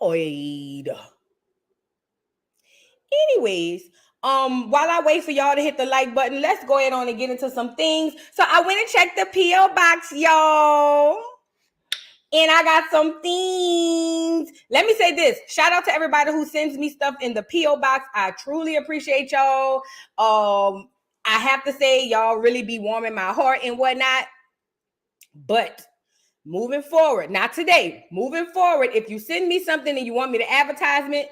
Lord. Anyways, while I wait for y'all to hit the like button, let's go ahead on and get into some things. So I went and checked the P.O. box, y'all. And I got some things. Let me say this. Shout out to everybody who sends me stuff in the P.O. box. I truly appreciate y'all. I have to say, y'all really be warming my heart and whatnot. But moving forward, not today, moving forward, if you send me something and you want me to advertise it,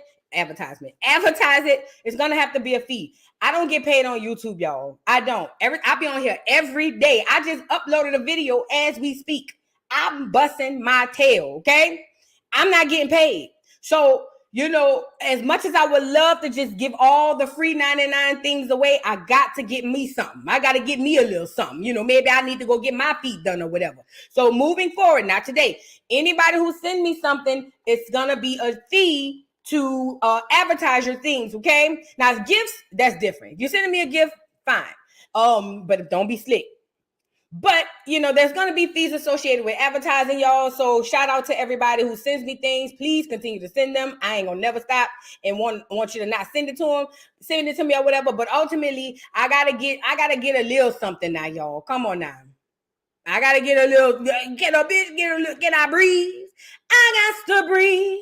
it's gonna have to be a fee. I don't get paid on YouTube, y'all. I don't. I be on here every day. I just uploaded a video as we speak. I'm busting my tail, okay? I'm not getting paid. So, you know, as much as I would love to just give all the free 99 things away, I got to get me something. I got to get me a little something. You know, maybe I need to go get my feet done or whatever. So moving forward, not today, anybody who send me something, it's going to be a fee to advertise your things, okay? Now, gifts, that's different. If you're sending me a gift, fine. But don't be slick. But, you know, there's going to be fees associated with advertising, y'all. So shout out to everybody who sends me things. Please continue to send them. I ain't going to never stop and want you to not send it to them. Send it to me or whatever. But ultimately, I got to get a little something now, y'all. Come on now. I got to get a little, get I breathe. I got to breathe.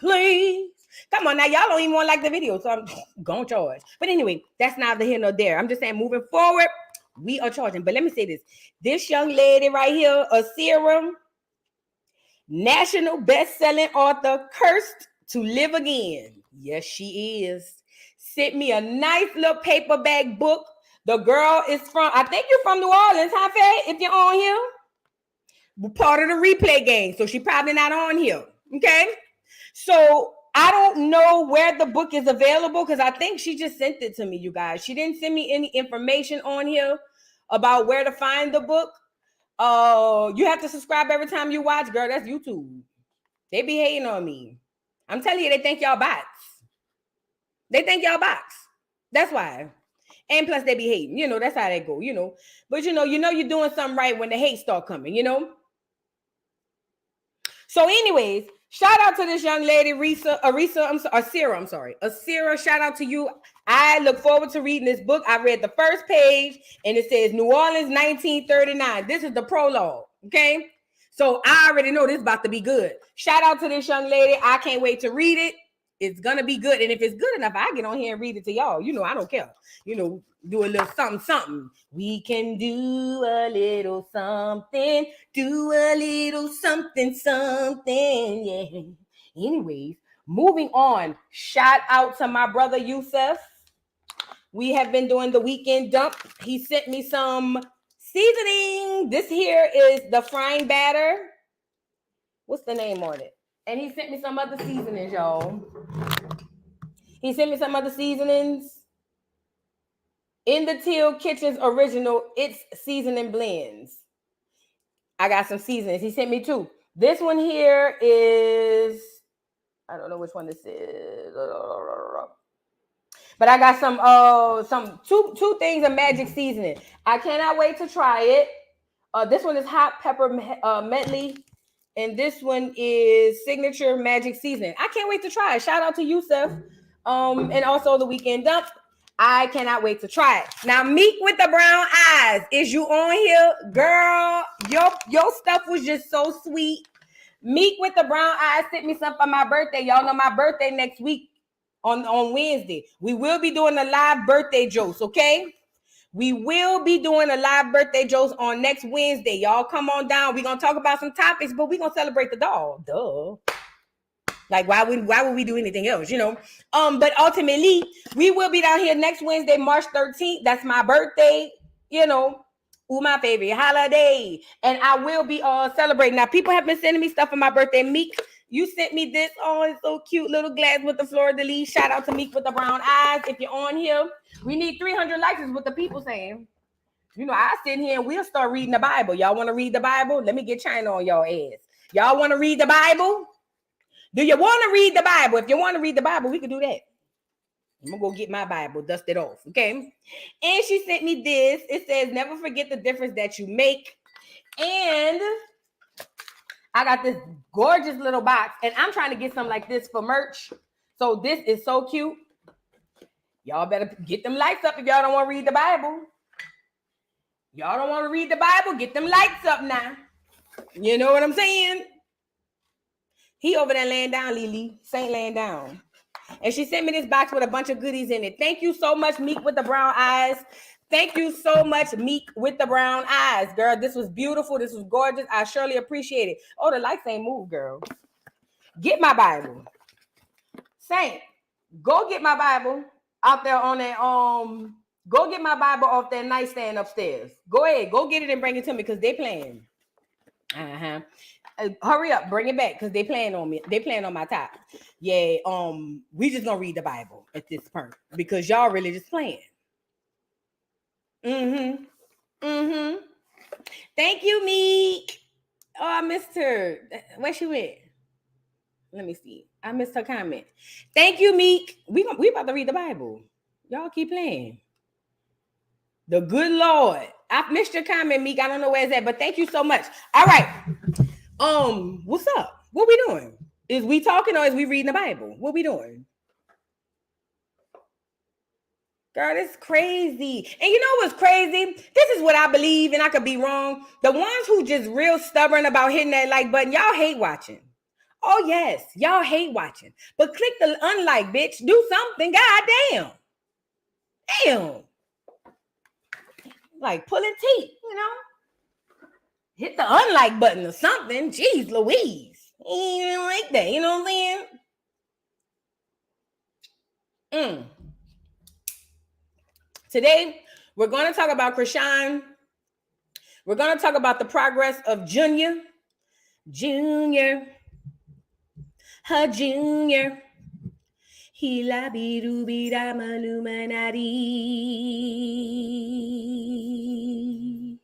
Please. Come on now, y'all don't even want to like the video, so I'm gonna charge. But anyway, that's neither here nor there. I'm just saying, moving forward, we are charging. But let me say this: this young lady right here, a serum, national best-selling author, cursed to live again. Yes, she is. Sent me a nice little paperback book. The girl is from, I think you're from New Orleans, huh, Faye? If you're on here. We're part of the replay game, so she's probably not on here. Okay, so I don't know where the book is available because I think she just sent it to me, you guys. She didn't send me any information on here about where to find the book. You have to subscribe every time you watch, girl. That's YouTube. They be hating on me. I'm telling you, they think y'all bots. They think y'all bots. That's why. And plus, they be hating. You know, that's how they go. You know, but you know, you're doing something right when the hate start coming. You know. So, anyways, shout out to this young lady, Asira. Shout out to you. I look forward to reading this book. I read the first page, and it says New Orleans, 1939. This is the prologue. Okay, so I already know this is about to be good. Shout out to this young lady. I can't wait to read it. It's gonna be good, and if it's good enough, I get on here and read it to y'all. You know, I don't care. You know, do a little something. We can do a little something. Do a little something. Yeah. Anyways, moving on. Shout out to my brother Yusuf. We have been doing the weekend dump. He sent me some seasoning. This here is the frying batter. What's the name on it? And he sent me some other seasonings, y'all. He sent me some other seasonings. In the Teal Kitchen's original, it's seasoning blends. I got some seasonings. He sent me two. This one here is, I don't know which one this is. But I got some two things of magic seasoning. I cannot wait to try it. This one is hot pepper medley. And this one is signature magic seasoning. I can't wait to try it. Shout out to Yusuf. And also the weekend dump. I cannot wait to try it. Now, Meek with the brown eyes. Is you on here? Girl, your stuff was just so sweet. Meek with the brown eyes sent me something for my birthday. Y'all know my birthday next week on Wednesday. We will be doing a live birthday jokes, okay? We will be doing a live birthday jokes on next Wednesday. Y'all come on down. We're going to talk about some topics, but we're going to celebrate the dog. Duh. Like, why would we do anything else, you know? But ultimately, we will be down here next Wednesday, March 13th. That's my birthday, you know. Ooh, my favorite holiday. And I will be celebrating. Now, people have been sending me stuff for my birthday. Meek, you sent me this. Oh, it's so cute. Little glass with the fleur-de-lis. Shout out to Meek with the brown eyes. If you're on here, we need 300 likes is what the people saying. You know, I sit here and we'll start reading the Bible. Y'all want to read the Bible? Let me get China on y'all ass. Y'all want to read the Bible? Do you want to read the Bible? If you want to read the Bible, we can do that. I'm going to go get my Bible, dust it off, okay? And she sent me this. It says, never forget the difference that you make. And I got this gorgeous little box, and I'm trying to get something like this for merch. So this is so cute. Y'all better get them lights up if y'all don't want to read the Bible. Y'all don't want to read the Bible? Get them lights up now. You know what I'm saying? He over there laying down, Lily. Saint laying down. And she sent me this box with a bunch of goodies in it. Thank you so much, Meek with the brown eyes. Thank you so much, Meek with the brown eyes, girl. This was beautiful. This was gorgeous. I surely appreciate it. Oh, the lights ain't moved, girl. Get my Bible. Saint, go get my Bible out there on that, go get my Bible off that nightstand upstairs. Go ahead. Go get it and bring it to me because they playing. Hurry up, bring it back because they playing on me. They playing on my top. Yeah, we just gonna read the Bible at this point because y'all really just playing. Thank you, Meek. Oh, I missed her. Where she went? Let me see. I missed her comment. Thank you, Meek. We about to read the Bible. Y'all keep playing. The good Lord. I missed your comment, Meek. I don't know where it's at, but thank you so much. All right. What's up? What we doing? Is we talking or is we reading the Bible? What we doing? Girl, it's crazy. And you know what's crazy? This is what I believe, and I could be wrong. The ones who just real stubborn about hitting that like button, y'all hate watching. Oh, yes, y'all hate watching. But click the unlike, bitch. Do something. God damn. Like pulling teeth, you know? Hit the unlike button or something. Jeez Louise. You ain't like that, you know what I'm saying? Today, we're going to talk about Chrisean. We're going to talk about the progress of Junior. Her Junior. He la bi do bi da maluminati.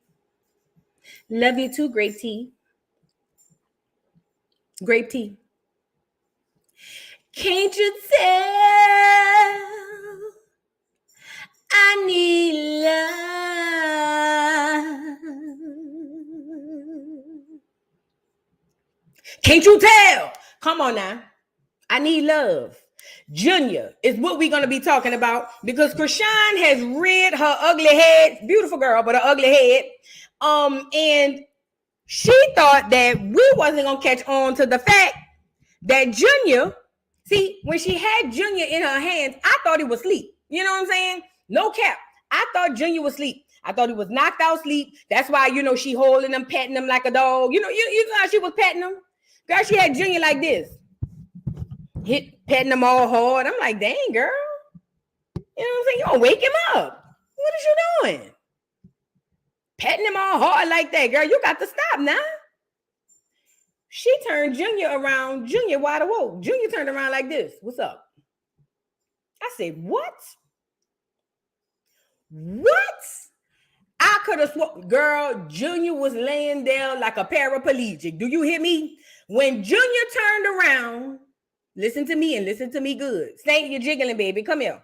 Love you too, Grape Tea. Grape Tea. Can't you tell? I need love. Can't you tell? Come on now. I need love. Junior is what we're going to be talking about because Chrisean has reared her ugly head. Beautiful girl, but her ugly head. And she thought that we wasn't going to catch on to the fact that Junior, see, when she had Junior in her hands, I thought he was asleep. You know what I'm saying? No cap. I thought Junior was asleep. I thought he was knocked out asleep. That's why, you know, she holding him, petting him like a dog. You know how she was petting him? Girl, she had Junior like this. Petting him all hard. I'm like, dang, girl. You know what I'm saying? You gonna wake him up. What is you doing? Petting him all hard like that, girl. You got to stop now. She turned Junior around. Junior wide awoke. Junior turned around like this. What's up? I said, what? What? I could have sworn, girl, Junior was laying there like a paraplegic. Do you hear me? When Junior turned around, listen to me and listen to me good. Saint, you're jiggling, baby. Come here.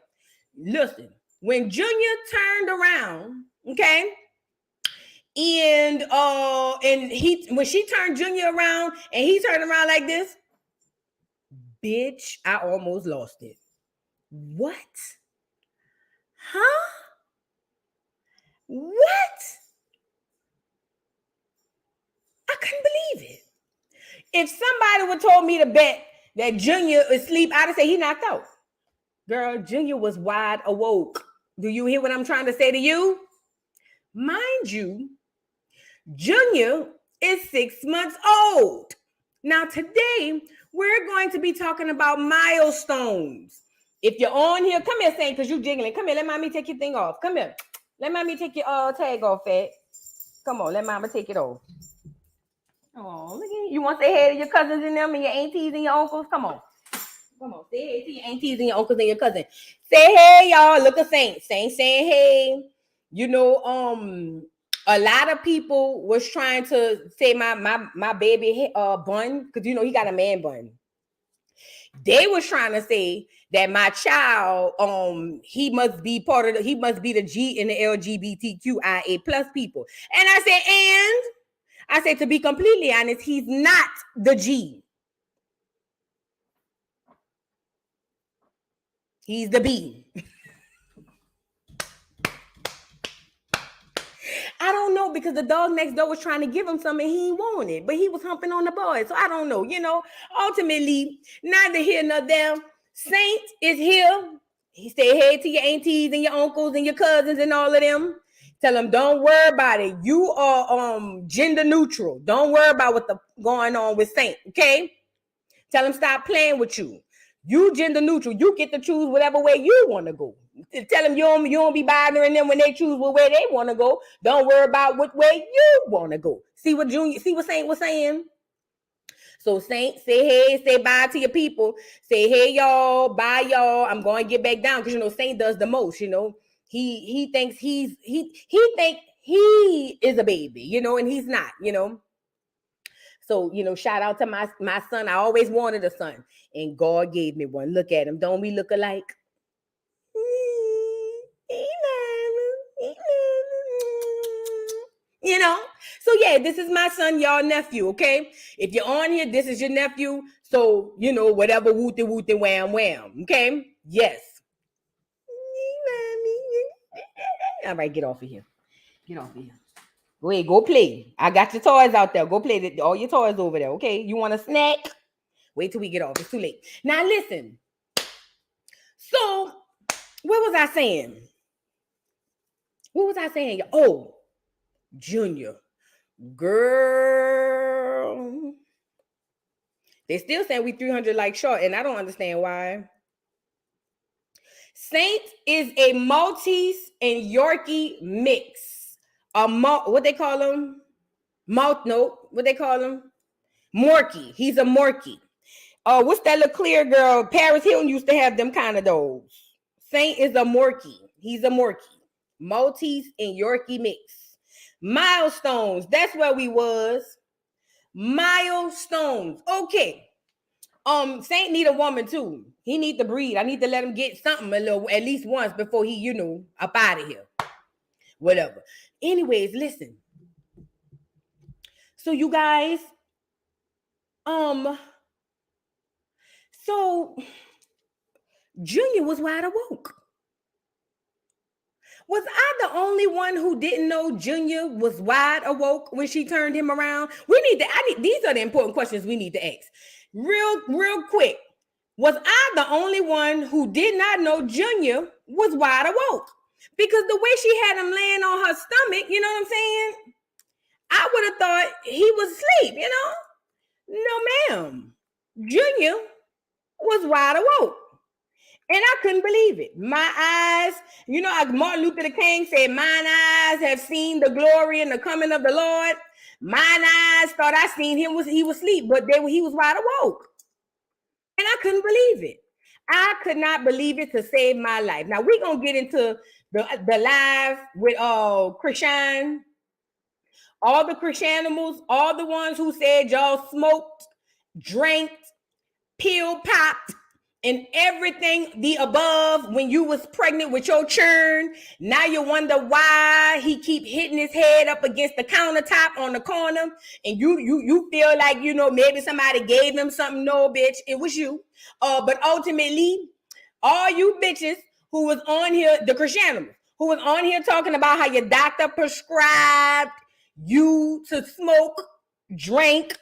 Listen. When Junior turned around, okay, and when she turned Junior around and he turned around like this, bitch, I almost lost it. What? Huh? What? I couldn't believe it. If somebody would told me to bet that Junior is asleep, I'd have said he knocked out. Girl, Junior was wide awoke. Do you hear what I'm trying to say to you? Mind you, Junior is 6 months old. Now today, we're going to be talking about milestones. If you're on here, come here, Saint, because you're jiggling. Come here, let mommy take your thing off. Come here. Let mommy take your tag off, Fat. Come on, let mama take it off. Oh, look at you. You want to say hey to your cousins and them and your aunties and your uncles? Come on. Come on, say hey to your aunties and your uncles and your cousins. Say hey, y'all. Look at Saint. Saint saying hey. You know, a lot of people was trying to say my baby bun, because you know he got a man bun. They was trying to say that my child, he must be the G in the LGBTQIA plus people. And I said, and I said, to be completely honest, he's not the G. He's the B. I don't know, because the dog next door was trying to give him something he ain't wanted, but he was humping on the boy. So I don't know, ultimately, neither here nor there. Saint is here. He say hey to your aunties and your uncles and your cousins and all of them. Tell them, don't worry about it. You are gender neutral. Don't worry about what's going on with Saint, okay? Tell them stop playing with you. You gender neutral. You get to choose whatever way you want to go. Tell them you don't be bothering them when they choose what way they want to go. Don't worry about what way you want to go. See what Saint was saying? So Saint, say hey, say bye to your people. Say hey y'all, bye y'all. I'm going to get back down, because Saint does the most. He thinks he is a baby, and he's not. So shout out to my son. I always wanted a son, and God gave me one. Look at him. Don't we look alike? So yeah, this is my son, y'all nephew, okay? If you're on here, this is your nephew. So, whatever wooty wooty wham wham, okay? Yes. All right, get off of here. Get off of here. Wait, go play. I got your toys out there. Go play all your toys over there, okay? You want a snack? Wait till we get off. It's too late. Now listen. So, what was I saying? Oh, Junior. Girl. They still saying we 300 likes short, and I don't understand why. Saint is a Maltese and Yorkie mix. What they call them? What they call them? Morkie. He's a Morkie. What's that little clear girl? Paris Hilton used to have them kind of those. Saint is a Morkie. He's a Morkie. Maltese and Yorkie mix. Milestones. That's where we was. Milestones. Okay. Saint need a woman too. He need to breed. I need to let him get something at least once before he, up out of here. Whatever. Anyways, listen. So you guys, so Junior was wide awoke. Was I the only one who didn't know Junior was wide awoke when she turned him around? These are the important questions we need to ask. Real quick. Was I the only one who did not know Junior was wide awoke? Because the way she had him laying on her stomach, you know what I'm saying? I would have thought he was asleep, No, ma'am. Junior was wide awoke. And I couldn't believe it. My eyes, Martin Luther King said, mine eyes have seen the glory and the coming of the Lord. Mine eyes thought I seen him, he was asleep, but he was wide awoke. And I couldn't believe it. I could not believe it to save my life. Now, we're going to get into the live with Chrisean. All the Chriseanimals, all the ones who said y'all smoked, drank, pill popped, and everything the above when you was pregnant with your churn. Now you wonder why he keep hitting his head up against the countertop on the corner, and you feel like maybe somebody gave him something. No, bitch, it was you. But ultimately, all you bitches who was on here, the Chriseanimals, who was on here talking about how your doctor prescribed you to smoke, drink,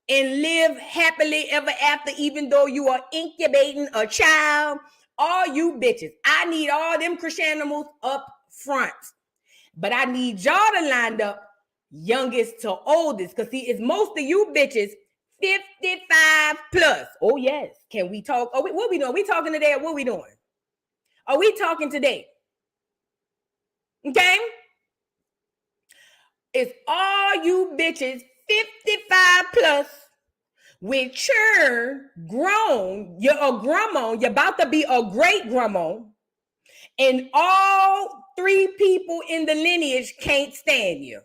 and live happily ever after, even though you are incubating a child. All you bitches, I need all them Chriseanimals up front. But I need y'all to line up youngest to oldest, because see, it's most of you bitches 55 plus. Oh, yes. Can we talk? What we doing? We talking today or what we doing? Are we talking today? Okay? It's all you bitches 55 plus with churn, grown. You're a grandma. You're about to be a great grandma. And all 3 people in the lineage can't stand you.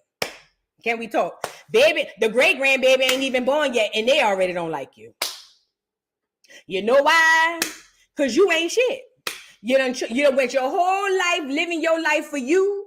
Can we talk? Baby, the great grandbaby ain't even born yet, and they already don't like you. You know why? Because you ain't shit. You done went your whole life living your life for you.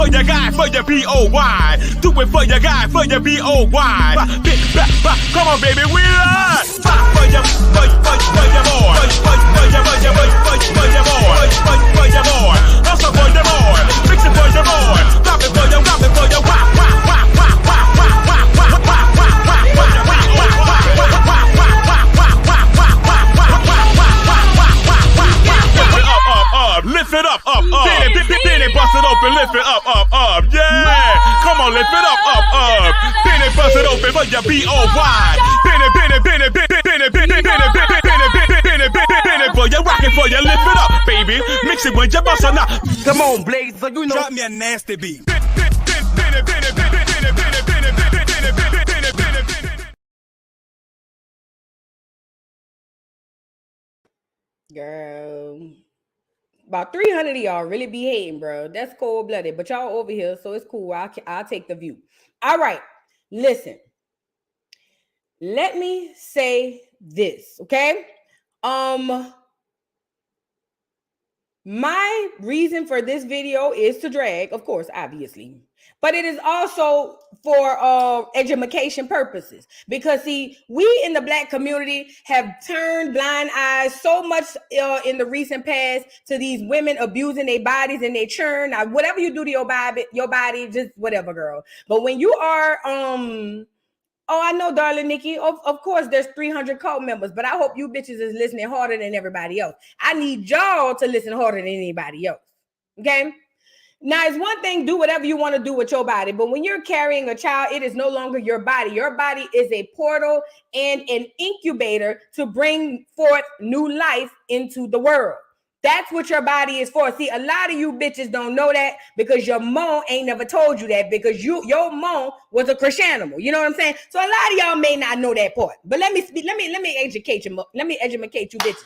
for your guy, for your B-O-Y. Do it for your guy, for your B-O-Y. Come on, baby, we are. For your boy. For your boy. Also for your boy. Fix it for your boy. Drop it for your, lift it up. Then it bust it open, lift it up. Yeah, come on, lift it up. Then it bust it open for your B-O-Y. Then it for your rockin' for your lift it up, baby. Mix it with your bust or not. Come on, Blaze, you know. Drop me a nasty beat. Girl. About 300 of y'all really be hating, bro. That's cold-blooded, but y'all over here, so it's cool. I'll take the view. All right, listen. Let me say this, okay? My reason for this video is to drag, of course, obviously, but it is also for education purposes, because see, we in the Black community have turned blind eyes so much in the recent past to these women abusing their bodies and their churn. Now, whatever you do to your body, just whatever, girl. But when you are oh, I know, darling Nikki. Of course, there's 300 cult members, but I hope you bitches is listening harder than everybody else. I need y'all to listen harder than anybody else. Okay? Now, it's one thing, do whatever you want to do with your body, but when you're carrying a child, it is no longer your body. Your body is a portal and an incubator to bring forth new life into the world. That's what your body is for. See, a lot of you bitches don't know that because your mom ain't never told you that, because your mom was a Chrisean. You know what I'm saying? So a lot of y'all may not know that part. But let me educate you. Let me educate you bitches.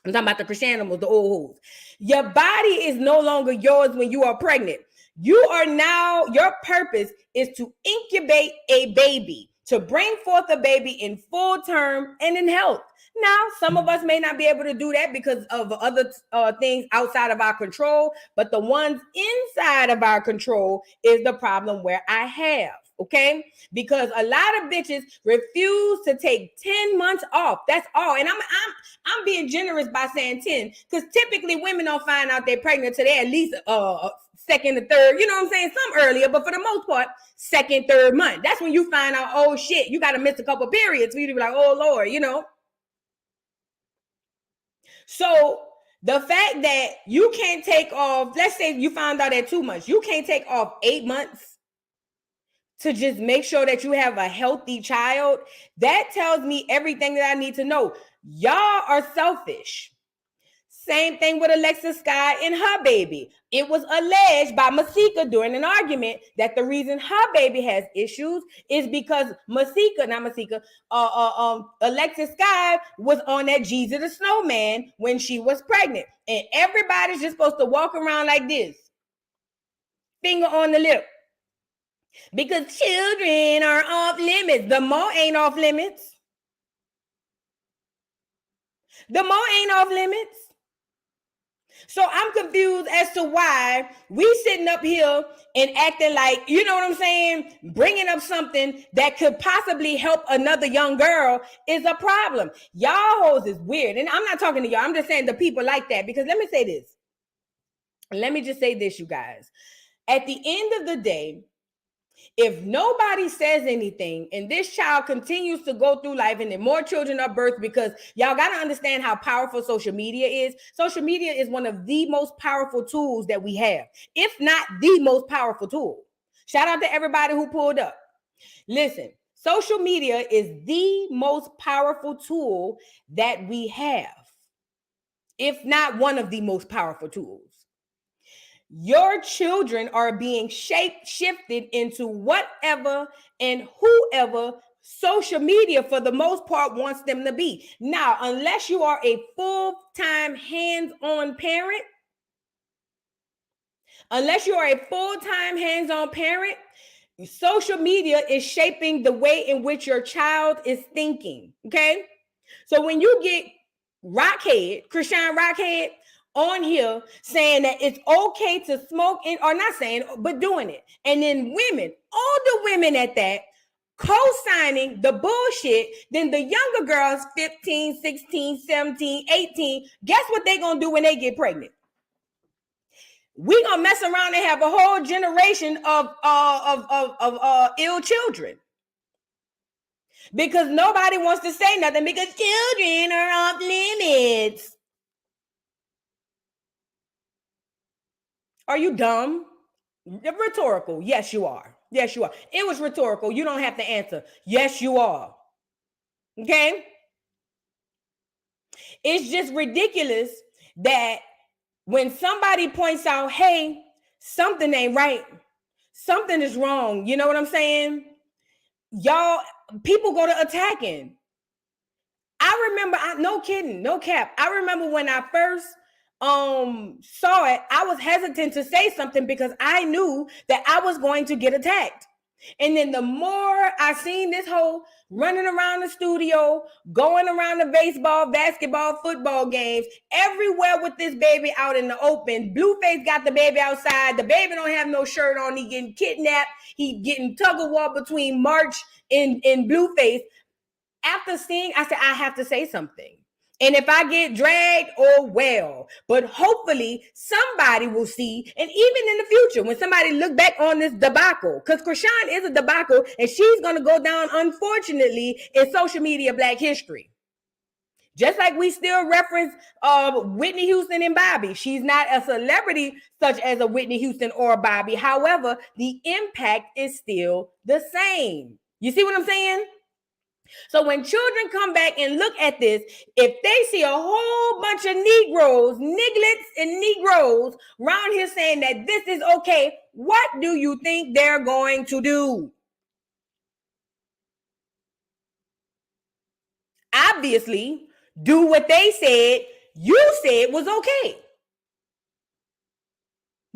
I'm talking about the Chrisean, the old hoes. Your body is no longer yours when you are pregnant. You are now, your purpose is to incubate a baby, to bring forth a baby in full term and in health. Now, some of us may not be able to do that because of other things outside of our control, but the ones inside of our control is the problem where I have, okay? Because a lot of bitches refuse to take 10 months off. That's all. And I'm being generous by saying 10, because typically women don't find out they're pregnant till they're at least second or third, you know what I'm saying? Some earlier, but for the most part, second, third month. That's when you find out, oh shit, you got to miss a couple periods for you to be like, oh Lord, you know? So the fact that you can't take off, let's say you found out at 2 months, you can't take off 8 months to just make sure that you have a healthy child, that tells me everything that I need to know. Y'all are selfish. Same thing with Alexa Sky and her baby. It was alleged by Masika during an argument that the reason her baby has issues is because Alexa Sky was on that Jesus the Snowman when she was pregnant. And everybody's just supposed to walk around like this, finger on the lip, because children are off limits. The Mo ain't off limits. The Mo ain't off limits. So I'm confused as to why we sitting up here and acting like, you know what I'm saying, bringing up something that could possibly help another young girl is a problem. Y'all hoes is weird. And I'm not talking to y'all. I'm just saying the people like that, because let me say this. Let me just say this, you guys. At the end of the day, if nobody says anything and this child continues to go through life and then more children are birthed, because y'all got to understand how powerful social media is. Social media is one of the most powerful tools that we have, if not the most powerful tool. Shout out to everybody who pulled up. Listen, social media is the most powerful tool that we have, if not one of the most powerful tools. Your children are being shifted into whatever and whoever social media, for the most part, wants them to be. Now, unless you are a full-time hands-on parent, social media is shaping the way in which your child is thinking, okay? So when you get Chrisean Rockhead, on here saying that it's okay to smoke or not saying, but doing it. And then women, older women at that, co-signing the bullshit. Then the younger girls, 15, 16, 17, 18, guess what they gonna do when they get pregnant? We gonna mess around and have a whole generation of ill children. Because nobody wants to say nothing because children are off limits. Are you dumb? Rhetorical. Yes, you are. Yes, you are. It was rhetorical. You don't have to answer. Yes, you are. Okay? It's just ridiculous that when somebody points out, hey, something ain't right, something is wrong. You know what I'm saying? Y'all, people go to attacking. I remember, no kidding, no cap. I remember when I first saw it, I was hesitant to say something because I knew that I was going to get attacked. And then the more I seen this whole running around the studio, going around the baseball, basketball, football games, everywhere with this baby out in the open. Blueface got the baby outside. The baby don't have no shirt on. He getting kidnapped. He getting tug of war between March and Blueface. After seeing, I said, I have to say something. And if I get dragged, oh well. But hopefully somebody will see, and even in the future, when somebody look back on this debacle, because Chrisean is a debacle, and she's going to go down, unfortunately, in social media Black history. Just like we still reference Whitney Houston and Bobby. She's not a celebrity such as a Whitney Houston or Bobby. However, the impact is still the same. You see what I'm saying? So when children come back and look at this, if they see a whole bunch of Negroes, nigglets and Negroes around here saying that this is okay, what do you think they're going to do? Obviously, do what they said you said was okay.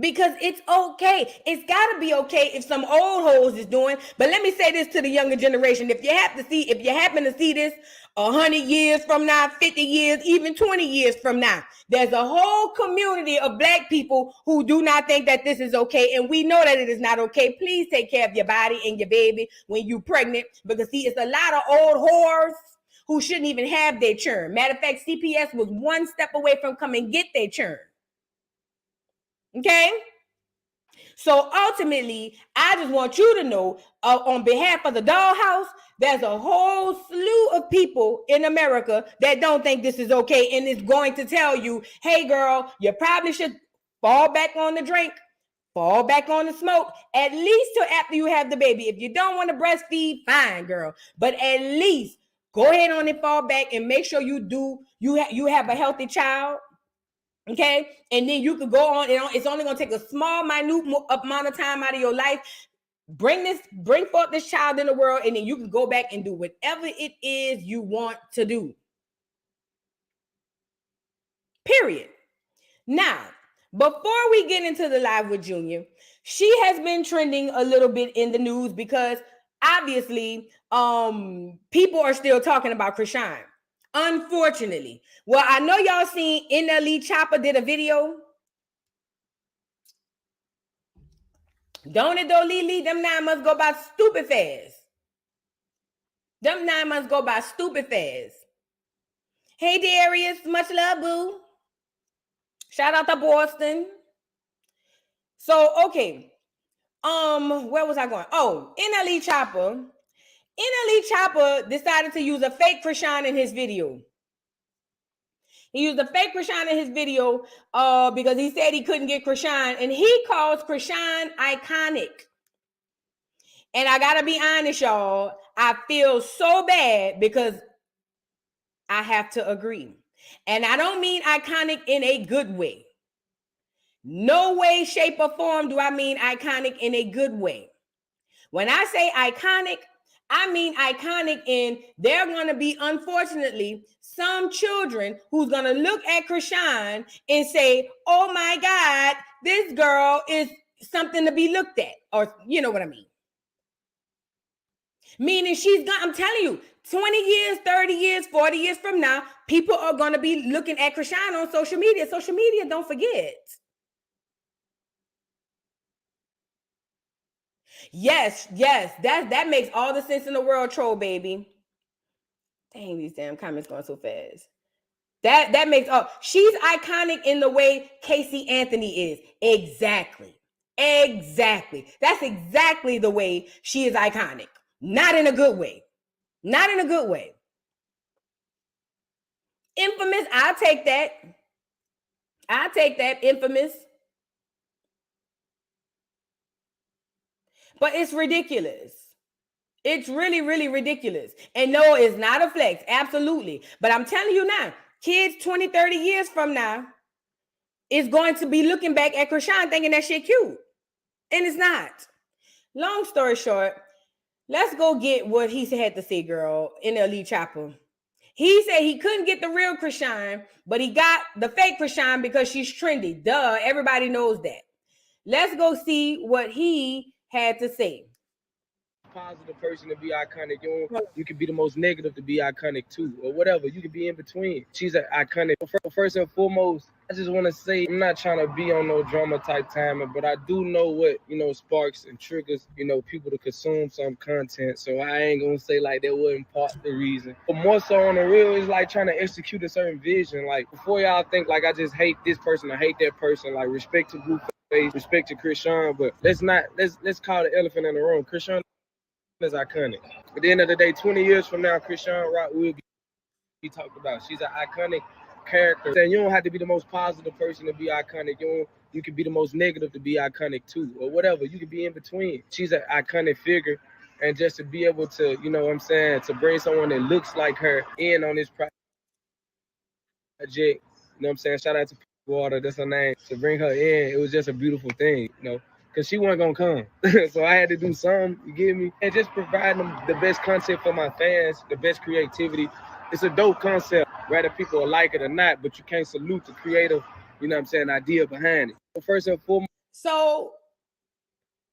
Because it's okay. It's got to be okay if some old hoes is doing. But let me say this to the younger generation. If you happen to see this 100 years from now, 50 years, even 20 years from now, there's a whole community of Black people who do not think that this is okay. And we know that it is not okay. Please take care of your body and your baby when you're pregnant. Because see, it's a lot of old whores who shouldn't even have their churn. Matter of fact, CPS was one step away from coming and get their churn. Okay? So ultimately, I just want you to know, on behalf of the dollhouse, there's a whole slew of people in America that don't think this is okay and is going to tell you, hey girl, you probably should fall back on the drink, fall back on the smoke, at least till after you have the baby. If you don't want to breastfeed, fine, girl. But at least go ahead on and fall back and make sure you have a healthy child. Okay, and then you could go on. It's only going to take a small, minute amount of time out of your life. Bring forth this child in the world, and then you can go back and do whatever it is you want to do. Period. Now, before we get into the live with Junior, she has been trending a little bit in the news because obviously, people are still talking about Chrisean. Unfortunately. Well, I know y'all seen NLE Choppa did a video. Don't it though, Lily? Them 9 months go by stupid fast. Them 9 months go by stupid fast. Hey, Darius. Much love, boo. Shout out to Boston. So, okay. Where was I going? Oh, NLE Choppa. NLE Choppa decided to use a fake Chrisean in his video. He used a fake Chrisean in his video because he said he couldn't get Chrisean, and he calls Chrisean iconic. And I gotta be honest, y'all, I feel so bad because I have to agree. And I don't mean iconic in a good way. No way, shape, or form do I mean iconic in a good way. When I say iconic, I mean iconic in there are going to be, unfortunately, some children who's going to look at Chrisean and say, oh my God, this girl is something to be looked at. Or you know what I mean. Meaning she's gone, I'm telling you, 20 years, 30 years, 40 years from now, people are going to be looking at Chrisean on social media. Social media, don't forget. Yes, that makes all the sense in the world, troll baby. Dang, these damn comments going so fast. That makes she's iconic in the way Casey Anthony is. Exactly. That's exactly the way she is iconic. Not in a good way. Not in a good way. Infamous, I'll take that. Infamous. But it's ridiculous. It's really, really ridiculous. And no, it's not a flex. Absolutely. But I'm telling you now, kids 20, 30 years from now is going to be looking back at Chrisean thinking that shit cute. And it's not. Long story short, let's go get what he had to say, girl, NLE Choppa. He said he couldn't get the real Chrisean, but he got the fake Chrisean because she's trendy. Duh, everybody knows that. Let's go see what he had to say. Positive person to be iconic. You can be the most negative to be iconic too, or whatever. You can be in between. She's an iconic. First and foremost, I just want to say I'm not trying to be on no drama type timing, but I do know what sparks and triggers people to consume some content. So I ain't gonna say like that wasn't part of the reason. But more so on the real is like trying to execute a certain vision. Like before y'all think like I just hate this person or hate that person. Like respect to Blueface, respect to Chrisean, but let's call the elephant in the room. Chrisean is iconic. At the end of the day, 20 years from now, Chrisean Rock will be talked about. She's an iconic character. And you don't have to be the most positive person to be iconic. You can be the most negative to be iconic too, or whatever. You can be in between. She's an iconic figure. And just to be able to, to bring someone that looks like her in on this project, shout out to Water, that's her name. To bring her in, it was just a beautiful thing, because she wasn't gonna come. So I had to do something, you get me? And just provide them the best content for my fans, the best creativity. It's a dope concept, whether people like it or not, but you can't salute the creative, idea behind it. So first and foremost. So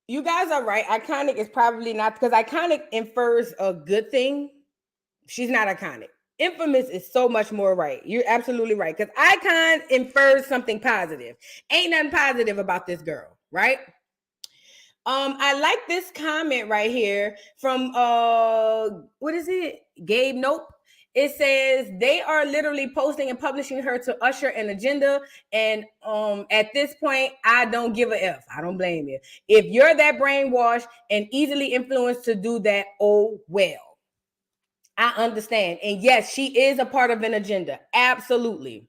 you guys are right. Iconic is probably not, because iconic infers a good thing. She's not iconic. Infamous is so much more right. You're absolutely right. Because icon infers something positive. Ain't nothing positive about this girl, right? I like this comment right here from what is it? Gabe Nope. It says they are literally posting and publishing her to usher an agenda. And at this point, I don't give a F. I don't blame you. If you're that brainwashed and easily influenced to do that, oh well. I understand. And yes, she is a part of an agenda. Absolutely.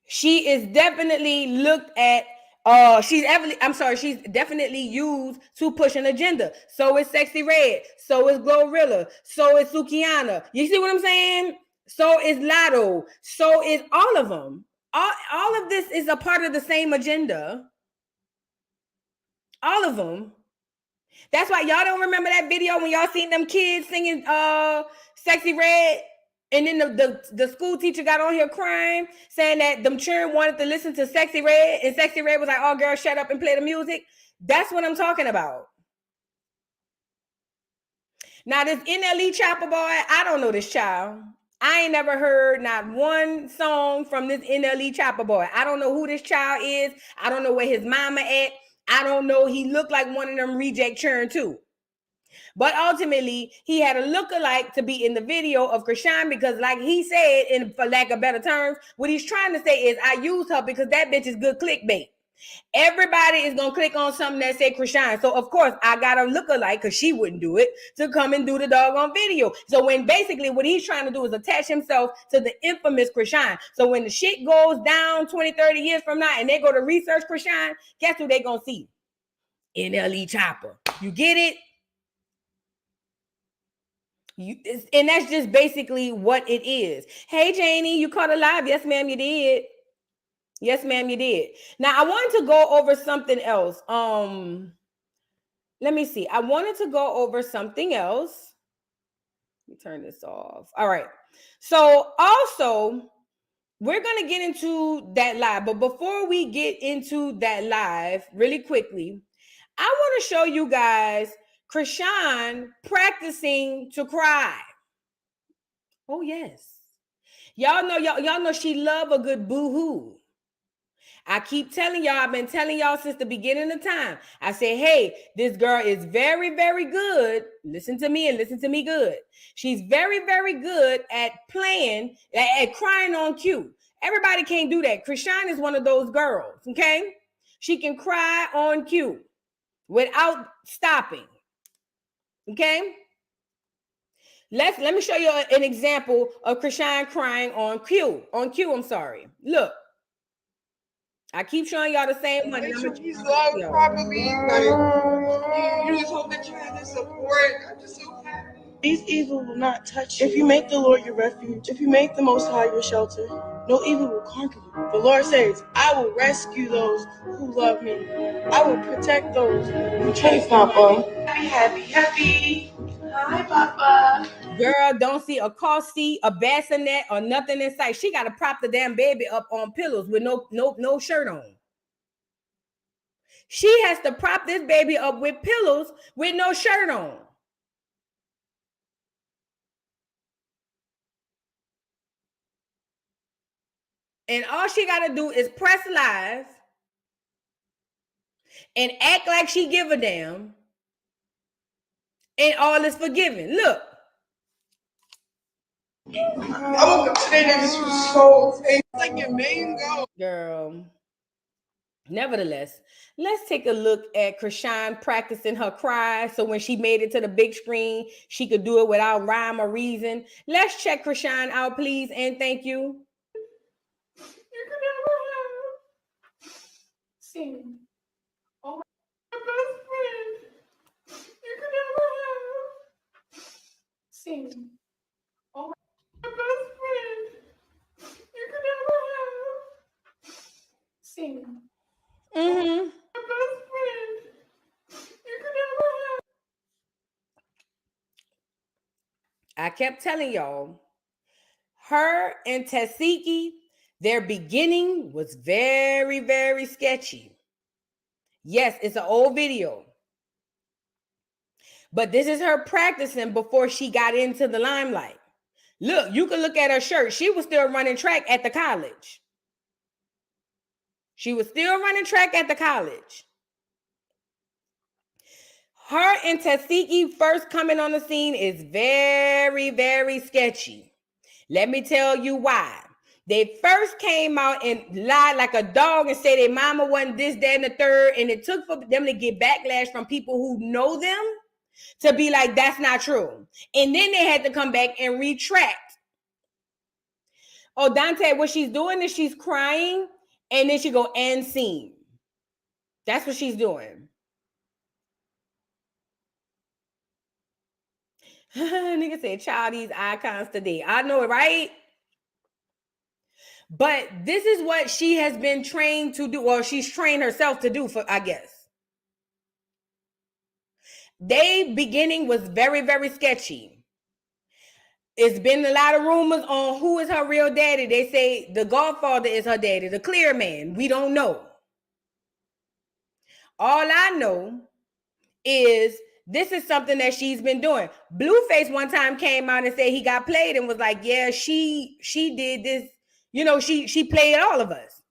She is definitely looked at. She's definitely used to push an agenda. So is Sexy Red. So is Glorilla. So is Sukiana. You see what I'm saying? So is Lotto. So is all of them. All of this is a part of the same agenda. All of them. That's why y'all don't remember that video when y'all seen them kids singing Sexy Red, and then the school teacher got on here crying, saying that them children wanted to listen to Sexy Red, and Sexy Red was like, "Oh, girl, shut up and play the music." That's what I'm talking about. Now, this NLE Choppa boy, I don't know this child. I ain't never heard not one song from this NLE Choppa boy. I don't know who this child is. I don't know where his mama at. I don't know. He looked like one of them reject churn too. But ultimately, he had a lookalike to be in the video of Chrisean because, like he said, and for lack of better terms, what he's trying to say is, I used her because that bitch is good clickbait. Everybody is going to click on something that say Chrisean. So, of course, I got a lookalike, because she wouldn't do it, to come and do the doggone video. So, when basically what he's trying to do is attach himself to the infamous Chrisean. So, when the shit goes down 20, 30 years from now and they go to research Chrisean, guess who they going to see? NLE Choppa. You get it? And that's just basically what it is. Hey, Janie, you caught a live. Yes, ma'am, you did. Yes, ma'am, you did. Now, I wanted to go over something else. Let me see. I wanted to go over something else. Let me turn this off. All right. So, also, we're going to get into that live. But before we get into that live, really quickly, I want to show you guys Chrisean practicing to cry. Oh yes. Y'all know she love a good boo-hoo. I keep telling y'all, I've been telling y'all since the beginning of time. I say, hey, this girl is very, very good. Listen to me and listen to me good. She's very, very good at playing, at crying on cue. Everybody can't do that. Chrisean is one of those girls, okay? She can cry on cue without stopping, okay? Let me show you an example of Chrisean crying on cue. On cue, I'm sorry. Look. I keep showing y'all the same one. Make sure he's loved properly. You just hope that you have the support. I'm just so happy. These evil will not touch you. If you make the Lord your refuge, if you make the Most High your shelter, no evil will conquer you. The Lord says, I will rescue those who love me. I will protect those who trust Papa. Happy. Hi, Papa. Girl, don't see a car seat, a bassinet, or nothing in sight. She got to prop the damn baby up on pillows with no shirt on. She has to prop this baby up with pillows with no shirt on. And all she got to do is press live and act like she give a damn. And all is forgiven. Look. I woke up today and this was so fake. Like your main goal. Girl. Nevertheless, let's take a look at Chrisean practicing her cry so when she made it to the big screen, she could do it without rhyme or reason. Let's check Chrisean out, please, and thank you. You can never have. Sing. Oh, my best friend. You can never have. Sing. Oh, my best friend. You can never have. Sing. Mm-hmm. My best friend. You can never have. I kept telling y'all, her and Tasiki, their beginning was very, very sketchy. Yes, it's an old video. But this is her practicing before she got into the limelight. Look, you can look at her shirt. She was still running track at the college. She was still running track at the college. Her and Tasiki first coming on the scene is very, very sketchy. Let me tell you why. They first came out and lied like a dog and said their mama wasn't this, that, and the third. And it took for them to get backlash from people who know them to be like, that's not true. And then they had to come back and retract. Oh, Dante, what she's doing is she's crying and then she go and scene. That's what she's doing. Nigga said, child, these icons today. I know it, right? But this is what she has been trained to do, or she's trained herself to do, for I guess. They beginning was very, very sketchy. It's been a lot of rumors on who is her real daddy. They say the Godfather is her daddy, the clear man. We don't know. All I know is this is something that she's been doing. Blueface one time came out and said he got played and was like, yeah, she did this. You know, she played all of us.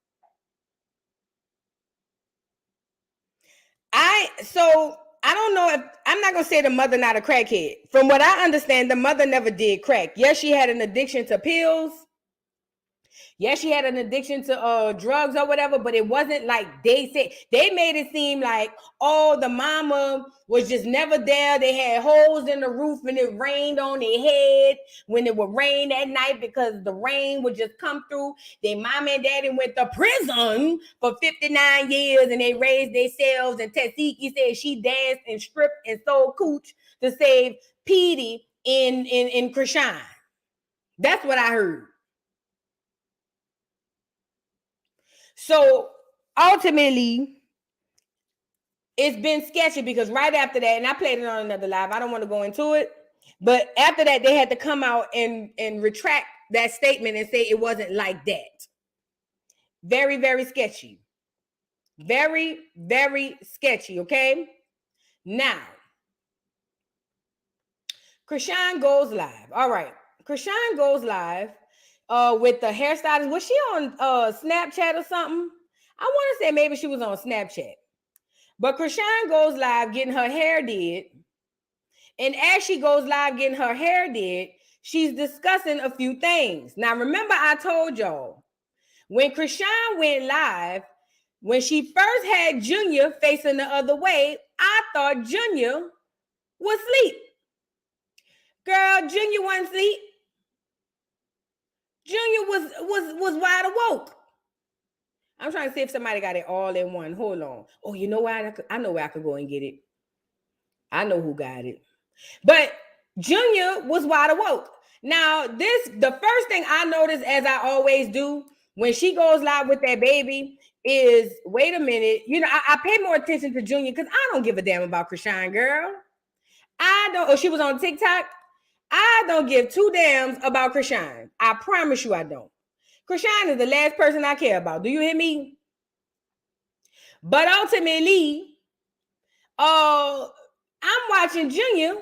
I don't know if I'm not gonna say the mother not a crackhead. From what I understand, the mother never did crack. Yes, she had an addiction to pills. Yes, she had an addiction to drugs or whatever, but it wasn't like they said. They made it seem like, oh, the mama was just never there. They had holes in the roof and it rained on their head when it would rain at night because the rain would just come through. Their mama and daddy went to prison for 59 years and they raised themselves. And Tasiki said she danced and stripped and sold cooch to save Petey in Chrisean. That's what I heard. So ultimately, it's been sketchy because right after that, and I played it on another live, I don't want to go into it, but after that, they had to come out and retract that statement and say it wasn't like that. Very, very sketchy. Very, very sketchy, okay? Now, Chrisean goes live. All right. Chrisean goes live with the hairstylist. Was she on Snapchat or something? I want to say maybe she was on Snapchat. But Chrisean goes live getting her hair did. And as she goes live getting her hair did, she's discussing a few things. Now, remember I told y'all, when Chrisean went live, when she first had Junior facing the other way, I thought Junior was asleep. Girl, Junior wasn't asleep. Junior was wide awoke. I'm trying to see if somebody got it all in one. Hold on. Oh, you know what? I know where I could go and get it. I know who got it. But Junior was wide awoke. Now, the first thing I noticed, as I always do, when she goes live with that baby, is wait a minute. You know, I pay more attention to Junior because I don't give a damn about Chrisean, girl. I don't. Oh, she was on TikTok. I don't give two damns about Chrisean. I promise you I don't. Chrisean is the last person I care about. Do you hear me? But ultimately, I'm watching Junior,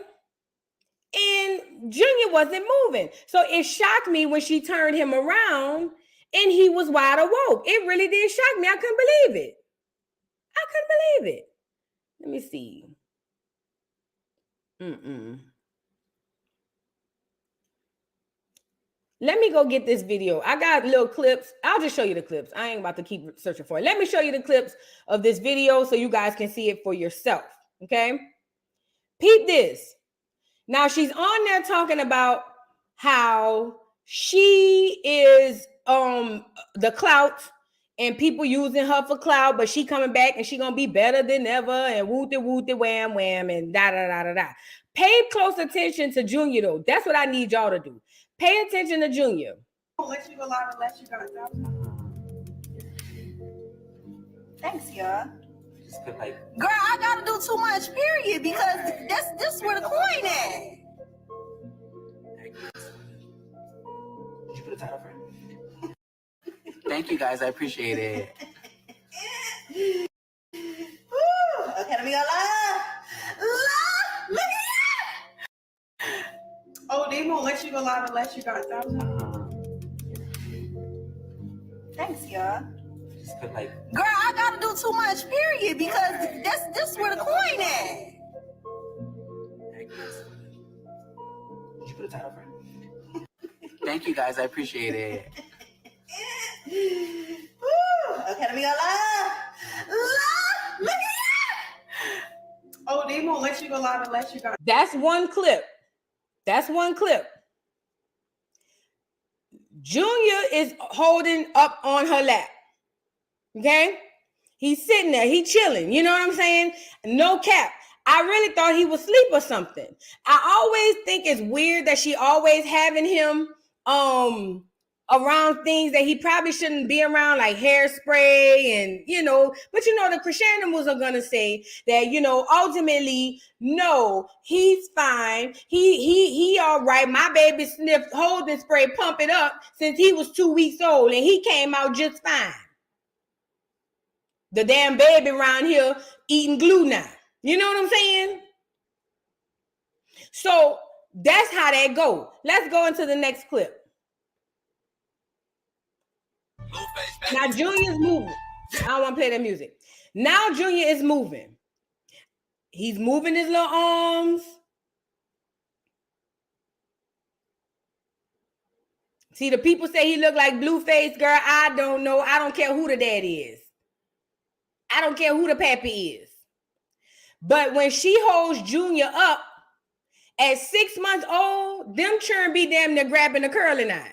and Junior wasn't moving. So it shocked me when she turned him around and he was wide awoke. It really did shock me. I couldn't believe it. I couldn't believe it. Let me see. Let me go get this video. I got little clips. I'll just show you the clips. I ain't about to keep searching for it. Let me show you the clips of this video so you guys can see it for yourself. Okay? Peep this. Now she's on there talking about how she is the clout and people using her for clout, but she coming back and she gonna be better than ever and wooty wooty wham wham and da da da da da. Pay close attention to Junior though. That's what I need y'all to do. Pay attention to Junior. I'll let you go live unless you got it. Thanks, y'all. Girl, I gotta do too much, period, because this where the coin at. Did you put a title for it? Thank you guys, I appreciate it. Woo. Okay, let me go live. Look at that. Oh, they won't let you go live unless you got 1,000. Thanks, y'all. Girl, I gotta do too much, period, because this where the coin at. Did you put a title for it? Thank you guys, I appreciate it. Woo. Okay, let me go live. Look at that. Oh, they won't let you go live unless you got. That's one clip. That's one clip. Junior is holding up on her lap. Okay? He's sitting there. He chilling. You know what I'm saying? No cap. I really thought he was asleep or something. I always think it's weird that she always having him around things that he probably shouldn't be around, like hairspray and, you know, but you know, the Chrisean are gonna say that, you know, ultimately, no, he's fine. He all right. My baby sniffed holding spray, pump it up since he was 2 weeks old and he came out just fine. The damn baby around here eating glue now. You know what I'm saying? So that's how that go. Let's go into the next clip. Now Junior's moving. I don't want to play that music. Now Junior is moving. He's moving his little arms. See, the people say he look like Blueface, girl. I don't know. I don't care who the dad is. I don't care who the pappy is. But when she holds Junior up at 6 months old, them children be damn near grabbing the curling iron.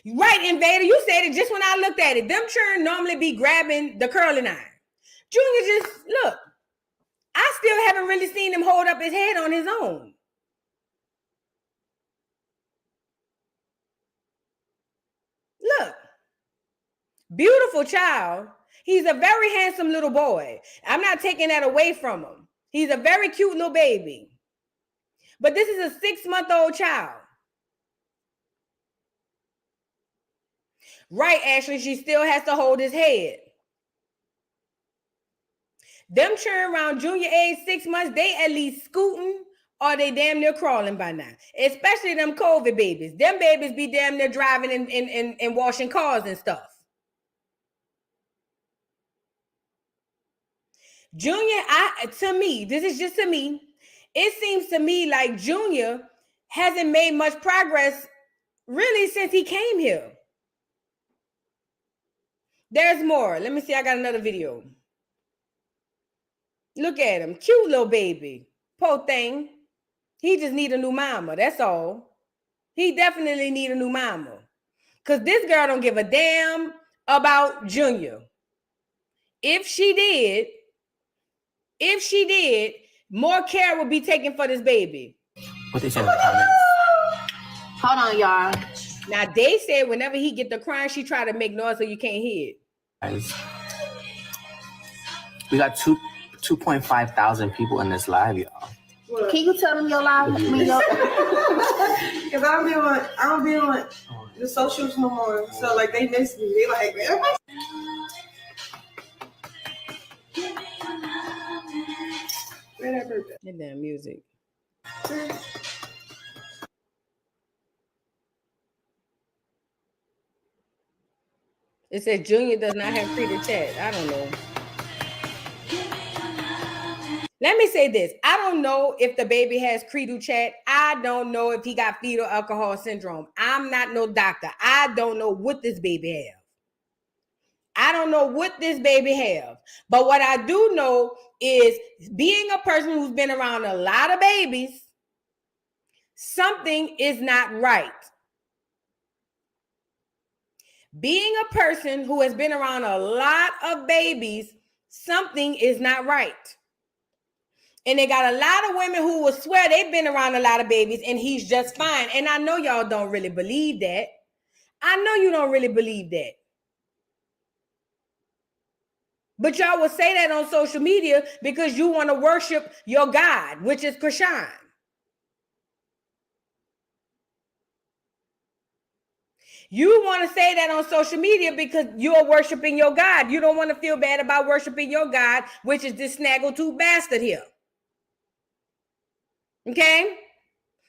Right, Invader, you said it just when I looked at it. Them children normally be grabbing the curling iron. Junior just, look, I still haven't really seen him hold up his head on his own. Look, beautiful child. He's a very handsome little boy. I'm not taking that away from him. He's a very cute little baby. But this is a 6-month-old child. Right, Ashley, she still has to hold his head. Them children around Junior age 6 months, they at least scooting, or they damn near crawling by now. Especially them COVID babies. Them babies be damn near driving and washing cars and stuff. Junior, this is just to me, it seems to me like Junior hasn't made much progress really since he came here. There's more. Let me see. I got another video. Look at him. Cute little baby. Poor thing. He just need a new mama. That's all. He definitely need a new mama. Because this girl don't give a damn about Junior. If she did, more care would be taken for this baby. What they say in the comments? Hold on, y'all. Now, they said whenever he get the crying, she try to make noise so you can't hear it. Guys, we got 2.5 thousand people in this live, y'all. Can you tell them your live? Because I don't be on the socials no more. So like they miss me. They like, everybody. That damn music. It said Junior does not have free to chat. I don't know. Let me say this. I don't know if the baby has credo chat. I don't know if he got fetal alcohol syndrome. I'm not no doctor. I don't know what this baby have. I don't know what this baby have. But what I do know is being a person who's been around a lot of babies, something is not right. Being a person who has been around a lot of babies, something is not right. And they got a lot of women who will swear they've been around a lot of babies and he's just fine. And I know y'all don't really believe that. I know you don't really believe that. But y'all will say that on social media because you want to worship your God, which is Chrisean. You want to say that on social media because you're worshiping your God. You don't want to feel bad about worshiping your God, which is this snaggletooth bastard here. Okay?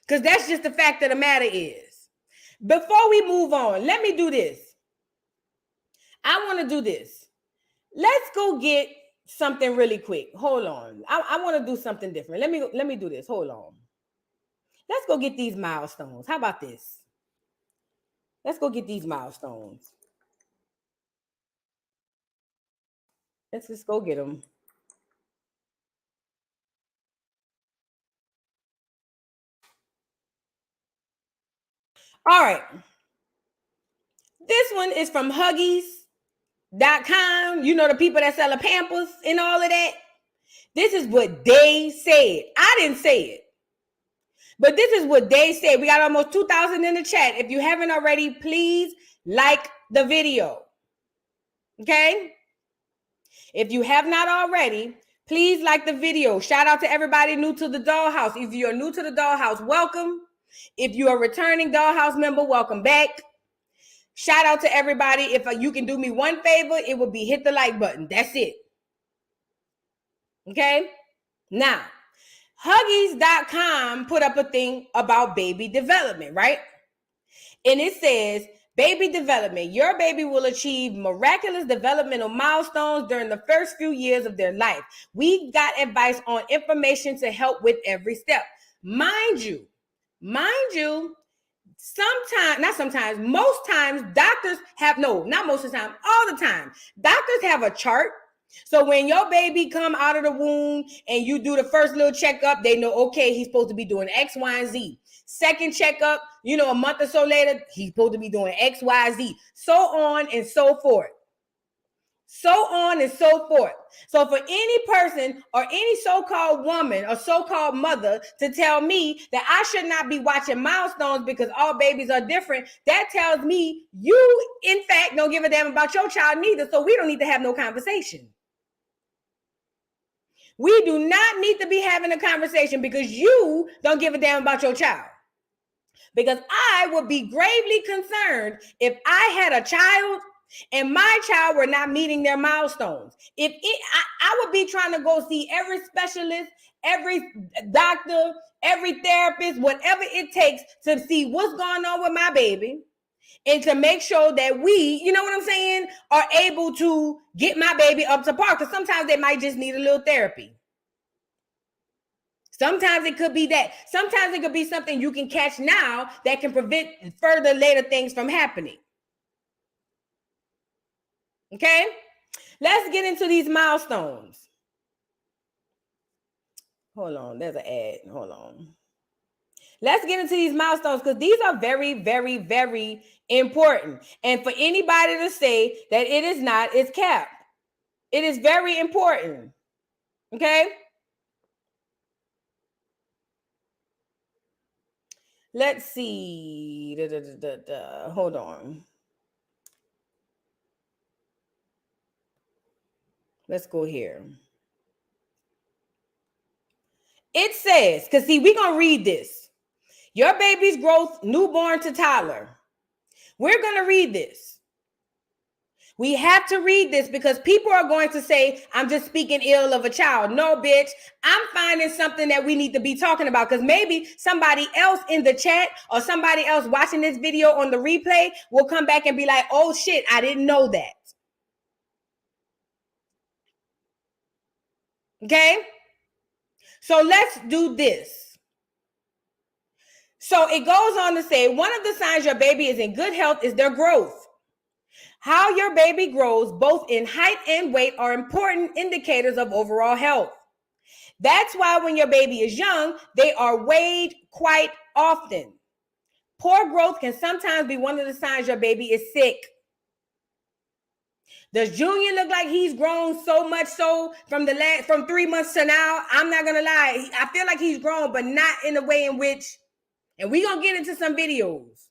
Because that's just the fact of the matter is. Before we move on, let me do this. I want to do this. Let's go get something really quick. Hold on. I want to do something different. Let me do this. Hold on. Let's go get these milestones. How about this? Let's go get these milestones. Let's just go get them. All right. This one is from Huggies.com. You know, the people that sell the Pampers and all of that. This is what they said. I didn't say it. But this is what they said. We got almost 2,000 in the chat. If you haven't already, please like the video. Okay? If you have not already, please like the video. Shout out to everybody new to the Dollhouse. If you're new to the Dollhouse, welcome. If you're a returning Dollhouse member, welcome back. Shout out to everybody. If you can do me one favor, it would be hit the like button. That's it. Okay? Now, Huggies.com put up a thing about baby development, right? And it says, baby development. Your baby will achieve miraculous developmental milestones during the first few years of their life. We got advice on information to help with every step. Mind you, most times doctors have, no, not most of the time, all the time. Doctors have a chart. So when your baby come out of the womb and you do the first little checkup, they know, okay, he's supposed to be doing X, Y, and Z. Second checkup, a month or so later, he's supposed to be doing X, Y, Z. So on and so forth. So on and so forth. So for any person or any so-called woman or so-called mother to tell me that I should not be watching milestones because all babies are different, that tells me you, in fact, don't give a damn about your child neither. So we don't need to have no conversation. We do not need to be having a conversation because you don't give a damn about your child. Because I would be gravely concerned if I had a child and my child were not meeting their milestones, I would be trying to go see every specialist, every doctor, every therapist, whatever it takes to see what's going on with my baby and to make sure that we, you know what I'm saying, are able to get my baby up to par, because sometimes they might just need a little therapy. Sometimes it could be that. Sometimes it could be something you can catch now that can prevent further later things from happening. Okay? Let's get into these milestones. Hold on. There's an ad. Hold on. Let's get into these milestones because these are very, very, very important. And for anybody to say that it is not, it's cap. It is very important. Okay? Let's see. Hold on. Let's go here. It says, because see, we're going to read this. Your baby's growth, newborn to toddler. We're going to read this. We have to read this because people are going to say, I'm just speaking ill of a child. No, bitch. I'm finding something that we need to be talking about because maybe somebody else in the chat or somebody else watching this video on the replay will come back and be like, oh shit, I didn't know that. Okay? So let's do this. So it goes on to say, one of the signs your baby is in good health is their growth. How your baby grows, both in height and weight, are important indicators of overall health. That's why when your baby is young, they are weighed quite often. Poor growth can sometimes be one of the signs your baby is sick. Does Junior look like he's grown so much so from 3 months to now? I'm not gonna lie. I feel like he's grown, but not in the way in which, and we're gonna get into some videos.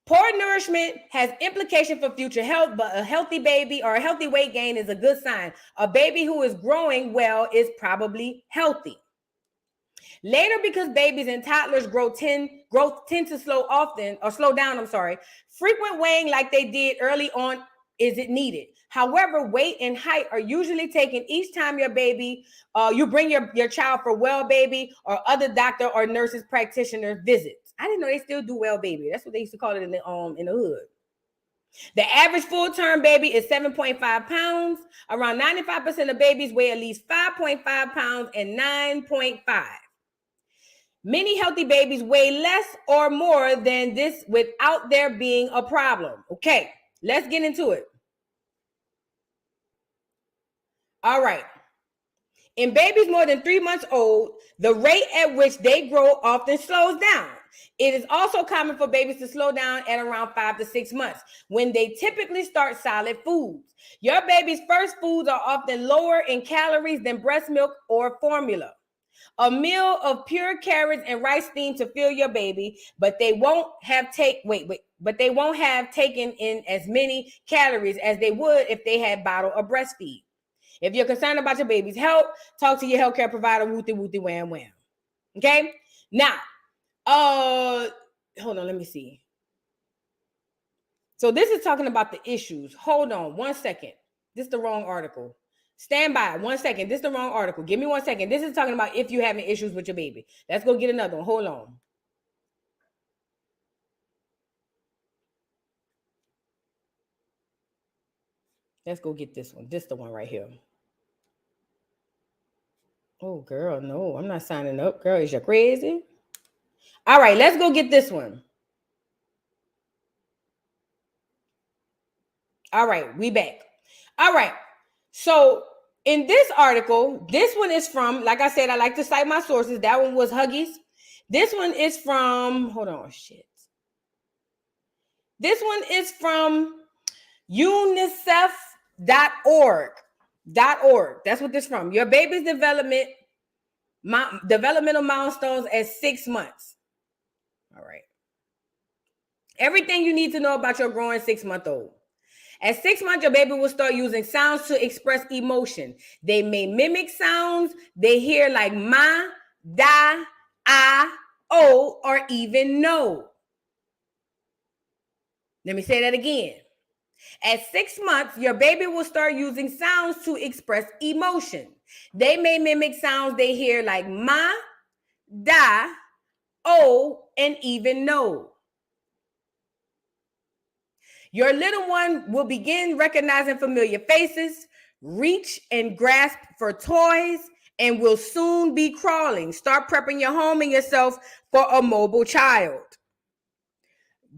Poor nourishment has implication for future health, but a healthy baby or a healthy weight gain is a good sign. A baby who is growing well is probably healthy. Later, because babies and toddlers growth tend to slow down, frequent weighing like they did early on isn't needed. However, weight and height are usually taken each time your baby, you bring your child for well baby or other doctor or nurses practitioner visits. I didn't know they still do well baby. That's what they used to call it in the hood. The average full-term baby is 7.5 pounds. Around 95% of babies weigh at least 5.5 pounds and 9.5. Many healthy babies weigh less or more than this without there being a problem. Okay, let's get into it. All right. In babies more than 3 months old, the rate at which they grow often slows down. It is also common for babies to slow down at around 5 to 6 months when they typically start solid foods. Your baby's first foods are often lower in calories than breast milk or formula. A meal of pure carrots and rice steamed to fill your baby, but they won't have taken in as many calories as they would if they had bottle or breastfeed. If you're concerned about your baby's health, talk to your healthcare provider. Wooty wooty wham wham. Okay. Now, hold on. Let me see. So this is talking about the issues. Hold on 1 second. This is the wrong article. Stand by 1 second. This is the wrong article. Give me 1 second. This is talking about if you're having issues with your baby. Let's go get another one. Hold on. Let's go get this one. This is the one right here. Oh, girl, no, I'm not signing up. Girl, is you crazy? All right, let's go get this one. All right, we back. All right, so in this article, this one is from, like I said, I like to cite my sources. That one was Huggies. This one is from, hold on, shit. This one is from unicef.org. That's what this is from. Your baby's developmental milestones at 6 months. All right. Everything you need to know about your growing 6-month-old. At 6 months, your baby will start using sounds to express emotion. They may mimic sounds they hear like ma, da, ah, oh, or even no. Let me say that again. At 6 months, your baby will start using sounds to express emotion. They may mimic sounds they hear like ma, da, oh, and even no. Your little one will begin recognizing familiar faces, reach and grasp for toys, and will soon be crawling. Start prepping your home and yourself for a mobile child.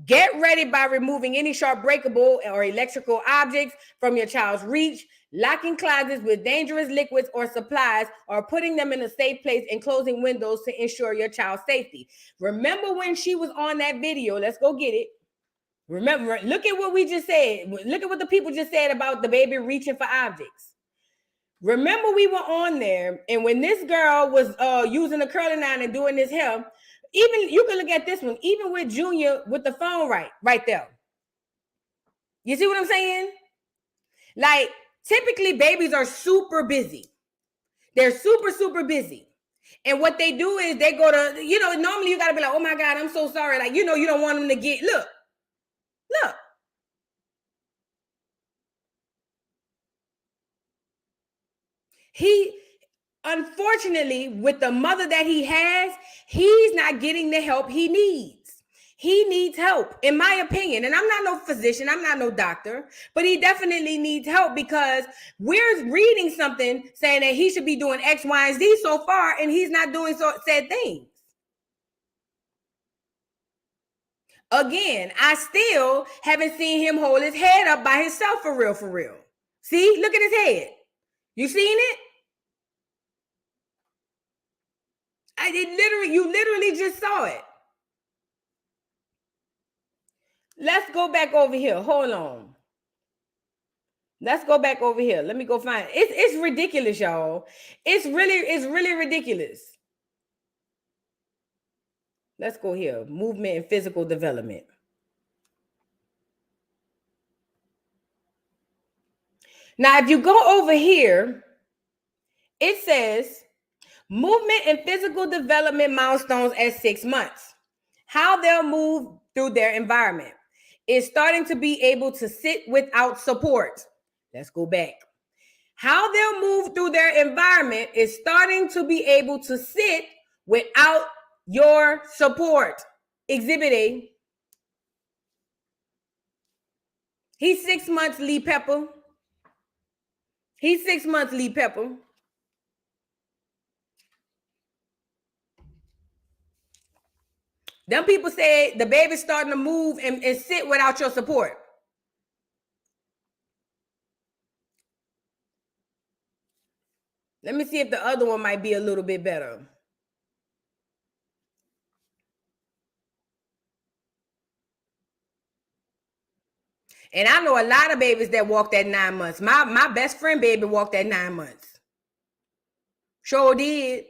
Get ready by removing any sharp breakable or electrical objects from your child's reach, locking closets with dangerous liquids or supplies, or putting them in a safe place and closing windows to ensure your child's safety. Remember when she was on that video? Let's go get it. Remember, look at what we just said. Look at what the people just said about the baby reaching for objects. Remember, we were on there, and when this girl was using a curling iron and doing this hair, even you can look at this one, even with Junior with the phone right there. You see what I'm saying? Like, typically babies are super busy. They're super busy. And what they do is they go to, normally you got to be like, oh my God, I'm so sorry. Like, you don't want them to get, look. He, unfortunately, with the mother that he has, he's not getting the help he needs. He needs help, in my opinion. And I'm not no physician. I'm not no doctor. But he definitely needs help because we're reading something saying that he should be doing X, Y, and Z so far, and he's not doing said things. Again, I still haven't seen him hold his head up by himself for real. See? Look at his head. You seen it? You literally just saw it. Let's go back over here. Hold on. Let's go back over here. Let me go find it. It's ridiculous, y'all. It's really ridiculous. Let's go here. Movement and physical development. Now, if you go over here, it says movement and physical development milestones at 6 months. How they'll move through their environment. Is starting to be able to sit without support. Let's go back. How they'll move through their environment is starting to be able to sit without your support. Exhibit A. He's 6 months, Lee Pepper. He's 6 months, Lee Pepper. Them people say the baby's starting to move and sit without your support. Let me see if the other one might be a little bit better. And I know a lot of babies that walked at 9 months. My best friend baby walked at 9 months. Sure did.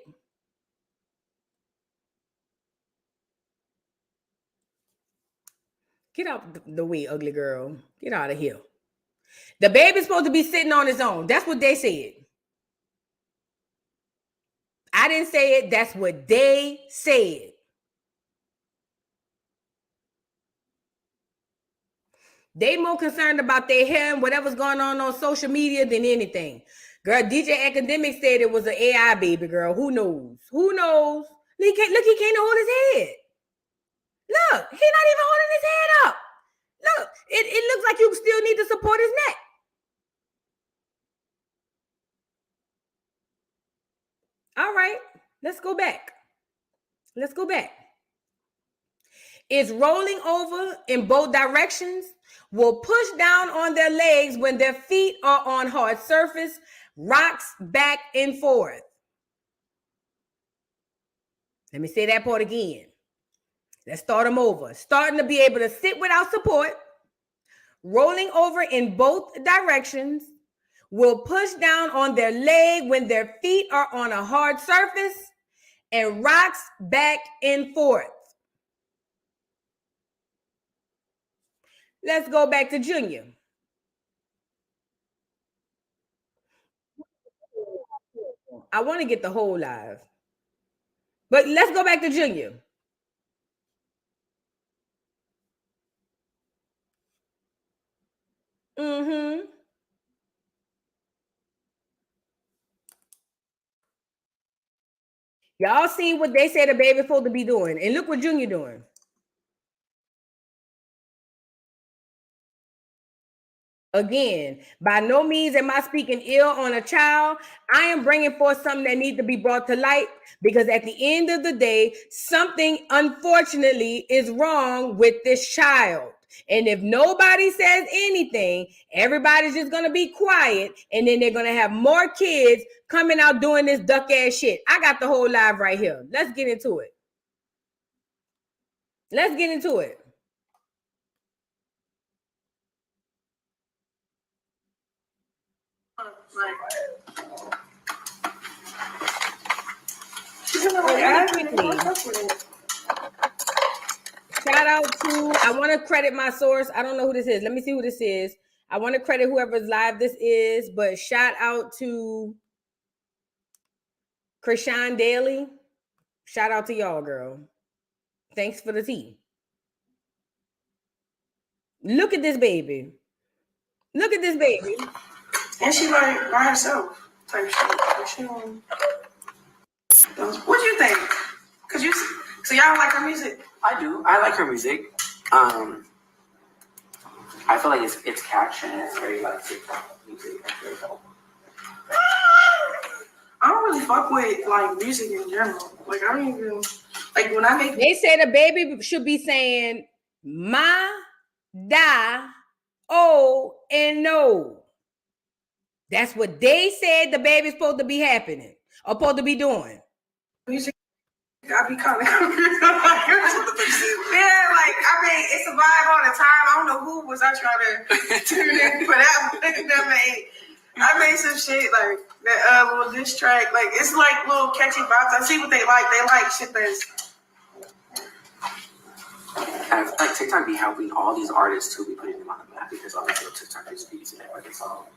Get out the way, ugly girl. Get out of here. The baby's supposed to be sitting on his own. That's what they said. I didn't say it. That's what they said. They more concerned about their hair and whatever's going on social media than anything. Girl, DJ Academic said it was an AI baby, girl. Who knows? Who knows? He can't hold his head. Look, he's not even holding his head up. Look, it looks like you still need to support his neck. All right, let's go back. Let's go back. It's rolling over in both directions, will push down on their legs when their feet are on hard surface, rocks back and forth. Let me say that part again. Let's start them over. Starting to be able to sit without support, rolling over in both directions, will push down on their leg when their feet are on a hard surface, and rocks back and forth. Let's go back to Junior. I want to get the whole live. But let's go back to Junior. Mm-hmm. Y'all seen what they say the baby's supposed to be doing. And look what Junior doing. Again, by no means am I speaking ill on a child. I am bringing forth something that needs to be brought to light because at the end of the day, something unfortunately is wrong with this child. And if nobody says anything, everybody's just going to be quiet. And then they're going to have more kids coming out doing this duck ass shit. I got the whole live right here. Let's get into it. Let's get into it. Shout out to, I want to credit my source. I don't know who this is. Let me see who this is. I want to credit whoever's live this is, but shout out to Chrisean Daily. Shout out to y'all, girl. Thanks for the tea. Look at this baby. Look at this baby. And she like by herself type shit. Like she don't. What do you think? Cause you, so y'all like her music? I do. I like her music. I feel like it's catchy and it's very like TikTok music. It's very dope. I don't really fuck with like music in general. Like I don't even like when I make. They say the baby should be saying ma, da, oh, and no. That's what they said the baby's supposed to be happening or supposed to be doing. Music, I be kind of confused. Yeah, like I mean, it's a vibe all the time. I don't know who was I trying to tune in for that. I made some shit like that little diss track. Like it's like little catchy vibes. I see what they like. They like shit that's. And I feel like TikTok be helping all these artists to be putting them on the map because obviously TikTok is easy to like it's all.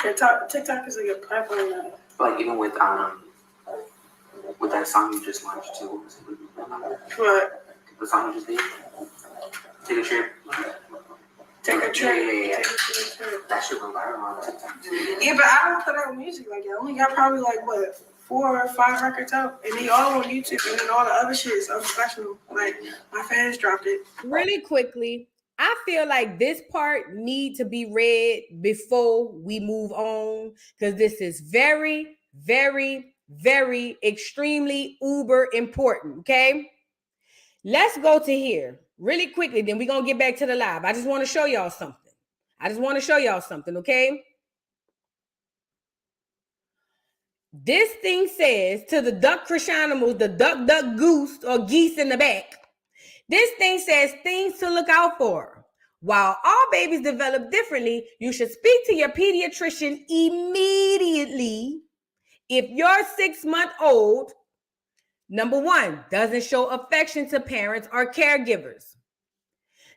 TikTok is a good platform now. Like even with that song you just launched too. What? The song you just did. Take a trip. Take a trip. Yeah. That shit went viral on TikTok. Yeah, but I don't put out music like that. I only got probably like what 4 or 5 records out, and they all on YouTube, and then all the other shit is unprofessional. Like my fans dropped it. Really quickly, I feel like this part need to be read before we move on because this is very, very, very extremely uber important. Okay, let's go to here really quickly. Then we're gonna get back to the live. I just want to show y'all something. Okay. This thing says to the duck Chriseanimals, the duck goose or geese in the back. This thing says things to look out for. While all babies develop differently, you should speak to your pediatrician immediately if your 6-month-old, number 1, doesn't show affection to parents or caregivers.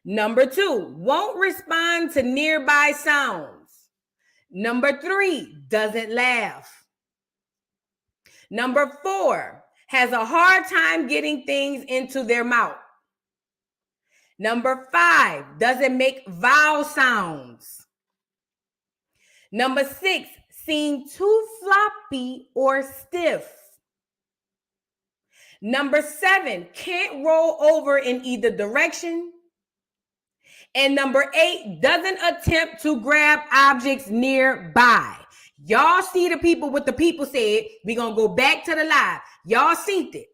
Number 2, won't respond to nearby sounds. Number 3, doesn't laugh. Number 4, has a hard time getting things into their mouth. Number 5, doesn't make vowel sounds. Number 6, seem too floppy or stiff. Number 7, can't roll over in either direction. And number 8, doesn't attempt to grab objects nearby. Y'all see the people what the people said. We're going to go back to the live. Y'all seen it.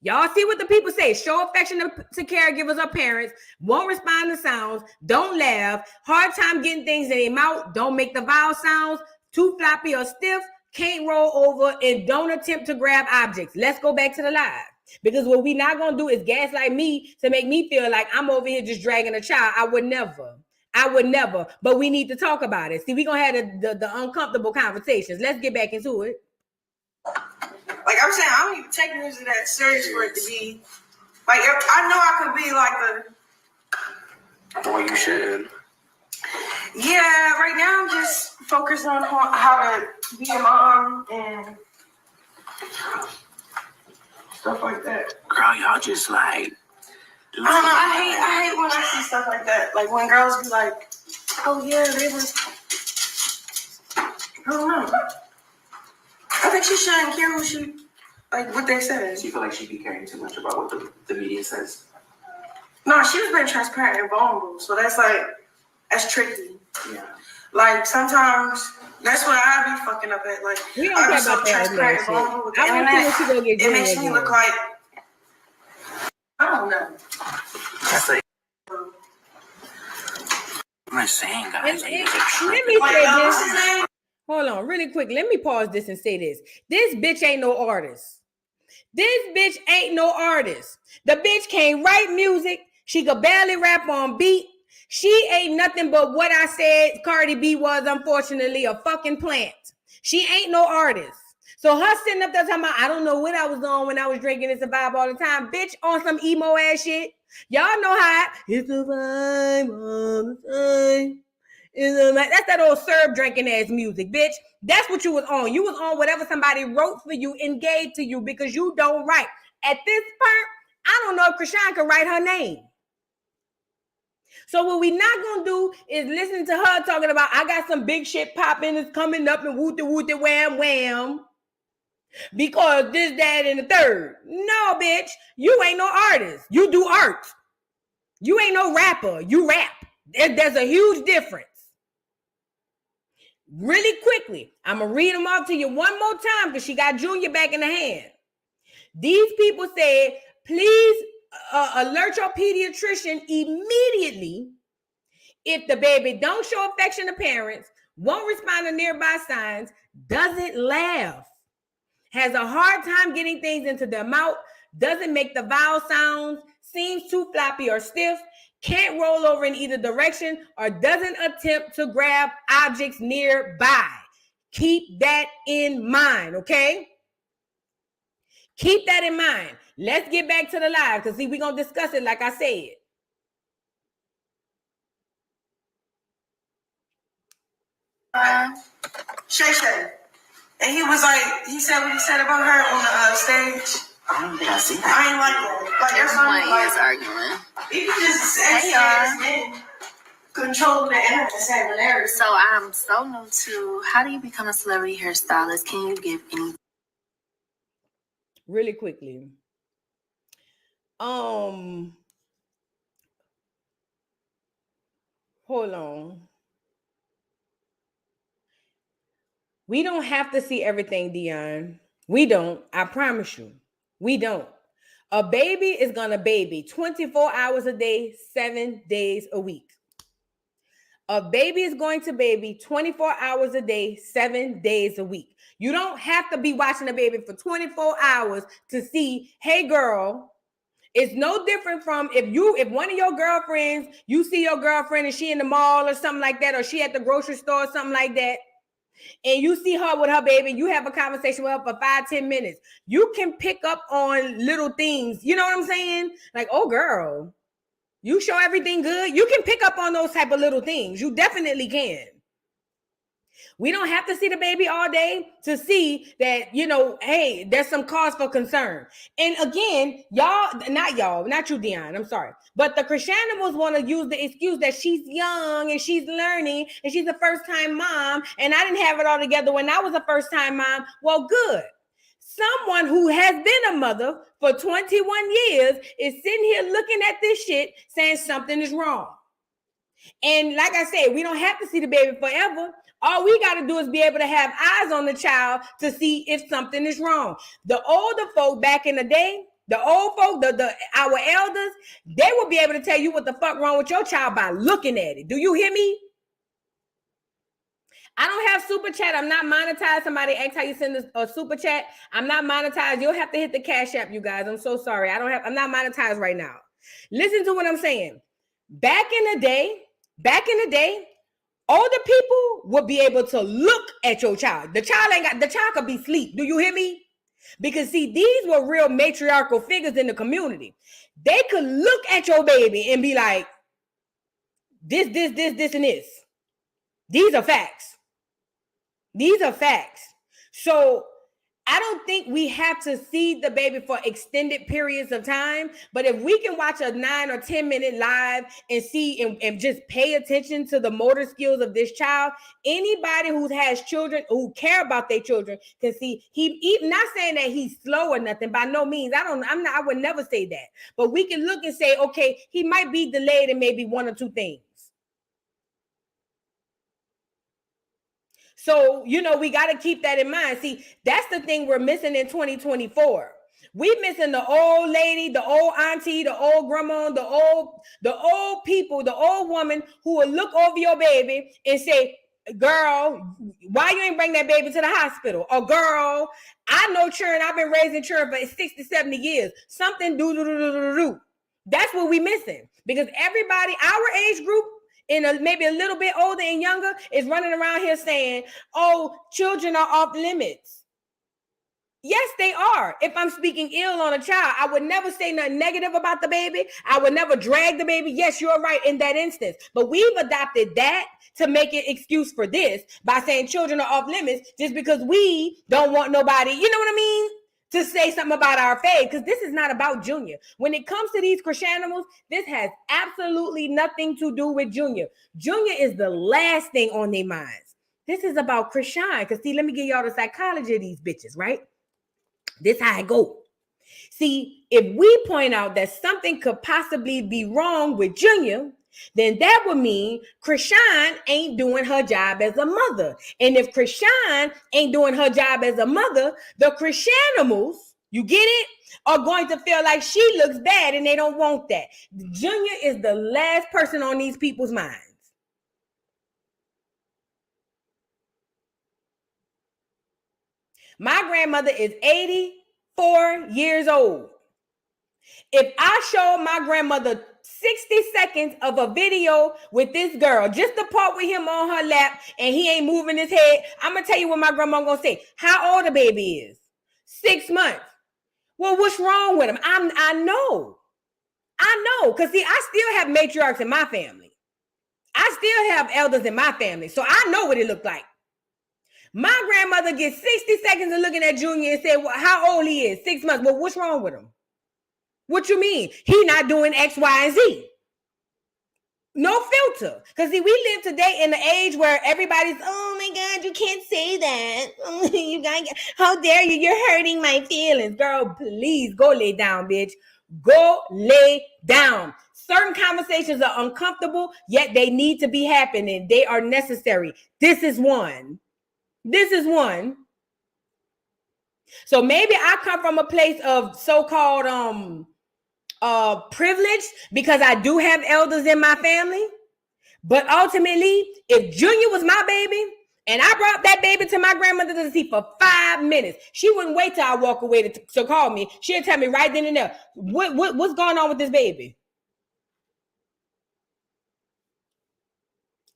Y'all see what the people say. Show affection to caregivers or parents. Won't respond to sounds. Don't laugh. Hard time getting things in their mouth. Don't make the vowel sounds. Too floppy or stiff. Can't roll over. And don't attempt to grab objects. Let's go back to the live. Because what we not going to do is gaslight me to make me feel like I'm over here just dragging a child. I would never. But we need to talk about it. See, we're going to have the uncomfortable conversations. Let's get back into it. Like I'm saying, I don't even take music that serious for it to be. Like, I know I could be like The way you should. Yeah, right now I'm just focused on how to be a mom and stuff like that. Girl, y'all just like. I don't know. I hate when I see stuff like that. Like when girls be like, Oh yeah, they was. I don't know. I think she shouldn't care what they said. So you feel like she be caring too much about what the media says? No, she was being transparent and vulnerable, so that's tricky. Yeah. Like sometimes that's what I be fucking up at. Like We don't I care be so about that transparent and vulnerable with the internet. It makes me look like I don't know. That's like, I'm not saying, guys. Let me say this. Hold on, really quick. Let me pause this and say this. This bitch ain't no artist. This bitch ain't no artist. The bitch can't write music. She could barely rap on beat. She ain't nothing but what I said Cardi B was, unfortunately, a fucking plant. She ain't no artist. So her sitting up there talking about, I don't know what I was on when I was drinking and vibe all the time. Bitch, on some emo ass shit. Y'all know how it's a vibe all the time. That's that old syrup drinking ass music, bitch. That's what you was on. You was on whatever somebody wrote for you and gave to you because you don't write. At this point, I don't know if Chrisean can write her name. So what we not gonna do is listen to her talking about I got some big shit popping, it's coming up and wooty wooty wham wham. Because this, that, and the third. No, bitch. You ain't no artist. You do art. You ain't no rapper. You rap. There's a huge difference. Really quickly, I'm going to read them off to you one more time because she got Junior back in the hand. These people said, please alert your pediatrician immediately if the baby don't show affection to parents, won't respond to nearby signs, doesn't laugh, has a hard time getting things into their mouth, doesn't make the vowel sounds, seems too floppy or stiff, can't roll over in either direction, or doesn't attempt to grab objects nearby. Keep that in mind, okay? Keep that in mind. Let's get back to the live because see, we're going to discuss it like I said. Shay. And he was like, he said what he said about her on the stage. I don't think I see that. I ain't like that. Like, there's something like arguing. you can just say control the internet and So I'm so new to how do you become a celebrity hairstylist? Can you give any? Really quickly. Hold on. We don't have to see everything, Dion. We don't. I promise you. We don't. A baby is gonna baby 24 hours a day, 7 days a week. A baby is going to baby 24 hours a day, 7 days a week. You don't have to be watching a baby for 24 hours to see, hey girl, it's no different from if one of your girlfriends, you see your girlfriend and she in the mall or something like that, or she at the grocery store or something like that, and you see her with her baby, you have a conversation with her for 5-10 minutes. You can pick up on little things. You know what I'm saying? Like, oh, girl, you show everything good. You can pick up on those type of little things. You definitely can. We don't have to see the baby all day to see that, hey, there's some cause for concern. And again, not you, Dion, I'm sorry. But the Chriseanimals want to use the excuse that she's young and she's learning and she's a first-time mom. And I didn't have it all together when I was a first-time mom. Well, good. Someone who has been a mother for 21 years is sitting here looking at this shit saying something is wrong. And like I said, we don't have to see the baby forever. All we got to do is be able to have eyes on the child to see if something is wrong. The older folk back in the day, the old folk, our elders, they will be able to tell you what the fuck wrong with your child by looking at it. Do you hear me? I don't have super chat. I'm not monetized. Somebody asked how you send a super chat. I'm not monetized. You'll have to hit the Cash App, you guys. I'm so sorry. I'm not monetized right now. Listen to what I'm saying. Back in the day, older people would be able to look at your child. The child could be asleep. Do you hear me? Because see, these were real matriarchal figures in the community. They could look at your baby and be like, this, and this. These are facts. So I don't think we have to see the baby for extended periods of time, but if we can watch a 9 or 10 minute live and see and just pay attention to the motor skills of this child, anybody who has children, who care about their children, can see he not saying that he's slow or nothing, by no means. I would never say that. But we can look and say, okay, he might be delayed in maybe one or two things. So, we got to keep that in mind. See, that's the thing we're missing in 2024. We missing the old lady, the old auntie, the old grandma, the old people, the old woman who will look over your baby and say, girl, why you ain't bring that baby to the hospital? Or girl, I know children, I've been raising children for 60, 70 years. Something do. That's what we missing. Because everybody, our age group, maybe a little bit older and younger, is running around here saying, oh, children are off limits. Yes, they are. If I'm speaking ill on a child, I would never say nothing negative about the baby. I would never drag the baby. Yes, you're right in that instance. But we've adopted that to make an excuse for this by saying children are off limits just because we don't want nobody, you know what I mean? To say something about our faith, because this is not about Junior. When it comes to these Chriseanimals, this has absolutely nothing to do with Junior. Junior is the last thing on their minds. This is about Chrisean. Because see, let me give y'all the psychology of these bitches, right? This how I go. See, if we point out that something could possibly be wrong with Junior, then that would mean Chrisean ain't doing her job as a mother. And if Chrisean ain't doing her job as a mother, the Chriseanimals, you get it, are going to feel like she looks bad and they don't want that. Junior is the last person on these people's minds. My grandmother is 84 years old. If I show my grandmother 60 seconds of a video with this girl, just the part with him on her lap and he ain't moving his head, I'm going to tell you what my grandma going to say. How old the baby is? 6 months. Well, what's wrong with him? I know. Because see, I still have matriarchs in my family. I still have elders in my family. So I know what it looked like. My grandmother gets 60 seconds of looking at Junior and say, well, how old he is? 6 months. Well, what's wrong with him? What you mean? He not doing X, Y, and Z. No filter. Because see, we live today in the age where everybody's, oh my God, you can't say that. You guys, how dare you? You're hurting my feelings. Girl, please go lay down, bitch. Go lay down. Certain conversations are uncomfortable, yet they need to be happening. They are necessary. This is one. So maybe I come from a place of so-called privilege because I do have elders in my family. But ultimately, if Junior was my baby and I brought that baby to my grandmother to see for 5 minutes, she wouldn't wait till I walk away to call me. She'd tell me right then and there, what's going on with this baby?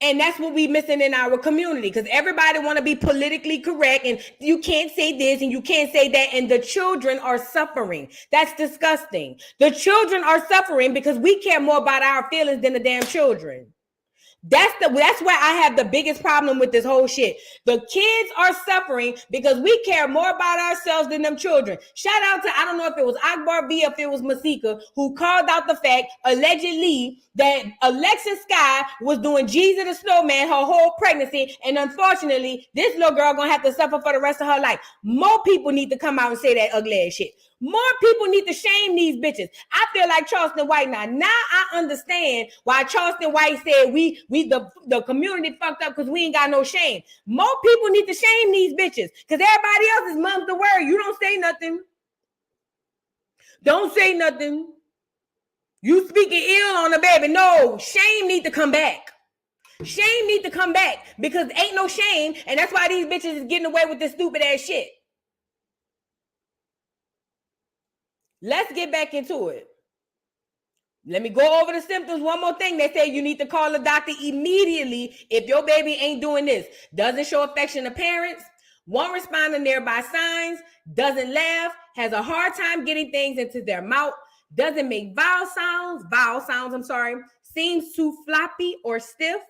And that's what we missing in our community, because everybody want to be politically correct and you can't say this and you can't say that, and the children are suffering. That's disgusting. The children are suffering because we care more about our feelings than the damn children. That's where I have the biggest problem with this whole shit. The kids are suffering because we care more about ourselves than them children. Shout out to, I don't know if it was Akbar B, if it was Masika, who called out the fact, allegedly, that Alexis Sky was doing Jesus the Snowman her whole pregnancy, and unfortunately, this little girl gonna have to suffer for the rest of her life. More people need to come out and say that ugly ass shit. More people need to shame these bitches. I feel like Charleston White now. Now I understand why Charleston White said the community fucked up because we ain't got no shame. More people need to shame these bitches because everybody else is mum's the word. You don't say nothing. Don't say nothing. You speaking ill on the baby. No, shame need to come back. Shame need to come back because ain't no shame, and that's why these bitches is getting away with this stupid ass shit. Let's get back into it. Let me go over the symptoms. One more thing. They say you need to call a doctor immediately if your baby ain't doing this. Doesn't show affection to parents. Won't respond to nearby signs. Doesn't laugh. Has a hard time getting things into their mouth. Doesn't make vowel sounds. Seems too floppy or stiff.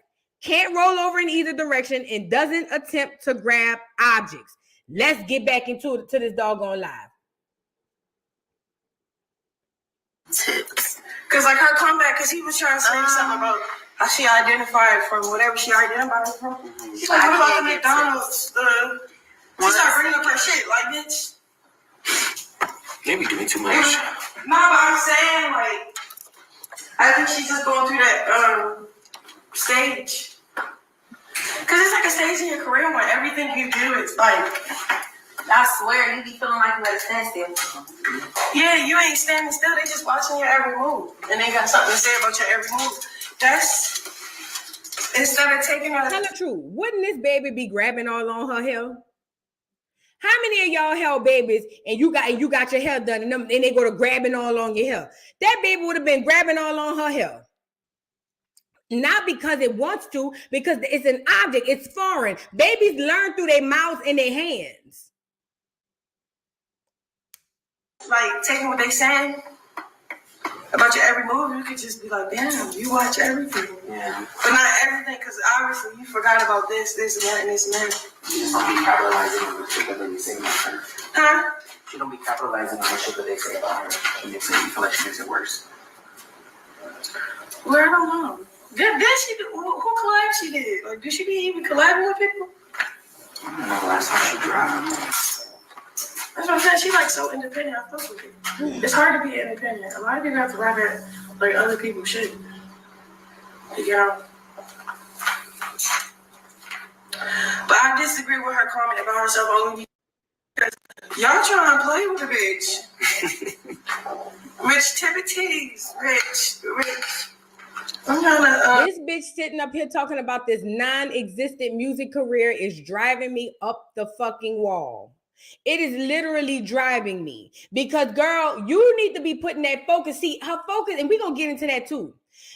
Can't roll over in either direction and doesn't attempt to grab objects. Let's get back into this doggone live. Tips. Because like her comeback, because he was trying to say something about how she identified from whatever she identified from. She's like, what about the McDonald's? She started bringing up her shit, like, bitch. Maybe doing too much. No, but I'm saying, like, I think she's just going through that stage. Because it's like a stage in your career where everything you do is like, I swear, you be feeling like you at a standstill. yeah, you ain't standing still. They just watching your every move. And they got something to say about your every move. That's, instead of taking her. Tell the truth. Wouldn't this baby be grabbing all on her hair? How many of y'all held babies and you got your hair done and they go to grabbing all on your hair? That baby would have been grabbing all on her hair. Not because it wants to, because it's an object. It's foreign. Babies learn through their mouths and their hands. Like, taking what they saying about your every move, you could just be like, damn, you watch everything. Yeah. But not everything, because obviously you forgot about this, and that, and this, and that. You just don't be capitalizing on the shit that they say about her. Huh? You don't be capitalizing on the shit that they say about her. And they say you feel like she makes it worse. Well, I don't know. Did she do, who collab she did? Like, did she be even collabing with people? I don't know the last time she dropped. That's what I'm saying. She like so independent. I fuck with it. It's hard to be independent. A lot of people have to rap at like other people's shit. You know. But I disagree with her comment about herself only because y'all trying to play with a bitch. Rich Tibbetties. Rich. I'm trying to. This bitch sitting up here talking about this non-existent music career is driving me up the fucking wall. It is literally driving me because, girl, you need to be putting that focus. See, her focus, and we're going to get into that too.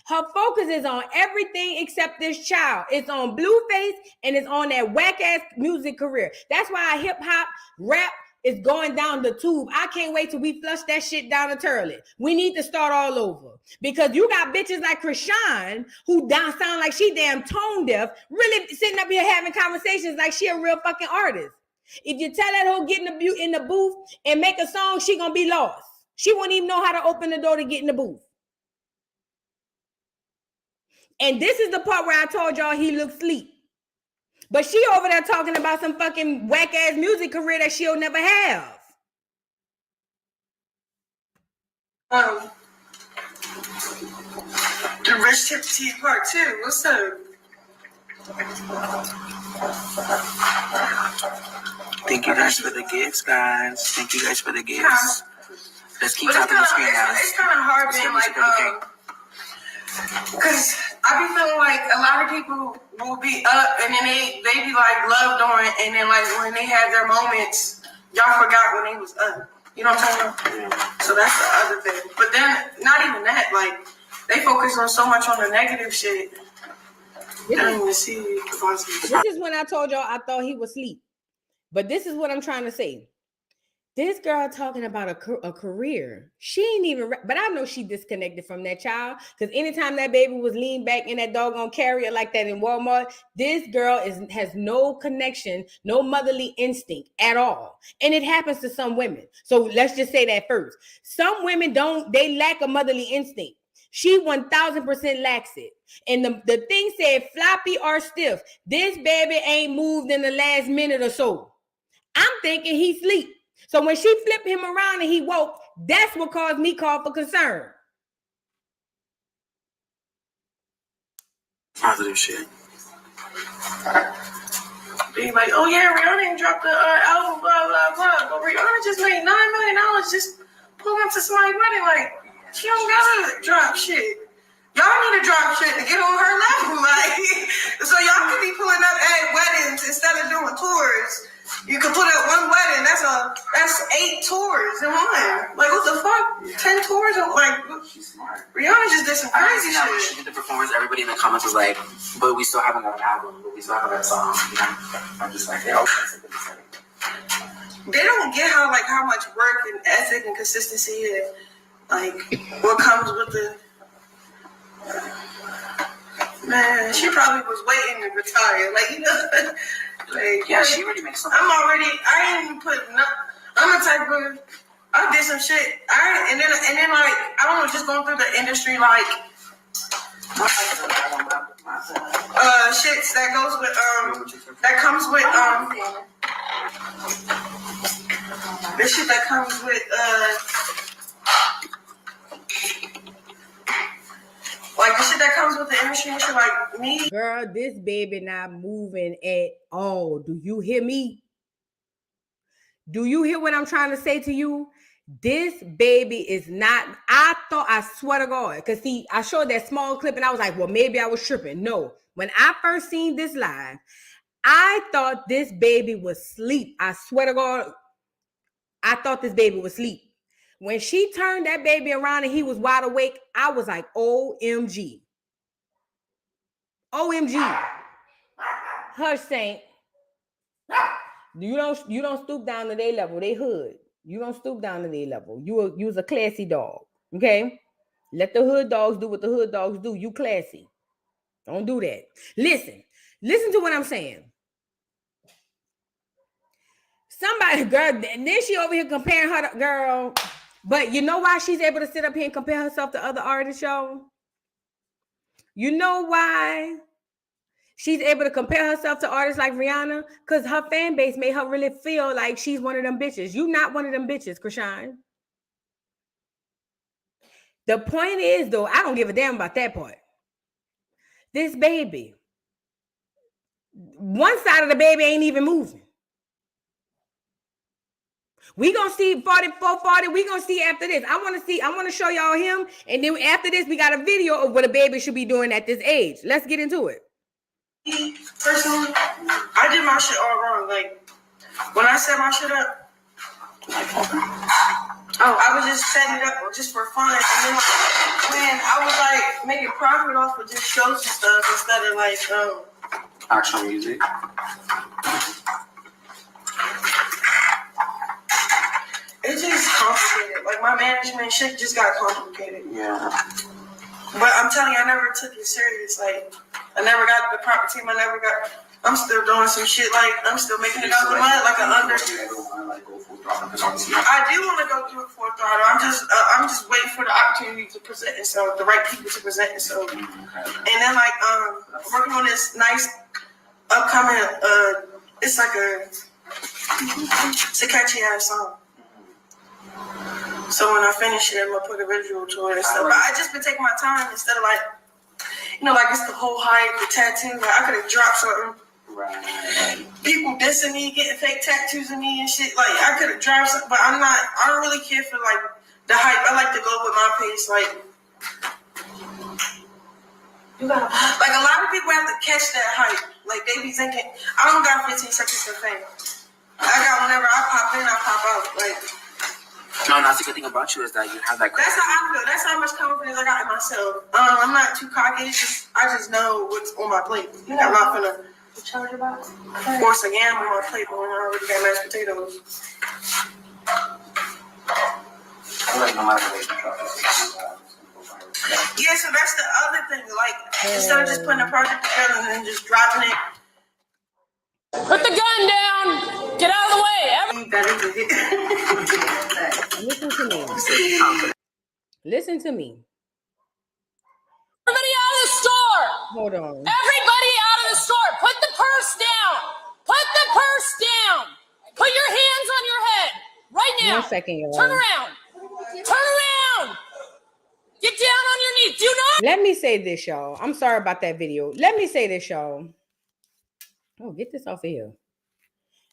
Her focus is on everything except this child. It's on Blueface and it's on that whack-ass music career. That's why hip-hop, rap is going down the tube. I can't wait till we flush that shit down the toilet. We need to start all over because you got bitches like Chrisean who sound like she damn tone deaf, really sitting up here having conversations like she a real fucking artist. If you tell that hoe get in the booth and make a song, she gonna be lost. She won't even know how to open the door to get in the booth. And this is the part where I told y'all he looked sleep. But she over there talking about some fucking whack-ass music career that she'll never have. The Rich Tibbetties part 2. What's up? Thank you guys for the gifts, guys. Thank you guys for the gifts. Let's keep tapping the screen, guys. It's kind of hard being like, because I be feeling like a lot of people will be up and then they be like loved on, and then like when they had their moments, y'all forgot when they was up. You know what I'm saying? Yeah. So that's the other thing. But then not even that, like they focus on so much on the negative shit. They don't even see the positive. This is when I told y'all I thought he was asleep. But this is what I'm trying to say. This girl talking about a career. She ain't even, but I know she disconnected from that child because anytime that baby was leaned back in that doggone carrier like that in Walmart, this girl has no connection, no motherly instinct at all. And it happens to some women. So let's just say that first. Some women they lack a motherly instinct. She 1000% lacks it. And the thing said floppy or stiff. This baby ain't moved in the last minute or so. I'm thinking he sleep. So when she flipped him around and he woke, that's what caused me call for concern. Positive shit. Being like, oh yeah, Rihanna didn't drop the album, blah, blah, blah. But Rihanna just made $9 million just pulling up to somebody's wedding. Like, she don't gotta drop shit. Y'all need to drop shit to get on her level. Like, so y'all could be pulling up at weddings instead of doing tours. You could put up one wedding. That's 8 tours in one. Like, what the fuck? Yeah. 10 tours? Like, she's smart. Rihanna just did some crazy shit. When she did the performance, everybody in the comments was like, but we still haven't got an album, but we still haven't got a song. You know? I'm just like, yeah, okay. They don't get how much work and ethic and consistency is. Like, what comes with the... Man, she probably was waiting to retire. Like, you know... Like, Yeah, she already makes some. I ain't even put I'm the type of, I did some shit. And then like, I don't know, just going through the industry, like, shit that goes with, that comes with, the shit that comes with, like the shit that comes with the industry and shit, like me. Girl, this baby not moving at all. Do you hear me? Do you hear what I'm trying to say to you? This baby is not, I swear to God, because see, I showed that small clip and I was like, well, maybe I was tripping. No, when I first seen this live, I thought this baby was asleep. I swear to God, I thought this baby was asleep. When she turned that baby around and he was wide awake, I was like, OMG. OMG. Hush, Saint. You don't stoop down to their level. They hood. You don't stoop down to their level. You was a classy dog. Okay? Let the hood dogs do what the hood dogs do. You classy. Don't do that. Listen to what I'm saying. Somebody, girl, and then she over here comparing her to, girl. But you know why she's able to sit up here and compare herself to other artists, y'all? You know why she's able to compare herself to artists like Rihanna? Because her fan base made her really feel like she's one of them bitches. You not one of them bitches, Chrisean. The point is, though, I don't give a damn about that part. This baby, one side of the baby ain't even moving. We gonna see 4440. We gonna see after this. I want to show y'all him, and then after this, we got a video of what a baby should be doing at this age. Let's get into it. Personally, I did my shit all wrong. Like when I set my shit up, I was just setting it up just for fun. And then when I was like making profit off of just shows and stuff instead of like actual music. It's just complicated. Like my management shit just got complicated. Yeah. But I'm telling you, I never took it serious. Like I never got the proper team. I'm still doing some shit. Like I'm still making it out of the mud, like an under. I do want to go through it full throttle. I'm just waiting for the opportunity to present itself, the right people to present itself. And then like working on this nice upcoming it's like it's a catchy ass song. So when I finish it, I'm gonna put a visual to it and stuff. But I just been taking my time instead of like, like it's the whole hype, the tattoo. Like I could have dropped something. Right. People dissing me, getting fake tattoos of me and shit. Like I could have dropped something, but I don't really care for like the hype. I like to go with my pace. Like a lot of people have to catch that hype. Like they be thinking, I don't got 15 seconds of fame. I got whenever I pop in, I pop out. Like. No, that's the good thing about you is that you have that. That's how I feel. That's how much confidence I got in myself. I'm not too cocky. I just know what's on my plate. I'm not gonna force a yam on my plate when I already got mashed potatoes. Yeah, so that's the other thing. Like instead of just putting a project together and then just dropping it. Put the gun down. Get out of the way. Listen to me. Listen to me. Everybody out of the store. Hold on. Everybody out of the store. Put the purse down. Put the purse down. Put your hands on your head. Right now. 1 second, y'all. Turn around. Turn around. Get down on your knees. Do not. Let me say this, y'all. I'm sorry about that video. Let me say this, y'all. Oh, get this off of here.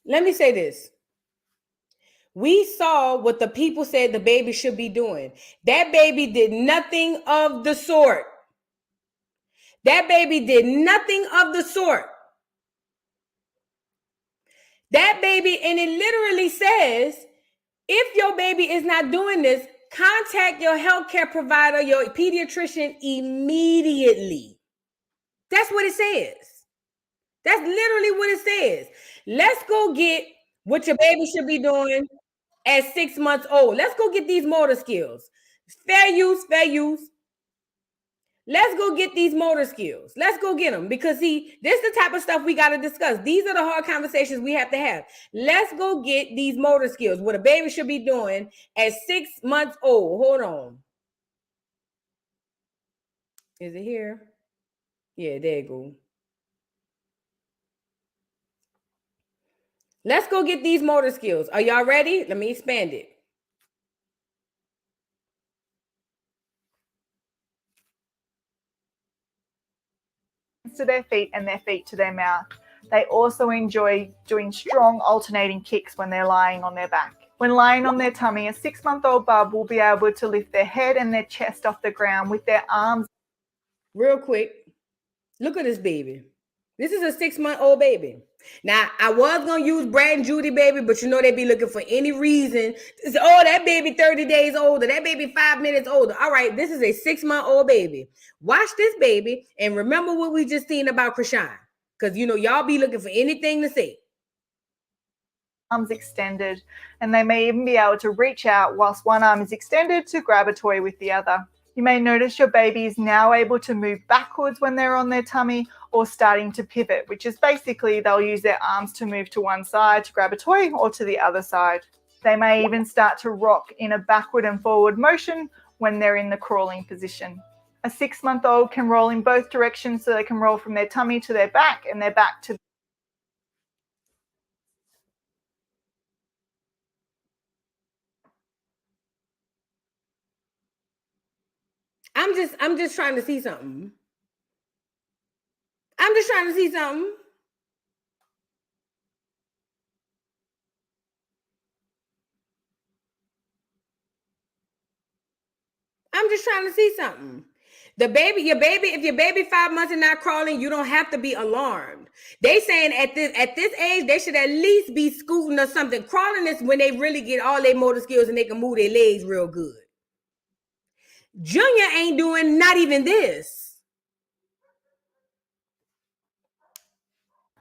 Let me say this. We saw what the people said the baby should be doing. That baby did nothing of the sort. That baby did nothing of the sort. That baby, and it literally says, if your baby is not doing this, contact your healthcare provider, your pediatrician immediately. That's what it says. That's literally what it says. Let's go get what your baby should be doing at 6 months old. Let's go get these motor skills. Fair use, fair use. Let's go get these motor skills. Let's go get them, because see, this is the type of stuff we got to discuss. These are the hard conversations we have to have. Let's go get these motor skills, what a baby should be doing at 6 months old. Hold on. Is it here? Yeah, there you go. Let's go get these motor skills. Are y'all ready? Let me expand it. To their feet and their feet to their mouth. They also enjoy doing strong alternating kicks when they're lying on their back. When lying on their tummy, a 6-month-old bub will be able to lift their head and their chest off the ground with their arms. Real quick, look at this baby. This is a 6-month-old baby. Now, I was going to use Brad and Judy baby, but you know they be looking for any reason to say, oh, that baby 30 days older, that baby 5 minutes older. All right, this is a 6-month-old baby. Watch this baby and remember what we just seen about Chrisean, because, you know, y'all be looking for anything to say. Arms extended, and they may even be able to reach out whilst one arm is extended to grab a toy with the other. You may notice your baby is now able to move backwards when they're on their tummy, or starting to pivot, which is basically they'll use their arms to move to one side to grab a toy or to the other side. They may even start to rock in a backward and forward motion when they're in the crawling position. A 6-month-old can roll in both directions, so they can roll from their tummy to their back and their back to. I'm just trying to see something. I'm just trying to see something. I'm just trying to see something. Your baby, if your baby 5 months and not crawling, you don't have to be alarmed. They saying at this age, they should at least be scooting or something. Crawling is when they really get all their motor skills and they can move their legs real good. Junior ain't doing not even this.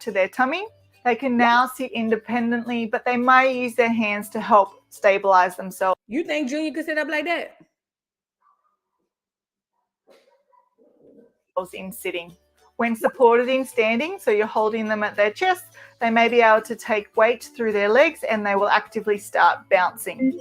To their tummy. They can now sit independently, but they might use their hands to help stabilize themselves. You think Junior could sit up like that? In sitting. When supported in standing, so you're holding them at their chest, they may be able to take weight through their legs and they will actively start bouncing.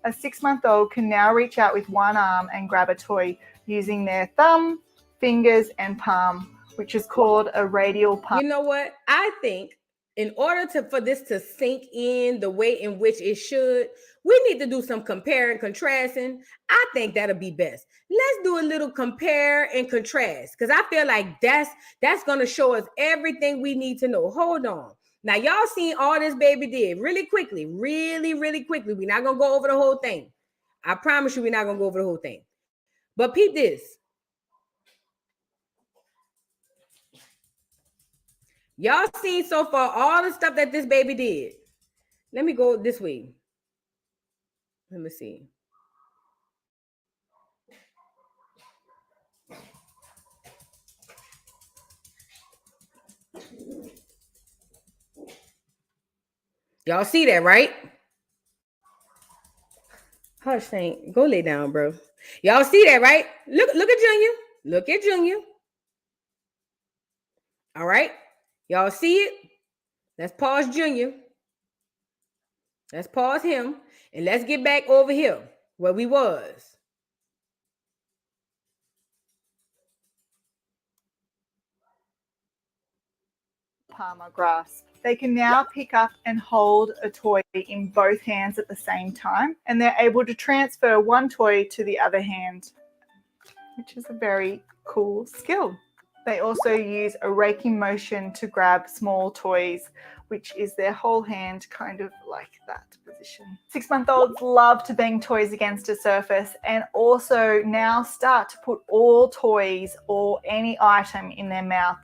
A 6-month-old can now reach out with one arm and grab a toy using their thumb, fingers, and palm, which is called a radial palm. You know what? I think in order for this to sink in the way in which it should, we need to do some compare and contrasting. I think that'll be best. Let's do a little compare and contrast, because I feel like that's going to show us everything we need to know. Hold on. Now, y'all seen all this baby did really quickly, really quickly. We're not going to go over the whole thing. I promise you we're not going to go over the whole thing. But peep this. Y'all seen so far all the stuff that this baby did. Let me go this way. Let me see. Y'all see that, right? Hush, Saint. Go lay down, bro. Y'all see that, right? Look at Junior. Look at Junior. All right. Y'all see it? Let's pause Junior. Let's pause him. And let's get back over here where we was. Palmer grasp. They can now pick up and hold a toy in both hands at the same time, and they're able to transfer one toy to the other hand, which is a very cool skill. They also use a raking motion to grab small toys, which is their whole hand kind of like that position. 6-month-olds love to bang toys against a surface and also now start to put all toys or any item in their mouth.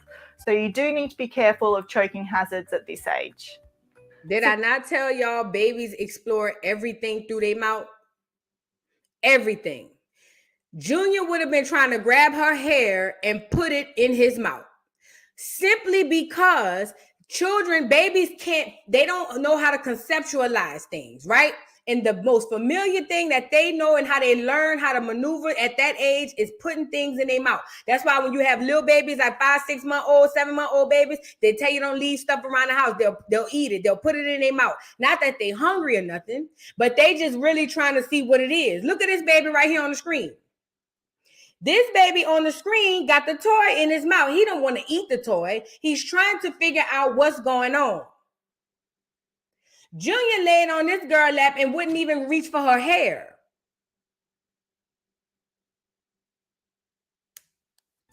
So you do need to be careful of choking hazards at this age. Did I not tell y'all babies explore everything through their mouth? Everything. Junior would have been trying to grab her hair and put it in his mouth. Simply because babies they don't know how to conceptualize things, right? And the most familiar thing that they know and how they learn how to maneuver at that age is putting things in their mouth. That's why when you have little babies, like 5, 6 month old, 7 month old babies, they tell you don't leave stuff around the house. They'll eat it. They'll put it in their mouth. Not that they hungry or nothing, but they just really trying to see what it is. Look at this baby right here on the screen. This baby on the screen got the toy in his mouth. He don't want to eat the toy. He's trying to figure out what's going on. Junior laid on this girl lap and wouldn't even reach for her hair.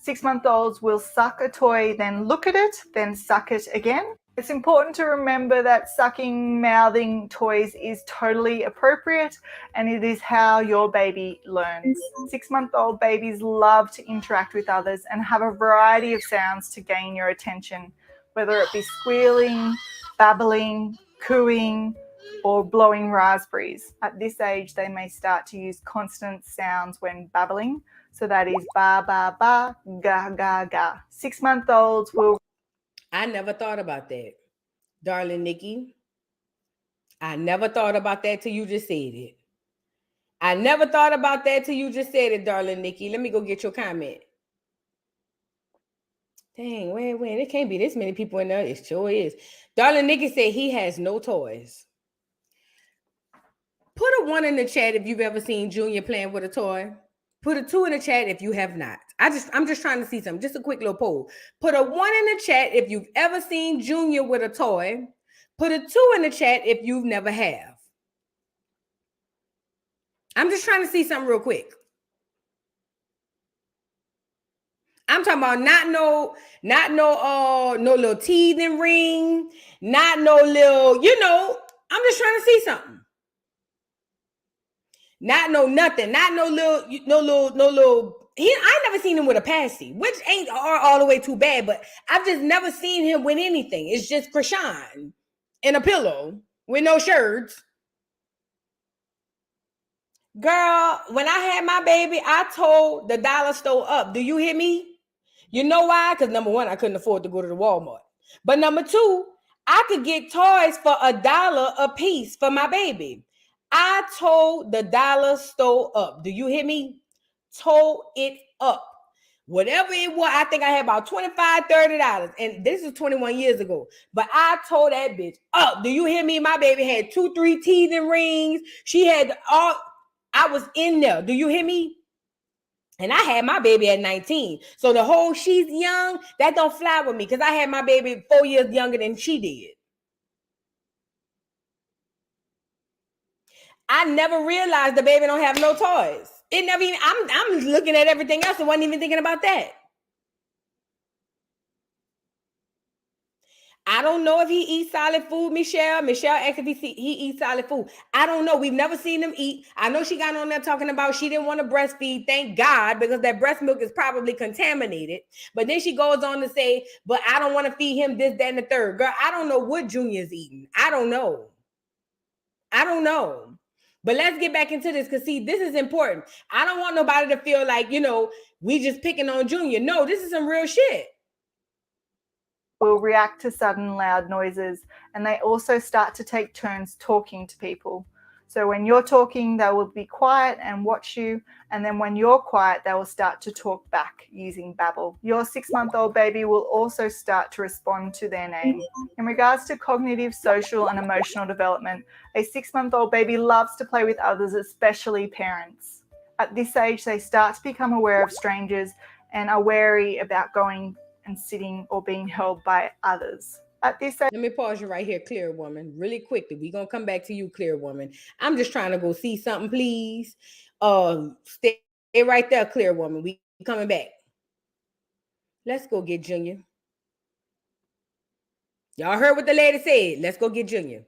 6-month-olds will suck a toy, then look at it, then suck it again. It's important to remember that sucking, mouthing toys is totally appropriate, and it is how your baby learns. 6-month-old babies love to interact with others and have a variety of sounds to gain your attention, whether it be squealing, babbling, cooing, or blowing raspberries. At this age, they may start to use consonant sounds when babbling. So that is ba, ba, ba, ga, ga, ga. 6-month-olds will... I never thought about that, darling Nikki. I never thought about that till you just said it. I never thought about that till you just said it, darling Nikki. Let me go get your comment. Dang, wait, it can't be this many people in there. It sure is. Darling Nikki said he has no toys. Put a 1 in the chat if you've ever seen Junior playing with a toy. Put a 2 in the chat if you have not. I'm just trying to see something. Just a quick little poll. Put a 1 in the chat if you've ever seen Junior with a toy. Put a 2 in the chat if you've never have. I'm just trying to see something real quick. I'm talking about not no little teething ring, not no little, I'm just trying to see something. Not no nothing, not no little. I never seen him with a passy, which ain't all the way too bad, but I've just never seen him with anything. It's just Chrisean and a pillow with no shirts. Girl, when I had my baby, I told the dollar store up. Do you hear me? You know why? Because number 1, I couldn't afford to go to the Walmart. But number 2, I could get toys for $1 a piece for my baby. I told the dollar store up. Do you hear me? Told it up. Whatever it was, I think I had about $25, $30. And this is 21 years ago. But I told that bitch up. Do you hear me? My baby had 2, 3 teething rings. She had all. I was in there. Do you hear me? And I had my baby at 19. So the whole she's young, that don't fly with me because I had my baby 4 years younger than she did. I never realized the baby don't have no toys. It never even, I'm looking at everything else and wasn't even thinking about that. I don't know if he eats solid food, Michelle. Michelle asked if he eats solid food. I don't know. We've never seen him eat. I know she got on there talking about she didn't want to breastfeed. Thank God, because that breast milk is probably contaminated. But then she goes on to say, but I don't want to feed him this, that, and the third. Girl, I don't know what Junior's eating. I don't know. But let's get back into this because, see, this is important. I don't want nobody to feel like, we just picking on Junior. No, this is some real shit. Will react to sudden loud noises, and they also start to take turns talking to people. So when you're talking, they will be quiet and watch you, and then when you're quiet, they will start to talk back using babble. Your 6-month-old baby will also start to respond to their name. In regards to cognitive, social, and emotional development, a 6-month-old baby loves to play with others, especially parents. At this age, they start to become aware of strangers and are wary about going and sitting or being held by others. At this age, let me pause you right here, Clear Woman, really quickly. We're going to come back to you, Clear Woman. I'm just trying to go see something, please. Stay right there, Clear Woman. We coming back. Let's go get Junior. Y'all heard what the lady said. Let's go get Junior.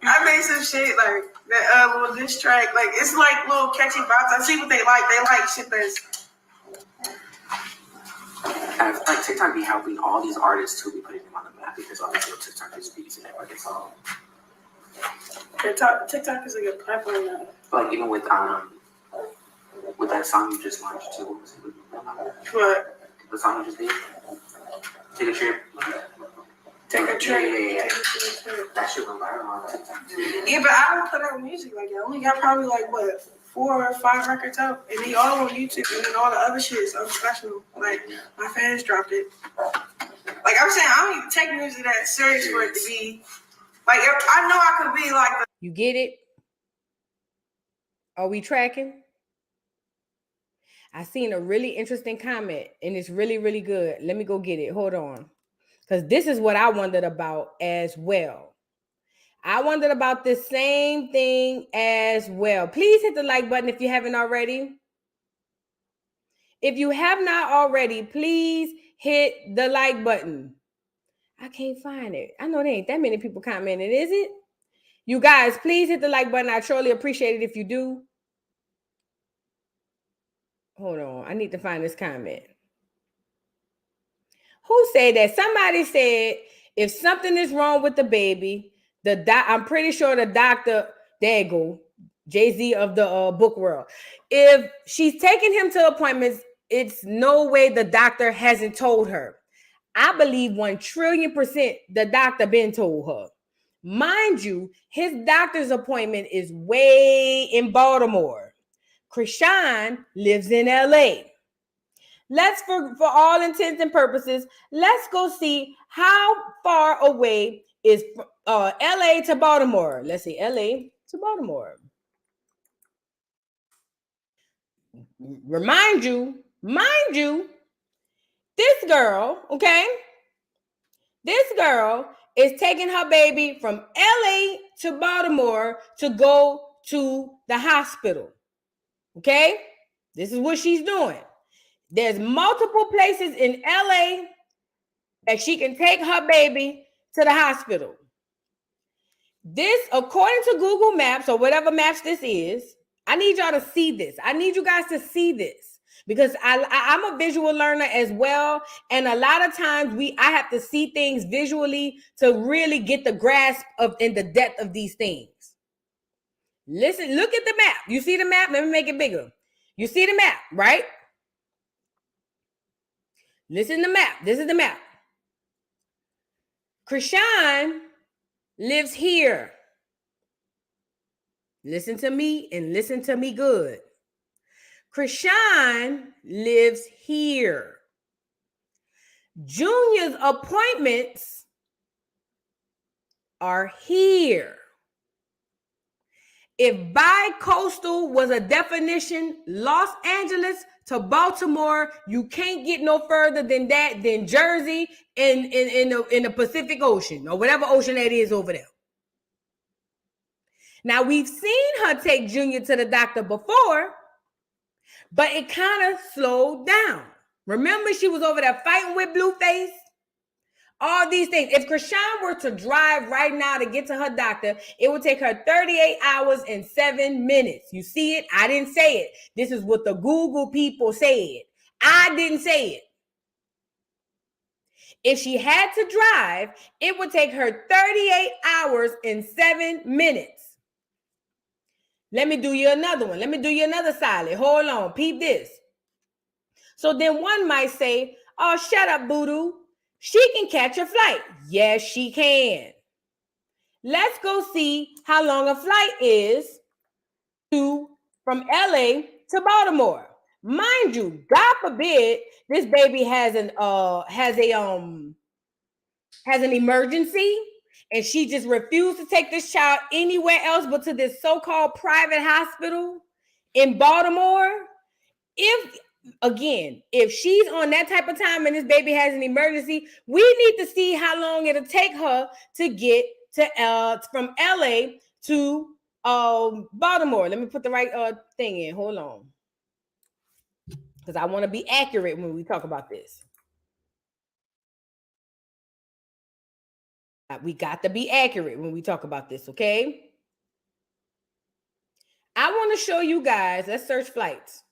I made some shit like that little diss track. Like, it's like little catchy vibes. I see what they like. They like shit that's... Like TikTok be helping all these artists to be putting them on the map because obviously TikTok is beats and network and so. TikTok is a good platform now. Like even with that song you just launched too. What was it? What? The song you just did? Take a trip. Take a trip. Yeah. That shit went viral on TikTok too. Yeah, but I don't put out music like that. I only got probably like what 4 or 5 records out, and they all on YouTube, and then all the other shit is unprofessional. Like my fans dropped it. Like I'm saying, I don't even take music that serious for it to be. Like I know I could be like. You get it? Are we tracking? I seen a really interesting comment, and it's really, really good. Let me go get it. Hold on. Because this is what I wondered about as well. I wondered about the same thing as well. Please hit the like button if you haven't already. If you have not already, please hit the like button. I can't find it. I know there ain't that many people commenting, is it? You guys, please hit the like button. I truly appreciate it if you do. Hold on. I need to find this comment. Who said that? Somebody said if something is wrong with the baby, I'm pretty sure the doctor, there you go, Jay-Z of the book world. If she's taking him to appointments, it's no way the doctor hasn't told her. I believe 1,000,000,000% the doctor been told her. Mind you, his doctor's appointment is way in Baltimore. Chrisean lives in LA. Let's, for all intents and purposes, let's go see how far away is LA to Baltimore. Let's see, LA to Baltimore. Mind you, this girl, okay? This girl is taking her baby from LA to Baltimore to go to the hospital. Okay? This is what she's doing. There's multiple places in LA that she can take her baby to the hospital. This, according to Google Maps or whatever maps this is, I need y'all to see this. I need you guys to see this because I'm a visual learner as well. And a lot of times I have to see things visually to really get the grasp of and the depth of these things. Listen, look at the map. You see the map? Let me make it bigger. You see the map, right? Listen to the map. This is the map. Chrisean lives here. Listen to me and listen to me good. Chrisean lives here. Junior's appointments are here. If bi-coastal was a definition, Los Angeles to Baltimore, you can't get no further than that, than Jersey in the Pacific Ocean or whatever ocean that is over there. Now, we've seen her take Junior to the doctor before, but it kind of slowed down. Remember, she was over there fighting with Blueface? All these things. If Chrisean were to drive right now to get to her doctor, it would take her 38 hours and 7 minutes. You see it? I didn't say it. This is what the Google people said. I didn't say it. If she had to drive, it would take her 38 hours and 7 minutes. Let me do you another one. Let me do you another solid. Hold on. Peep this. So then one might say, oh, shut up, Voodoo. She can catch a flight. Yes, she can. Let's go see how long a flight is from LA to Baltimore. Mind you, God forbid this baby has an emergency and she just refused to take this child anywhere else but to this so-called private hospital in Baltimore. If she's on that type of time and this baby has an emergency, we need to see how long it'll take her to get to from LA to Baltimore. Let me put the right thing in. Hold on. Because I want to be accurate when we talk about this. We got to be accurate when we talk about this, okay? I want to show you guys, let's search flights.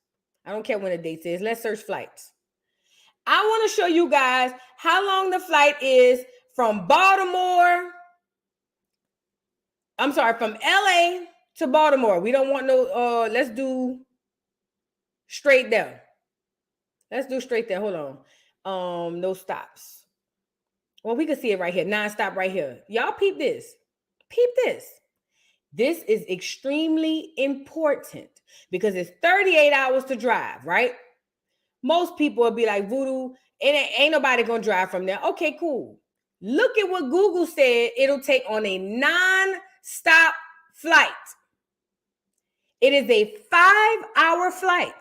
I don't care when the date is. Let's search flights. I want to show you guys how long the flight is from Baltimore. I'm sorry, from LA to Baltimore. We don't want no, let's do straight there. Let's do straight there. Hold on. No stops. Well, we can see it right here. Non-stop right here. Y'all peep this. Peep this. This is extremely important because it's 38 hours to drive, right? Most people will be like, Voodoo, ain't nobody gonna drive from there. Okay, cool. Look at what Google said it'll take on a non-stop flight. It is a 5-hour flight.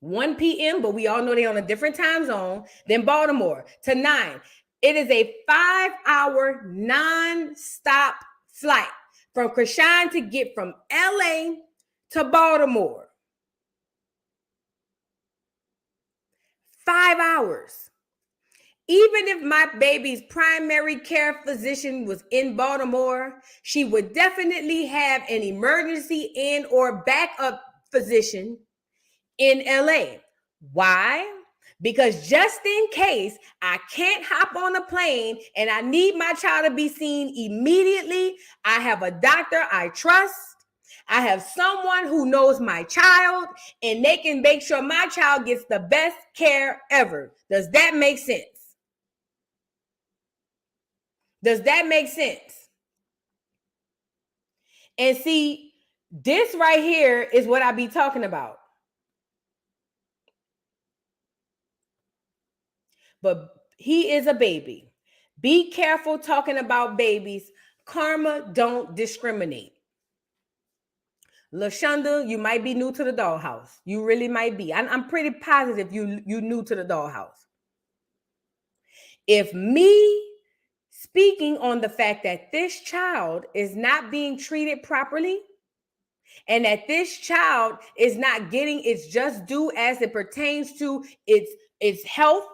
1 p.m., but we all know they're on a different time zone than Baltimore, to 9. It is a 5-hour non-stop flight from Chrisean to get from LA to Baltimore. 5 hours. Even if my baby's primary care physician was in Baltimore, she would definitely have an emergency and or backup physician in LA. Why? Because just in case I can't hop on a plane and I need my child to be seen immediately, I have a doctor I trust. I have someone who knows my child, and they can make sure my child gets the best care ever. Does that make sense? Does that make sense? And see, this right here is what I be talking about. But he is a baby. Be careful talking about babies. Karma don't discriminate. LaShonda, you might be new to the dollhouse. You really might be. I'm pretty positive you new to the dollhouse. If me speaking on the fact that this child is not being treated properly and that this child is not getting its just due as it pertains to its health,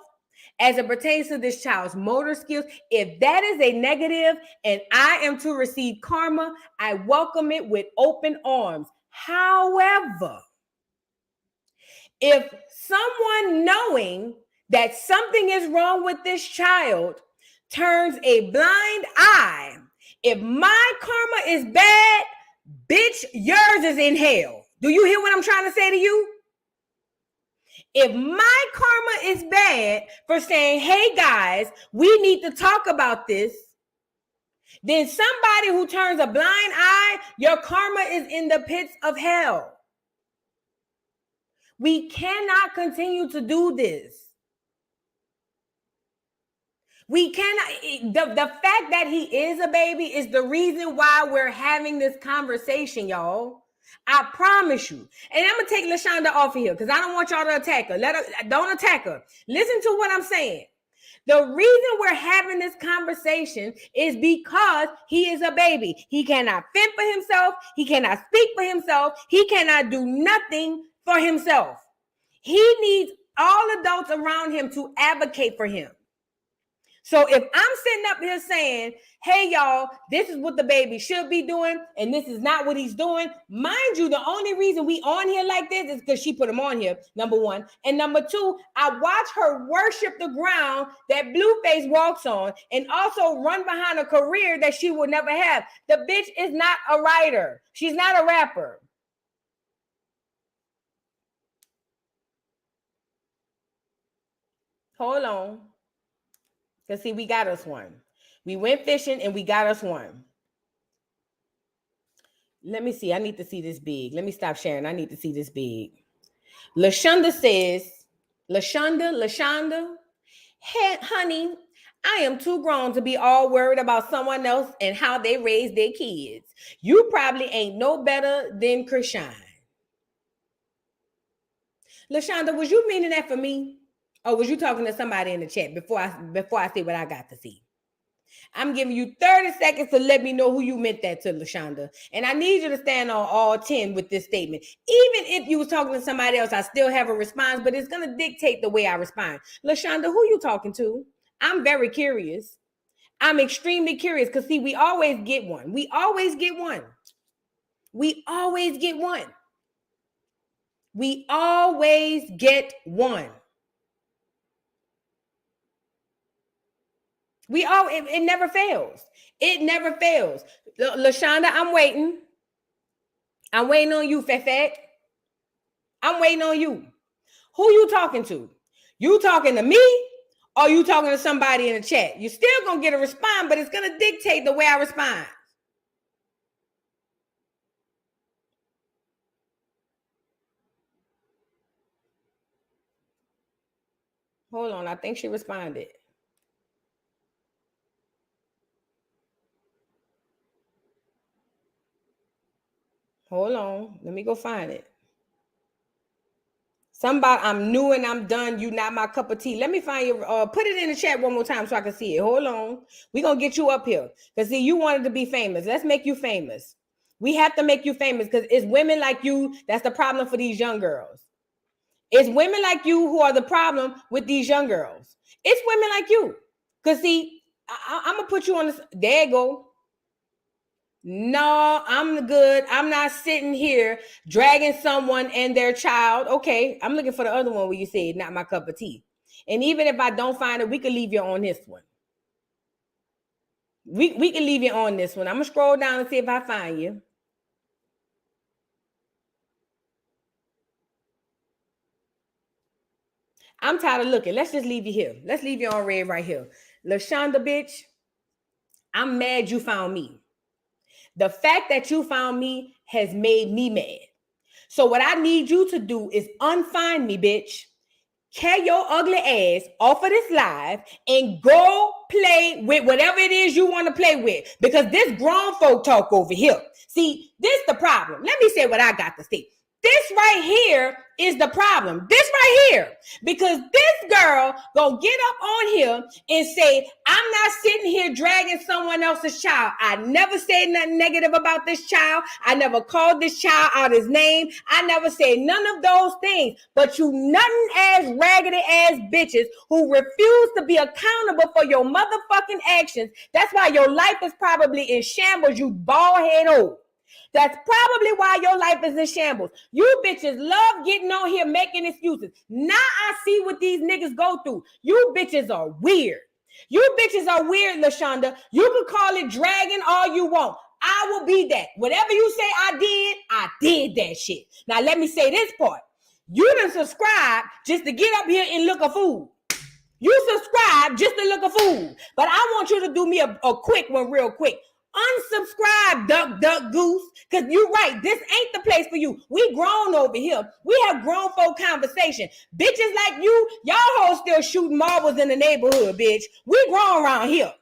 as it pertains to this child's motor skills, if that is a negative and I am to receive karma, I welcome it with open arms. However, if someone knowing that something is wrong with this child turns a blind eye, if my karma is bad, bitch, yours is in hell. Do you hear what I'm trying to say to you? If my karma is bad for saying, hey guys, we need to talk about this, then somebody who turns a blind eye, your karma is in the pits of hell. We cannot continue to do this. We cannot, the fact that he is a baby is the reason why we're having this conversation, y'all. I promise you. And I'm going to take LaShonda off of here because I don't want y'all to attack her. Don't attack her. Listen to what I'm saying. The reason we're having this conversation is because he is a baby. He cannot fend for himself. He cannot speak for himself. He cannot do nothing for himself. He needs all adults around him to advocate for him. So if I'm sitting up here saying, hey, y'all, this is what the baby should be doing, and this is not what he's doing, mind you, the only reason we on here like this is because she put him on here, number one. And number two, I watch her worship the ground that Blueface walks on and also run behind a career that she will never have. The bitch is not a writer. She's not a rapper. Hold on. Because see, we got us one. We went fishing and we got us one. Let me see. I need to see this big. Let me stop sharing. I need to see this big. LaShonda says, LaShonda, hey, honey, I am too grown to be all worried about someone else and how they raise their kids. You probably ain't no better than Chrisean. LaShonda, was you meaning that for me? Or was you talking to somebody in the chat before I say what I got to see? I'm giving you 30 seconds to let me know who you meant that to, LaShonda. And I need you to stand on all 10 with this statement. Even if you was talking to somebody else, I still have a response, but it's going to dictate the way I respond. LaShonda, who you talking to? I'm very curious. I'm extremely curious because, see, we always get one. We always get one. We always get one. We always get one. It never fails. It never fails. LaShonda, I'm waiting. I'm waiting on you, Fefet. I'm waiting on you. Who you talking to? You talking to me Or you talking to somebody in the chat? You're still going to get a response, but it's going to dictate the way I respond. Hold on. I think she responded. Hold on. Let me go find it. Somebody, I'm new and I'm done. You not my cup of tea. Let me find you. Put it in the chat one more time so I can see it. Hold on. We're going to get you up here. Because see, you wanted to be famous. Let's make you famous. We have to make you famous because it's women like you that's the problem for these young girls. It's women like you who are the problem with these young girls. It's women like you. Because see, I'm going to put you on this. There you go. No, I'm good. I'm not sitting here dragging someone and their child. Okay, I'm looking for the other one where you said not my cup of tea. And even if I don't find it, we can leave you on this one. We can leave you on this one. I'm going to scroll down and see if I find you. I'm tired of looking. Let's just leave you here. Let's leave you on red right here. LaShonda, bitch, I'm mad you found me. The fact that you found me has made me mad. So what I need you to do is unfind me, bitch. Carry your ugly ass off of this live and go play with whatever it is you want to play with. Because this grown folk talk over here. See, this the problem. Let me say what I got to say. This right here is the problem. This right here. Because this girl gonna get up on here and say, I'm not sitting here dragging someone else's child. I never said nothing negative about this child. I never called this child out his name. I never said none of those things. But you nothing ass, raggedy ass bitches who refuse to be accountable for your motherfucking actions. That's why your life is probably in shambles, you bald head old. That's probably why your life is in shambles. You bitches love getting on here making excuses. Now I see what these niggas go through. You bitches are weird. You bitches are weird, LaShonda. You can call it dragging all you want. I will be that. Whatever you say I did that shit. Now let me say this part. You done subscribe just to get up here and look a fool. You subscribe just to look a fool. But I want you to do me a quick one real quick. Unsubscribe, duck goose, because you're right. This ain't the place for you. We grown over here. We have grown folk conversation. Bitches like you, y'all hoes still shooting marbles in the neighborhood, bitch. We grown around here.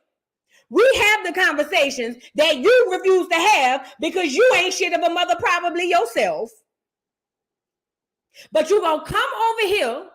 We have the conversations that you refuse to have because you ain't shit of a mother probably yourself. But you gonna come over here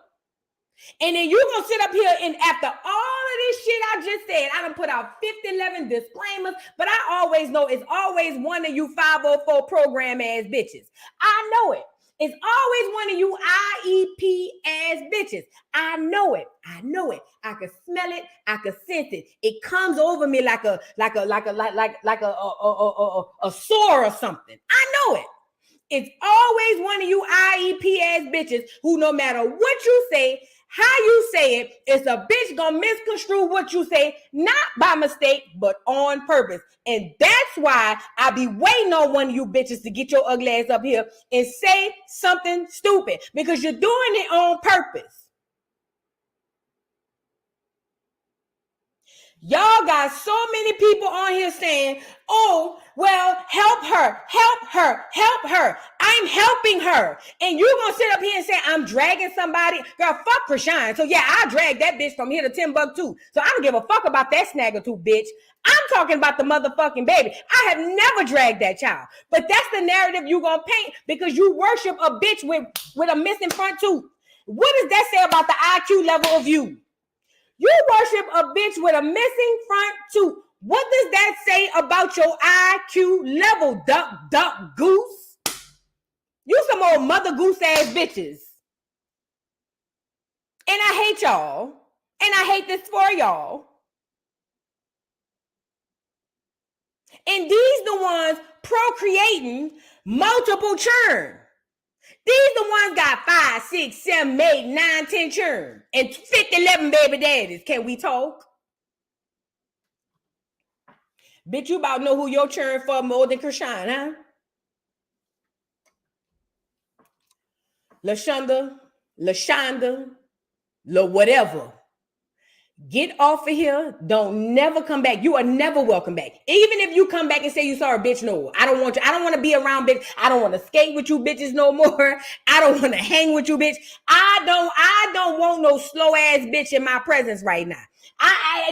and then you're going to sit up here and after all of this shit I just said, I done put out 11 disclaimers, but I always know it's always one of you 504 program ass bitches. I know it. It's always one of you IEP ass bitches. I know it. I know it. I can smell it. I can sense it. It comes over me like a sore or something. I know it. It's always one of you IEP ass bitches who no matter what you say, how you say it, it's a bitch gonna misconstrue what you say, not by mistake, but on purpose. And that's why I be waiting on one of you bitches to get your ugly ass up here and say something stupid because you're doing it on purpose. Y'all got so many people on here saying, oh, well, help her, help her, help her. I'm helping her. And you're going to sit up here and say, I'm dragging somebody. Girl, fuck Chrisean. So yeah, I drag that bitch from here to Timbuktu. So I don't give a fuck about that snagger too, bitch. I'm talking about the motherfucking baby. I have never dragged that child. But that's the narrative you're going to paint because you worship a bitch with a missing front tooth. What does that say about the IQ level of you? You worship a bitch with a missing front tooth. What does that say about your IQ level, duck goose? You some old mother goose ass bitches. And I hate y'all. And I hate this for y'all. And these the ones procreating multiple churn. These the ones got 5, 6, 7, 8, 9, 10 churn. And 11 baby daddies. Can we talk? Bitch, you about know who your churn for more than Chrisean, huh? LaShonda, whatever. Get off of here. Don't never come back. You are never welcome back. Even if you come back and say you sorry, bitch, no. I don't want you. I don't want to be around, bitch. I don't want to skate with you bitches no more. I don't want to hang with you, bitch. I don't want no slow ass bitch in my presence right now.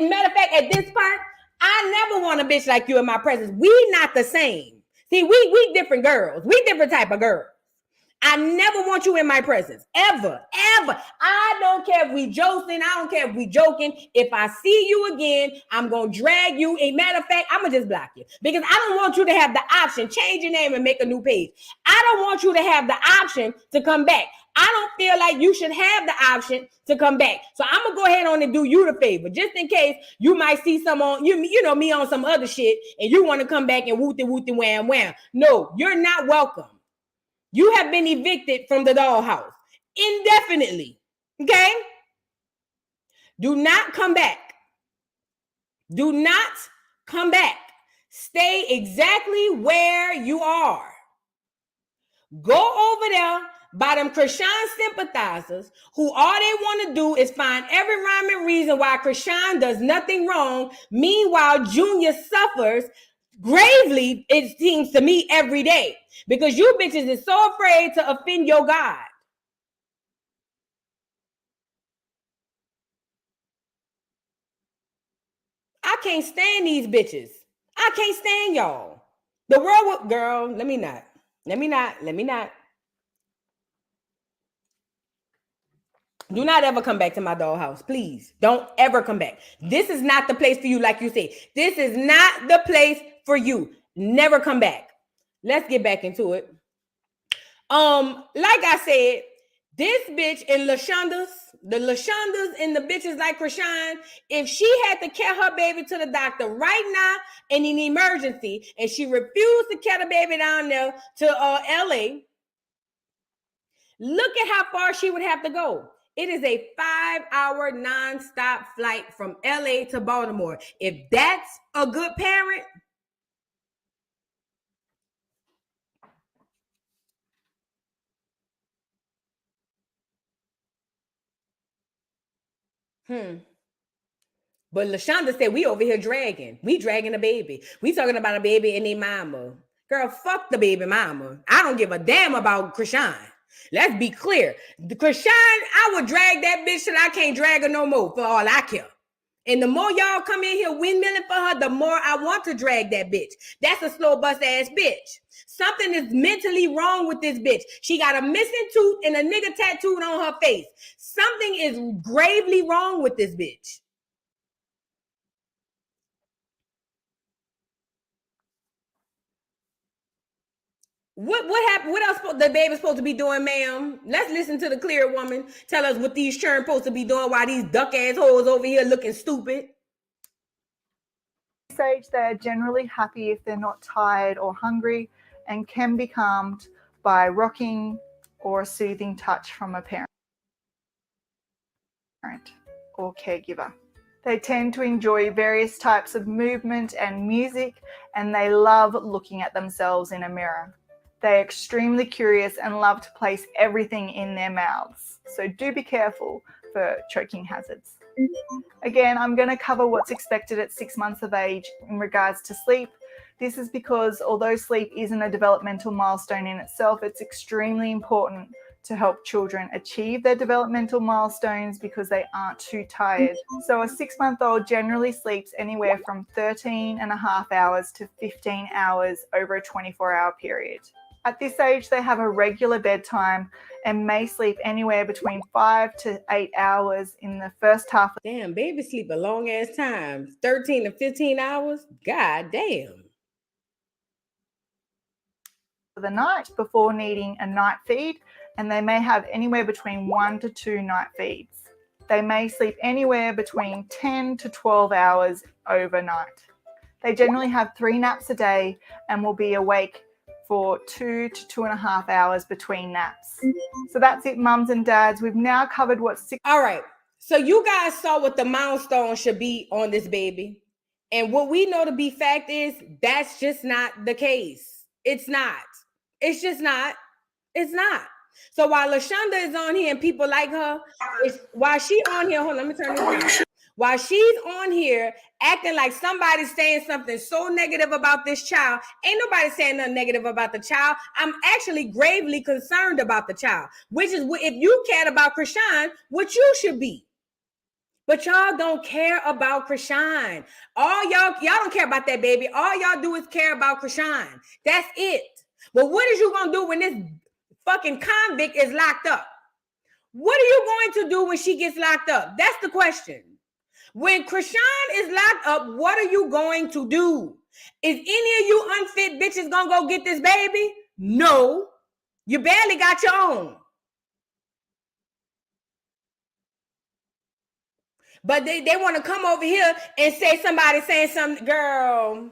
Matter of fact, at this part, I never want a bitch like you in my presence. We not the same. See, we different girls. We different type of girls. I never want you in my presence, ever. I don't care if we joking. I don't care if we joking. If I see you again, I'm going to drag you. A matter of fact, I'm going to just block you because I don't want you to have the option. Change your name and make a new page. I don't want you to have the option to come back. I don't feel like you should have the option to come back. So I'm going to go ahead on and do you the favor, just in case you might see some on, you know, me on some other shit and you want to come back and wooty wham wham. No, you're not welcome. You have been evicted from the dollhouse indefinitely. Okay? Do not come back. Do not come back. Stay exactly where you are. Go over there by them Chrisean sympathizers who all they want to do is find every rhyme and reason why Chrisean does nothing wrong. Meanwhile, Junior suffers gravely, it seems to me, every day because you bitches is so afraid to offend your God. I can't stand these bitches. I can't stand y'all. The world will, girl, let me not. Do not ever come back to my dollhouse. Please don't ever come back. This is not the place for you, like you said. This is not the place for you. Never come back. Let's get back into it. Like I said, this bitch in the LaShondas and the bitches like Chrisean, if she had to carry her baby to the doctor right now in an emergency and she refused to carry the baby down there to LA, look at how far she would have to go. It is a 5-hour nonstop flight from LA to Baltimore. If that's a good parent, But LaShonda said, we over here dragging. We dragging a baby. We talking about a baby and a mama. Girl, fuck the baby mama. I don't give a damn about Chrisean. Let's be clear. The Chrisean, I would drag that bitch till I can't drag her no more for all I care. And the more y'all come in here windmilling for her, the more I want to drag that bitch. That's a slow bust ass bitch. Something is mentally wrong with this bitch. She got a missing tooth and a nigga tattooed on her face. Something is gravely wrong with this bitch. What happened? What else the baby's supposed to be doing, ma'am? Let's listen to the clear woman tell us what these children supposed to be doing while these duck ass hoes over here looking stupid. At this age, they are generally happy if they're not tired or hungry and can be calmed by rocking or a soothing touch from a parent or caregiver. They tend to enjoy various types of movement and music, and they love looking at themselves in a mirror. They're extremely curious and love to place everything in their mouths. So do be careful for choking hazards. Again, I'm going to cover what's expected at 6 months of age in regards to sleep. This is because although sleep isn't a developmental milestone in itself, it's extremely important to help children achieve their developmental milestones because they aren't too tired. So a 6-month-old generally sleeps anywhere from 13.5 hours to 15 hours over a 24-hour period. At this age, they have a regular bedtime and may sleep anywhere between 5 to 8 hours in the first half. Damn, baby sleep a long ass time. 13 to 15 hours? God damn. The night before needing a night feed, and they may have anywhere between 1 to 2 night feeds. They may sleep anywhere between 10 to 12 hours overnight. They generally have 3 naps a day and will be awake for 2 to 2.5 hours between naps. So that's it, mums and dads. We've now covered what 6. All right. So you guys saw what the milestone should be on this baby. And what we know to be fact is that's just not the case. It's not. It's just not. It's not. So while LaShonda is on here and people like her, while she on here, hold on, let me turn this on. While she's on here acting like somebody's saying something so negative about this child, ain't nobody saying nothing negative about the child. I'm actually gravely concerned about the child, which is if you cared about Chrisean, what you should be. But y'all don't care about Chrisean. Y'all don't care about that baby. All y'all do is care about Chrisean. That's it. Well, what is you gonna do when this fucking convict is locked up? What are you going to do when she gets locked up? That's the question. When Chrisean is locked up, what are you going to do? Is any of you unfit bitches gonna go get this baby? No. You barely got your own. But they want to come over here and say somebody saying something. Girl.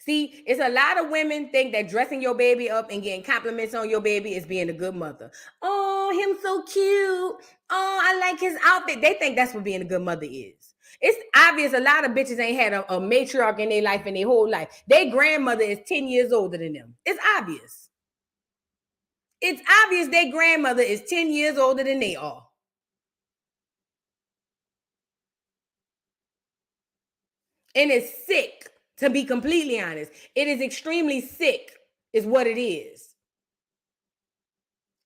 See, it's a lot of women think that dressing your baby up and getting compliments on your baby is being a good mother. Oh, him so cute. Oh, I like his outfit. They think that's what being a good mother is. It's obvious a lot of bitches ain't had a matriarch in their life in their whole life. Their grandmother is 10 years older than them. It's obvious. It's obvious their grandmother is 10 years older than they are. And it's sick, to be completely honest. It is extremely sick, is what it is.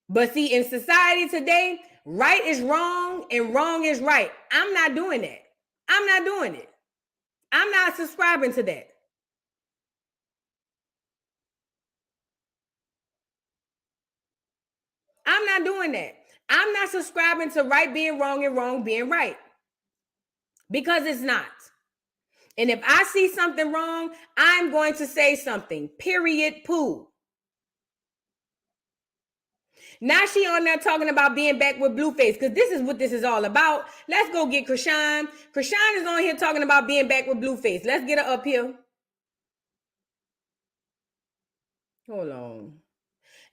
But see, in society today, right is wrong and wrong is right. I'm not doing that. I'm not doing it. I'm not subscribing to that. I'm not doing that. I'm not subscribing to right being wrong and wrong being right. Because it's not. And if I see something wrong, I'm going to say something. Period. Poo. Now she on there talking about being back with Blueface, because this is what this is all about. Let's go get Chrisean. Chrisean is on here talking about being back with Blueface. Let's get her up here. Hold on.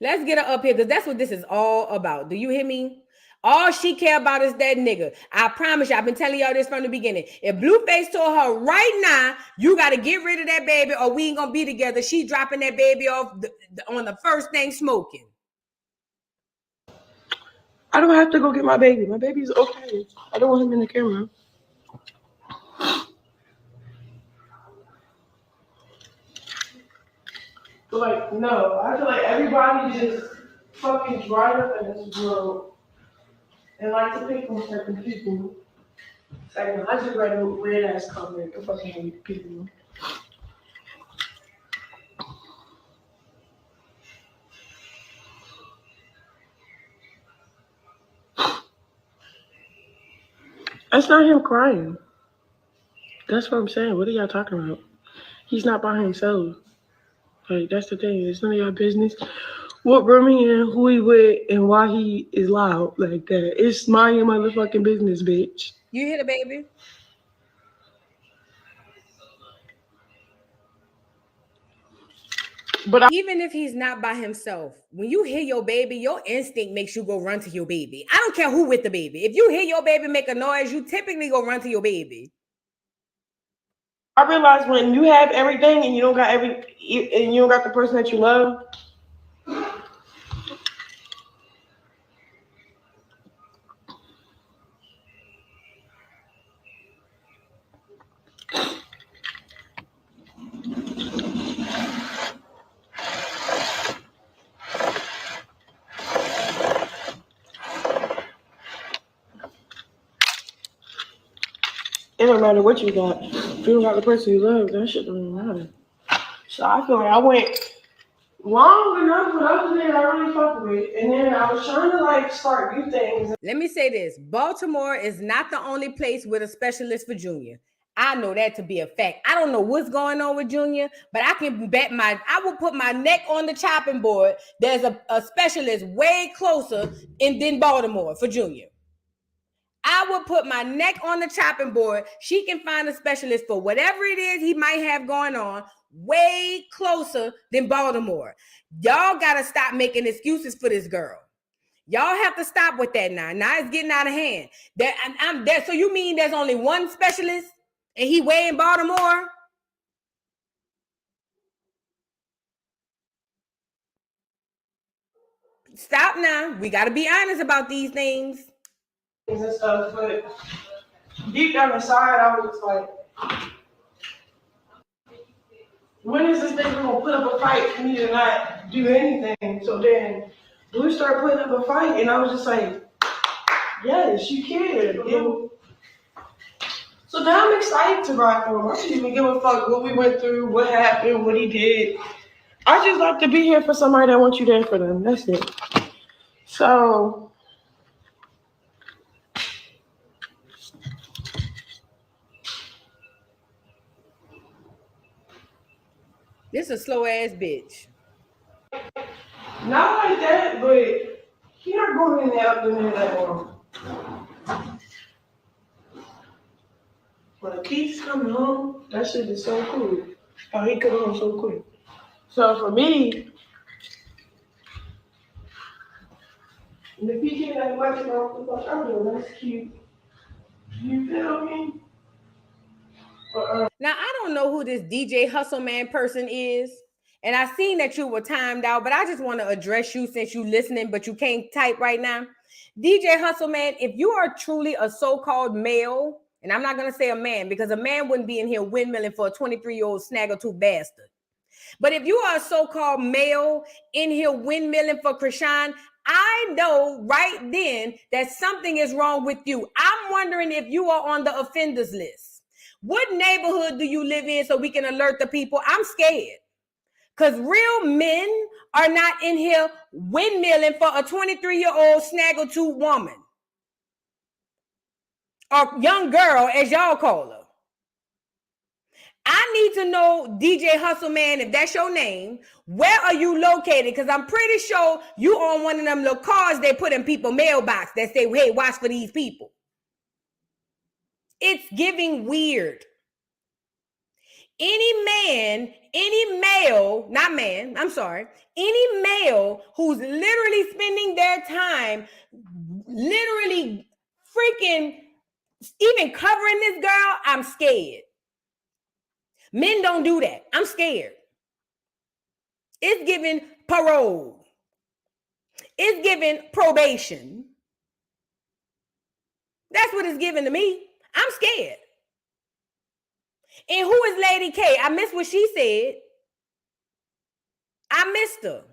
Let's get her up here, because that's what this is all about. Do you hear me? All she care about is that nigga. I promise you, I've been telling y'all this from the beginning. If Blueface told her right now, you got to get rid of that baby or we ain't going to be together, she dropping that baby off on the first thing smoking. I don't have to go get my baby. My baby's okay. I don't want him in the camera. But like, no. I feel like everybody just fucking dried up in this world and like to pick on certain people. Like, I just read a weird ass comment. I fucking hate people. That's not him crying. That's what I'm saying. What are y'all talking about? He's not by himself. Like, that's the thing. It's none of your business what room he in, who he with, and why he is loud like that. It's mind your motherfucking business, bitch. You hear the baby? But even if he's not by himself, when you hear your baby, your instinct makes you go run to your baby. I don't care who with the baby. If you hear your baby make a noise, you typically go run to your baby. I realize when you have everything and you don't got the person that you love. It don't matter what you got. If you don't got the person you love, that shit don't even matter. So I feel like I went long enough with other things I really fuck with, and then I was trying to like start new things. Let me say this: Baltimore is not the only place with a specialist for Junior. I know that to be a fact. I don't know what's going on with Junior, but I can bet I will put my neck on the chopping board. There's a specialist way closer than Baltimore for Junior. I will put my neck on the chopping board. She can find a specialist for whatever it is he might have going on way closer than Baltimore. Y'all got to stop making excuses for this girl. Y'all have to stop with that now. Now it's getting out of hand. I'm there. So you mean there's only one specialist and he way in Baltimore? Stop now. We got to be honest about these things. And stuff, but deep down inside, I was just like, when is this nigga gonna put up a fight for me to not do anything? So then Blue started putting up a fight, and I was just like, yes, you can. And so now I'm excited to ride for him. I don't even give a fuck what we went through, what happened, what he did. I just like to be here for somebody that wants you there for them. That's it. So this is a slow ass bitch. not like that, but he not going in there up in there that long. When Keith's coming home, that shit is so cool. How he come home so quick. So for me, if he get that much off the fuck, I'm doing that's cute. You feel me? Now, I don't know who this DJ Hustle Man person is. And I seen that you were timed out, but I just want to address you since you listening, but you can't type right now. DJ Hustle Man, if you are truly a so-called male, and I'm not going to say a man, because a man wouldn't be in here windmilling for a 23-year-old snaggle-tooth bastard. But if you are a so-called male in here windmilling for Chrisean, I know right then that something is wrong with you. I'm wondering if you are on the offenders list. What neighborhood do you live in so we can alert the people? I'm scared. Because real men are not in here windmilling for a 23-year-old snaggletooth woman. Or young girl, as y'all call her. I need to know, DJ Hustle Man, if that's your name, where are you located? Because I'm pretty sure you on one of them little cards they put in people's mailbox that say, hey, watch for these people. It's giving weird. Any male who's literally spending their time literally freaking even covering this girl, I'm scared. Men don't do that. I'm scared. It's giving parole. It's giving probation. That's what it's giving to me. I'm scared. And who is Lady K? I missed what she said. I missed her.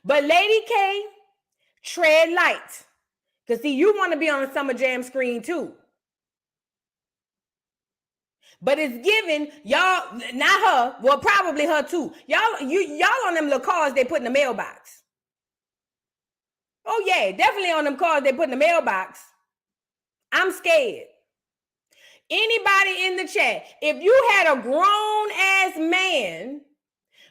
But Lady K, tread light. Because see, you want to be on a Summer Jam screen too. But it's giving y'all, not her, well, probably her too. Y'all on them little cards they put in the mailbox. Oh yeah, definitely on them cards they put in the mailbox. I'm scared. Anybody in the chat, if you had a grown ass man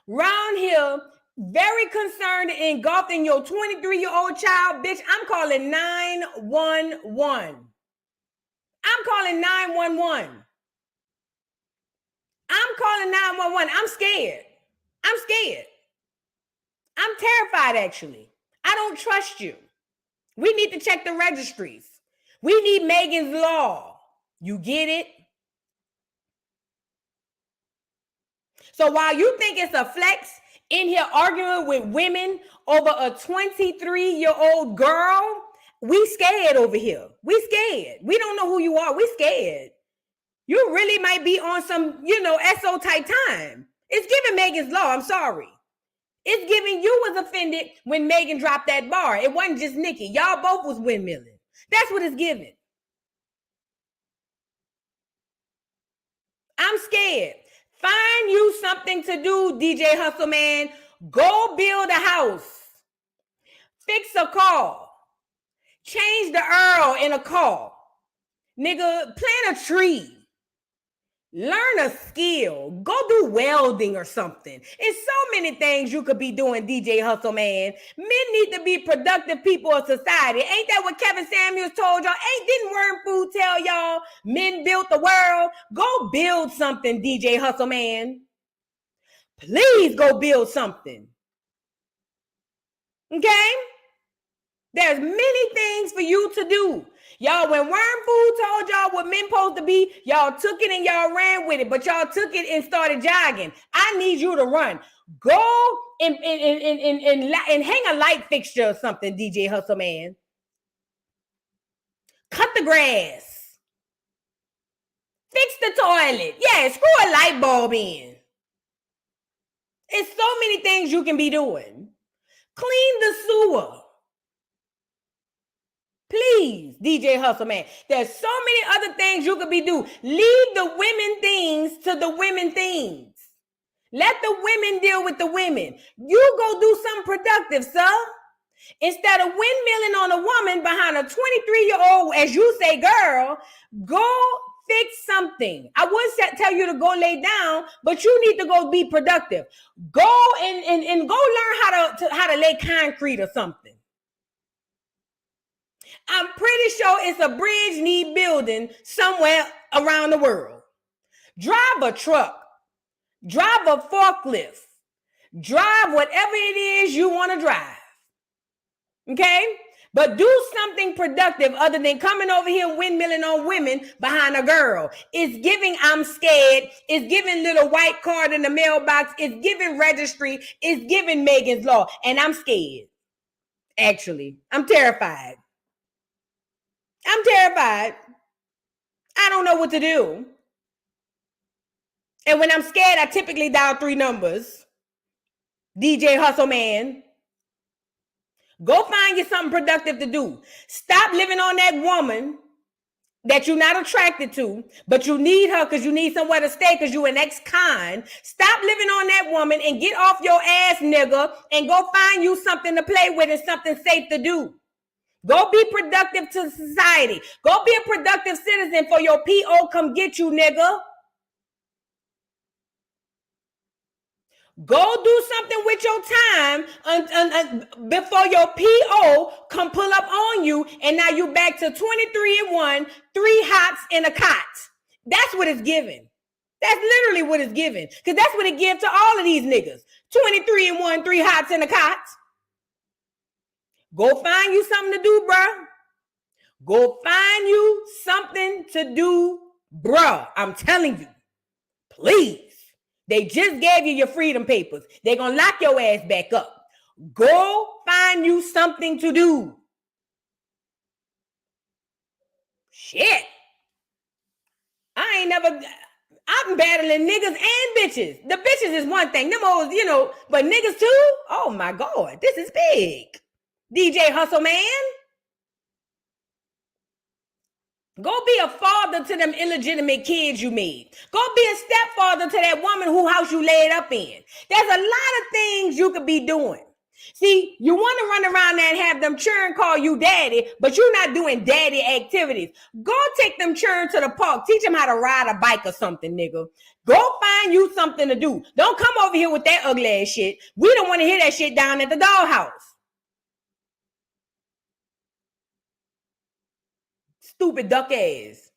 round here very concerned and engulfed in your 23-year-old child, bitch, I'm calling 911. I'm calling 911. I'm calling 911. I'm scared. I'm scared. I'm terrified, actually. I don't trust you. We need to check the registries. We need Megan's Law. You get it? So while you think it's a flex in here arguing with women over a 23-year-old girl, we scared over here. We scared. We don't know who you are. We scared. You really might be on some, SO type time. It's giving Megan's Law. I'm sorry. It's giving you was offended when Megan dropped that bar. It wasn't just Nikki. Y'all both was windmilling. That's what it's giving. I'm scared. Find you something to do, DJ Hustle Man. Go build a house. Fix a car. Change the Earl in a car. Nigga, plant a tree. Learn a skill. Go do welding or something. It's so many things you could be doing, DJ Hustle Man. Men need to be productive people of society. Ain't that what Kevin Samuels told y'all? Didn't Worm Food tell y'all men built the world? Go build something, DJ Hustle Man. Please go build something. Okay? There's many things for you to do. Y'all, when Worm Food told y'all what men supposed to be, y'all took it and y'all ran with it, but y'all took it and started jogging. I need you to run. Go and hang a light fixture or something, DJ Hustle Man. Cut the grass. Fix the toilet. Yeah, screw a light bulb in. It's so many things you can be doing. Clean the sewer. Please, DJ Hustle Man. There's so many other things you could be doing. Leave the women things to the women things. Let the women deal with the women. You go do something productive, sir. Instead of windmilling on a woman behind a 23-year-old, as you say, girl, go fix something. I wouldn't tell you to go lay down, but you need to go be productive. Go and go learn how to lay concrete or something. I'm pretty sure it's a bridge need building somewhere around the world. Drive a truck. Drive a forklift. Drive whatever it is you want to drive. Okay? But do something productive other than coming over here windmilling on women behind a girl. It's giving I'm scared. It's giving little white card in the mailbox. It's giving registry. It's giving Megan's Law. And I'm scared. Actually, I'm terrified. I'm terrified. I don't know what to do. And when I'm scared, I typically dial 3 numbers. DJ Hustle Man. Go find you something productive to do. Stop living on that woman that you're not attracted to, but you need her because you need somewhere to stay because you're an ex-con. Stop living on that woman and get off your ass, nigga, and go find you something to play with and something safe to do. Go be productive to society. Go be a productive citizen for your PO come get you, nigga. Go do something with your time before your PO come pull up on you, and now you back to 23 and 1, 3 hots in a cot. That's what it's giving. That's literally what it's giving. Because that's what it gives to all of these niggas. 23 and 1, 3 hots in a cot. Go find you something to do, bruh. Go find you something to do, bruh. I'm telling you. Please. They just gave you your freedom papers. They're going to lock your ass back up. Go find you something to do. Shit. I'm battling niggas and bitches. The bitches is one thing. Them old, but niggas too? Oh my God. This is big. DJ Hustle Man. Go be a father to them illegitimate kids you made. Go be a stepfather to that woman whose house you laid up in. There's a lot of things you could be doing. See, you want to run around there and have them children call you daddy, but you're not doing daddy activities. Go take them children to the park. Teach them how to ride a bike or something, nigga. Go find you something to do. Don't come over here with that ugly ass shit. We don't want to hear that shit down at the dollhouse. Stupid duck ass.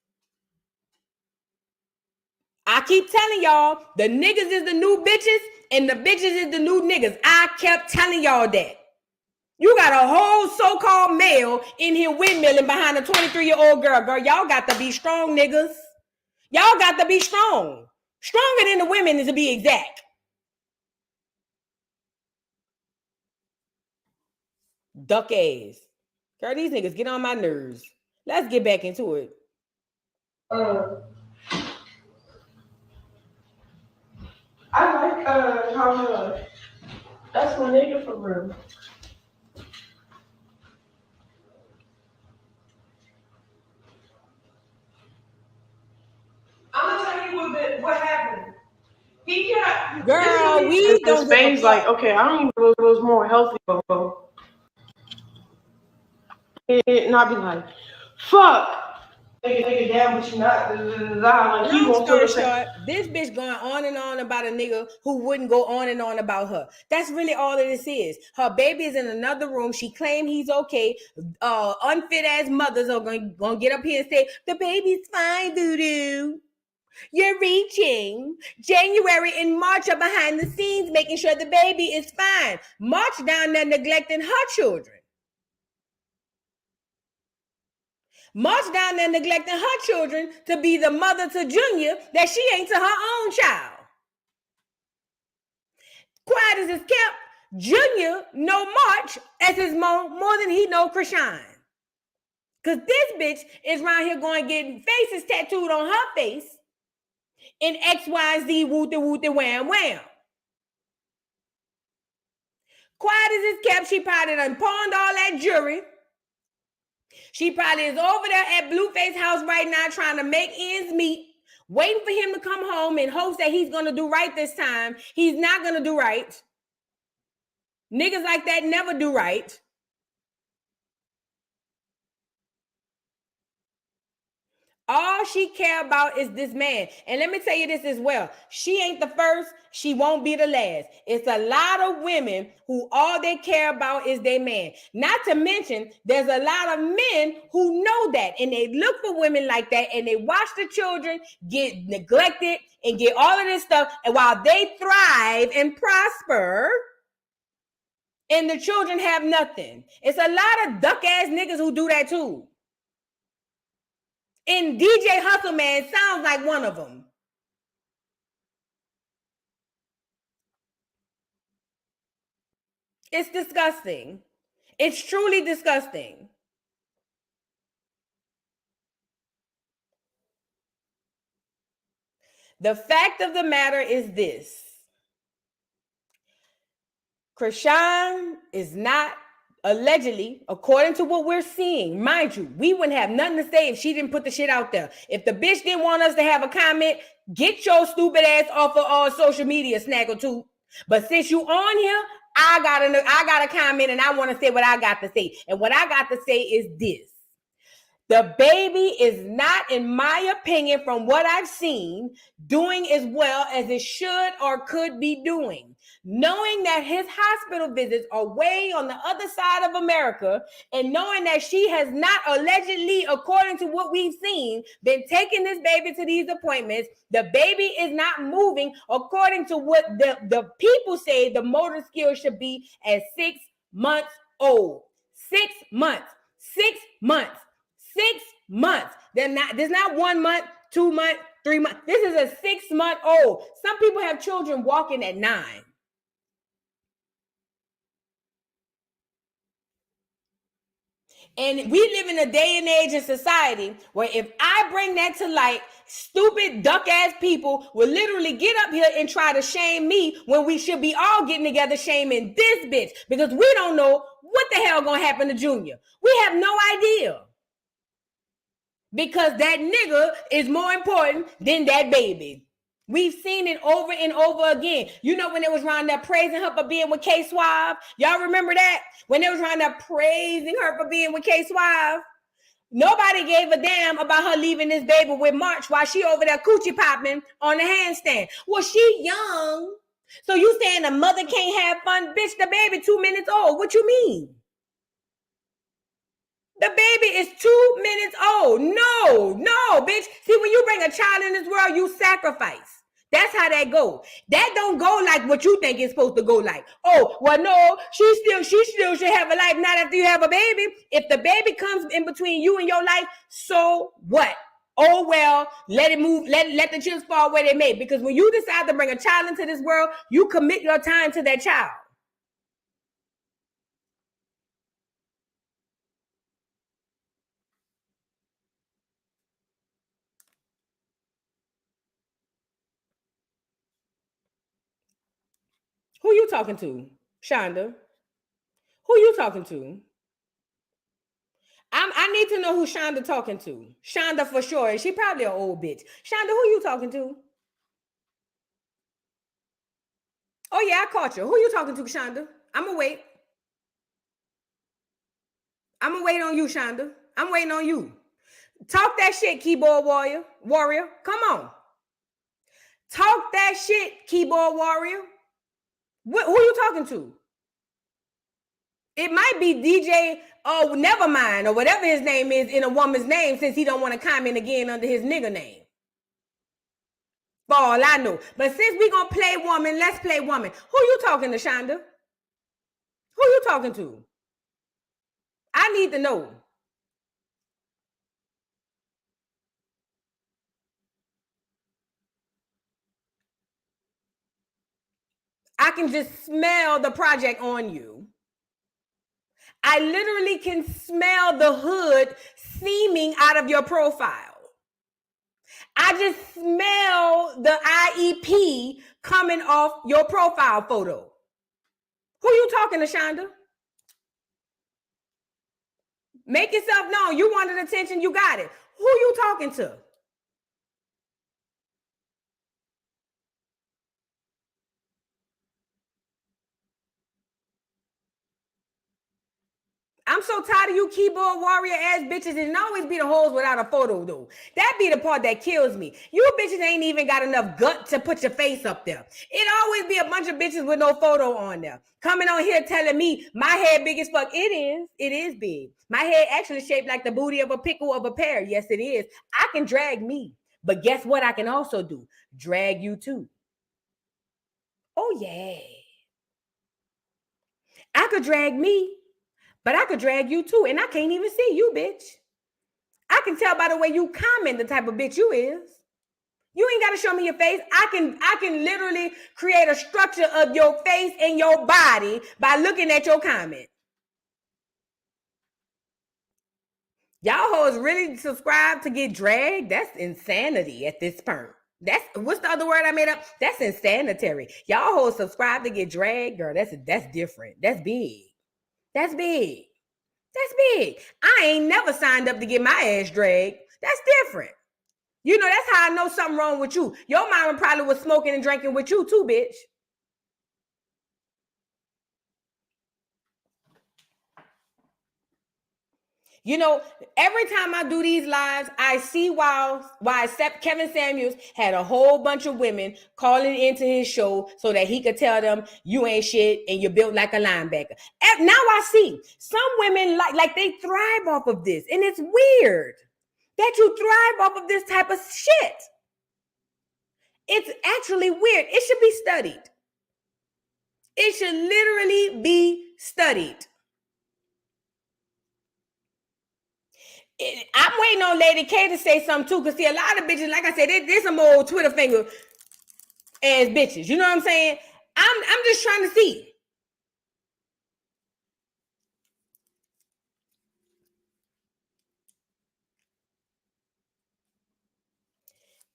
I keep telling y'all, the niggas is the new bitches and the bitches is the new niggas. I kept telling y'all that. You got a whole so-called male in here windmilling behind a 23-year-old girl. Girl, y'all got to be strong, niggas. Y'all got to be strong. Stronger than the women, to be exact. Duck ass. Girl, these niggas get on my nerves. Let's get back into it. I like how that's my nigga for real. I'm gonna tell you what happened. He got girl. We don't. His face like okay. I don't even know if it was more healthy. It not be like fuck. Nigga down, but you not. Like, long story short, this bitch going on and on about a nigga who wouldn't go on and on about her. That's really all of this is. Her baby is in another room. She claimed he's okay. Unfit ass mothers are gonna get up here and say the baby's fine, doo-doo. You're reaching. January and March are behind the scenes, making sure the baby is fine. March down there neglecting her children. March down there neglecting her children to be the mother to Junior that she ain't to her own child. Quiet as it's kept, Junior know March as his mom more than he know Chrisean. Because this bitch is around here going getting faces tattooed on her face in XYZ wooty wooty wham wham. Quiet as it's kept, she probably done pawned all that jewelry. She probably is over there at Blueface house right now trying to make ends meet, waiting for him to come home in hopes that he's going to do right this time. He's not going to do right. Niggas like that never do right. All she care about is this man. And let me tell you this as well. She ain't the first. She won't be the last. It's a lot of women who all they care about is their man. Not to mention, there's a lot of men who know that. And they look for women like that. And they watch the children get neglected and get all of this stuff. And while they thrive and prosper, and the children have nothing. It's a lot of duck-ass niggas who do that too. And DJ Hustle Man sounds like one of them. It's disgusting. It's truly disgusting. The fact of the matter is this. Chrisean is not allegedly, according to what we're seeing, mind you, we wouldn't have nothing to say if she didn't put the shit out there. If the bitch didn't want us to have a comment, get your stupid ass off of all social media, Snaggle too. But since you on here, I got a comment and I want to say what I got to say. And what I got to say is this. The baby is not, in my opinion, from what I've seen, doing as well as it should or could be doing. Knowing that his hospital visits are way on the other side of America, and knowing that she has not allegedly, according to what we've seen, been taking this baby to these appointments, the baby is not moving according to what the people say the motor skill should be at 6 months old. 6 months. 6 months. 6 months. There's not 1 month, 2 months, 3 months. This is a 6 month old. Some people have children walking at 9. And we live in a day and age in society where if I bring that to light, stupid duck-ass people will literally get up here and try to shame me when we should be all getting together shaming this bitch because we don't know what the hell gonna happen to Junior. We have no idea. Because that nigga is more important than that baby. We've seen it over and over again. You know when it was around there praising her for being with K Suave? Y'all remember that? When it was around there praising her for being with K Suave? Nobody gave a damn about her leaving this baby with March while she over there coochie popping on the handstand. Well, she young. So you saying the mother can't have fun? Bitch, the baby 2 minutes old. What you mean? The baby is 2 minutes old. No, bitch. See, when you bring a child in this world, you sacrifice. That's how that go. That don't go like what you think it's supposed to go like. Oh, well, no, she still should have a life, not after you have a baby. If the baby comes in between you and your life, so what? Oh, well, let it move. Let the chips fall where they may. Because when you decide to bring a child into this world, you commit your time to that child. Who you talking to, Shonda? Who you talking to? I need to know who Shonda talking to. Shonda for sure. She probably an old bitch. Shonda, who you talking to? Oh, yeah, I caught you. Who you talking to, Shonda? I'm going to wait. I'm going to wait on you, Shonda. I'm waiting on you. Talk that shit, keyboard warrior. Come on. Talk that shit, keyboard warrior. Who you talking to? It might be DJ, oh, never mind, or whatever his name is in a woman's name since he don't want to comment again under his nigga name. For all I know. But since we going to play woman, let's play woman. Who you talking to, Shonda? Who you talking to? I need to know. I can just smell the project on you. I literally can smell the hood seaming out of your profile. I just smell the IEP coming off your profile photo. Who you talking to, Shonda? Make yourself known. You wanted attention, you got it. Who you talking to? I'm so tired of you keyboard warrior ass bitches, and it always be the hoes without a photo though. That be the part that kills me. You bitches ain't even got enough gut to put your face up there. It always be a bunch of bitches with no photo on there. Coming on here telling me my head big as fuck. It is big. My head actually shaped like the booty of a pickle of a pear. Yes, it is. I can drag me. But guess what I can also do? Drag you too. Oh yeah. I could drag me. But I could drag you too, and I can't even see you, bitch. I can tell by the way you comment the type of bitch you is. You ain't got to show me your face. I can literally create a structure of your face and your body by looking at your comment. Y'all hoes really subscribe to get dragged? That's insanity at this point. That's what's the other word I made up? That's insanitary. Y'all hoes subscribe to get dragged, girl. That's different. That's big. That's big. That's big. I ain't never signed up to get my ass dragged. That's different. You know, that's how I know something wrong with you. Your mama probably was smoking and drinking with you too, bitch. You know, every time I do these lives, I see why Kevin Samuels had a whole bunch of women calling into his show so that he could tell them you ain't shit and you're built like a linebacker. And now I see some women like they thrive off of this, and it's weird that you thrive off of this type of shit. It's actually weird. It should be studied. It should literally be studied. I'm waiting on Lady K to say something too, because see, a lot of bitches, like I said, there's some old Twitter finger ass bitches. You know what I'm saying? I'm just trying to see.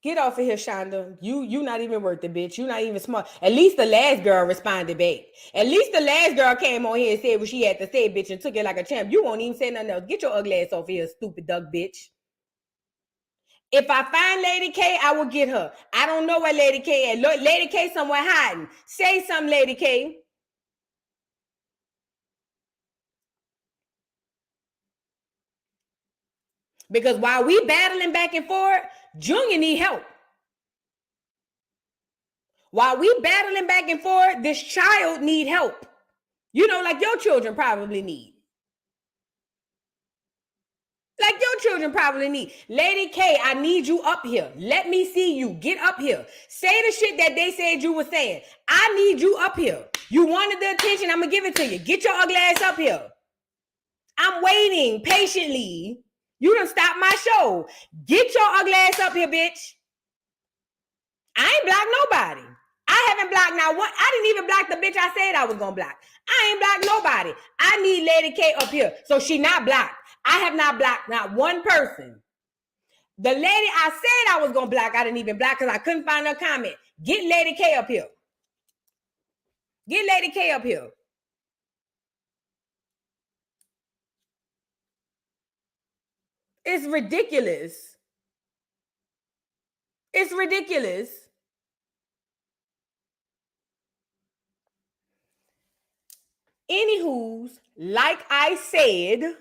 Get off of here, Shonda. You not even worth it, bitch. You not even smart. At least the last girl responded back. At least the last girl came on here and said what she had to say, bitch, and took it like a champ. You won't even say nothing else. Get your ugly ass off here, stupid duck bitch. If I find Lady K, I will get her. I don't know where Lady K is. Lady K somewhere hiding. Say something, Lady K. Because while we battling back and forth, Junior need help. While we battling back and forth, this child need help. You know, like your children probably need. Like your children probably need. Lady K, I need you up here. Let me see you. Get up here. Say the shit that they said you were saying. I need you up here. You wanted the attention. I'm going to give it to you. Get your ugly ass up here. I'm waiting patiently. You done stop my show. Get your ugly ass up here, bitch. I ain't blocked nobody. I haven't blocked now one. I didn't even block the bitch I said I was going to block. I ain't blocked nobody. I need Lady K up here. So she not blocked. I have not blocked not one person. The lady I said I was going to block, I didn't even block because I couldn't find her comment. Get Lady K up here. Get Lady K up here. It's ridiculous. It's ridiculous. Anywho's, like I said,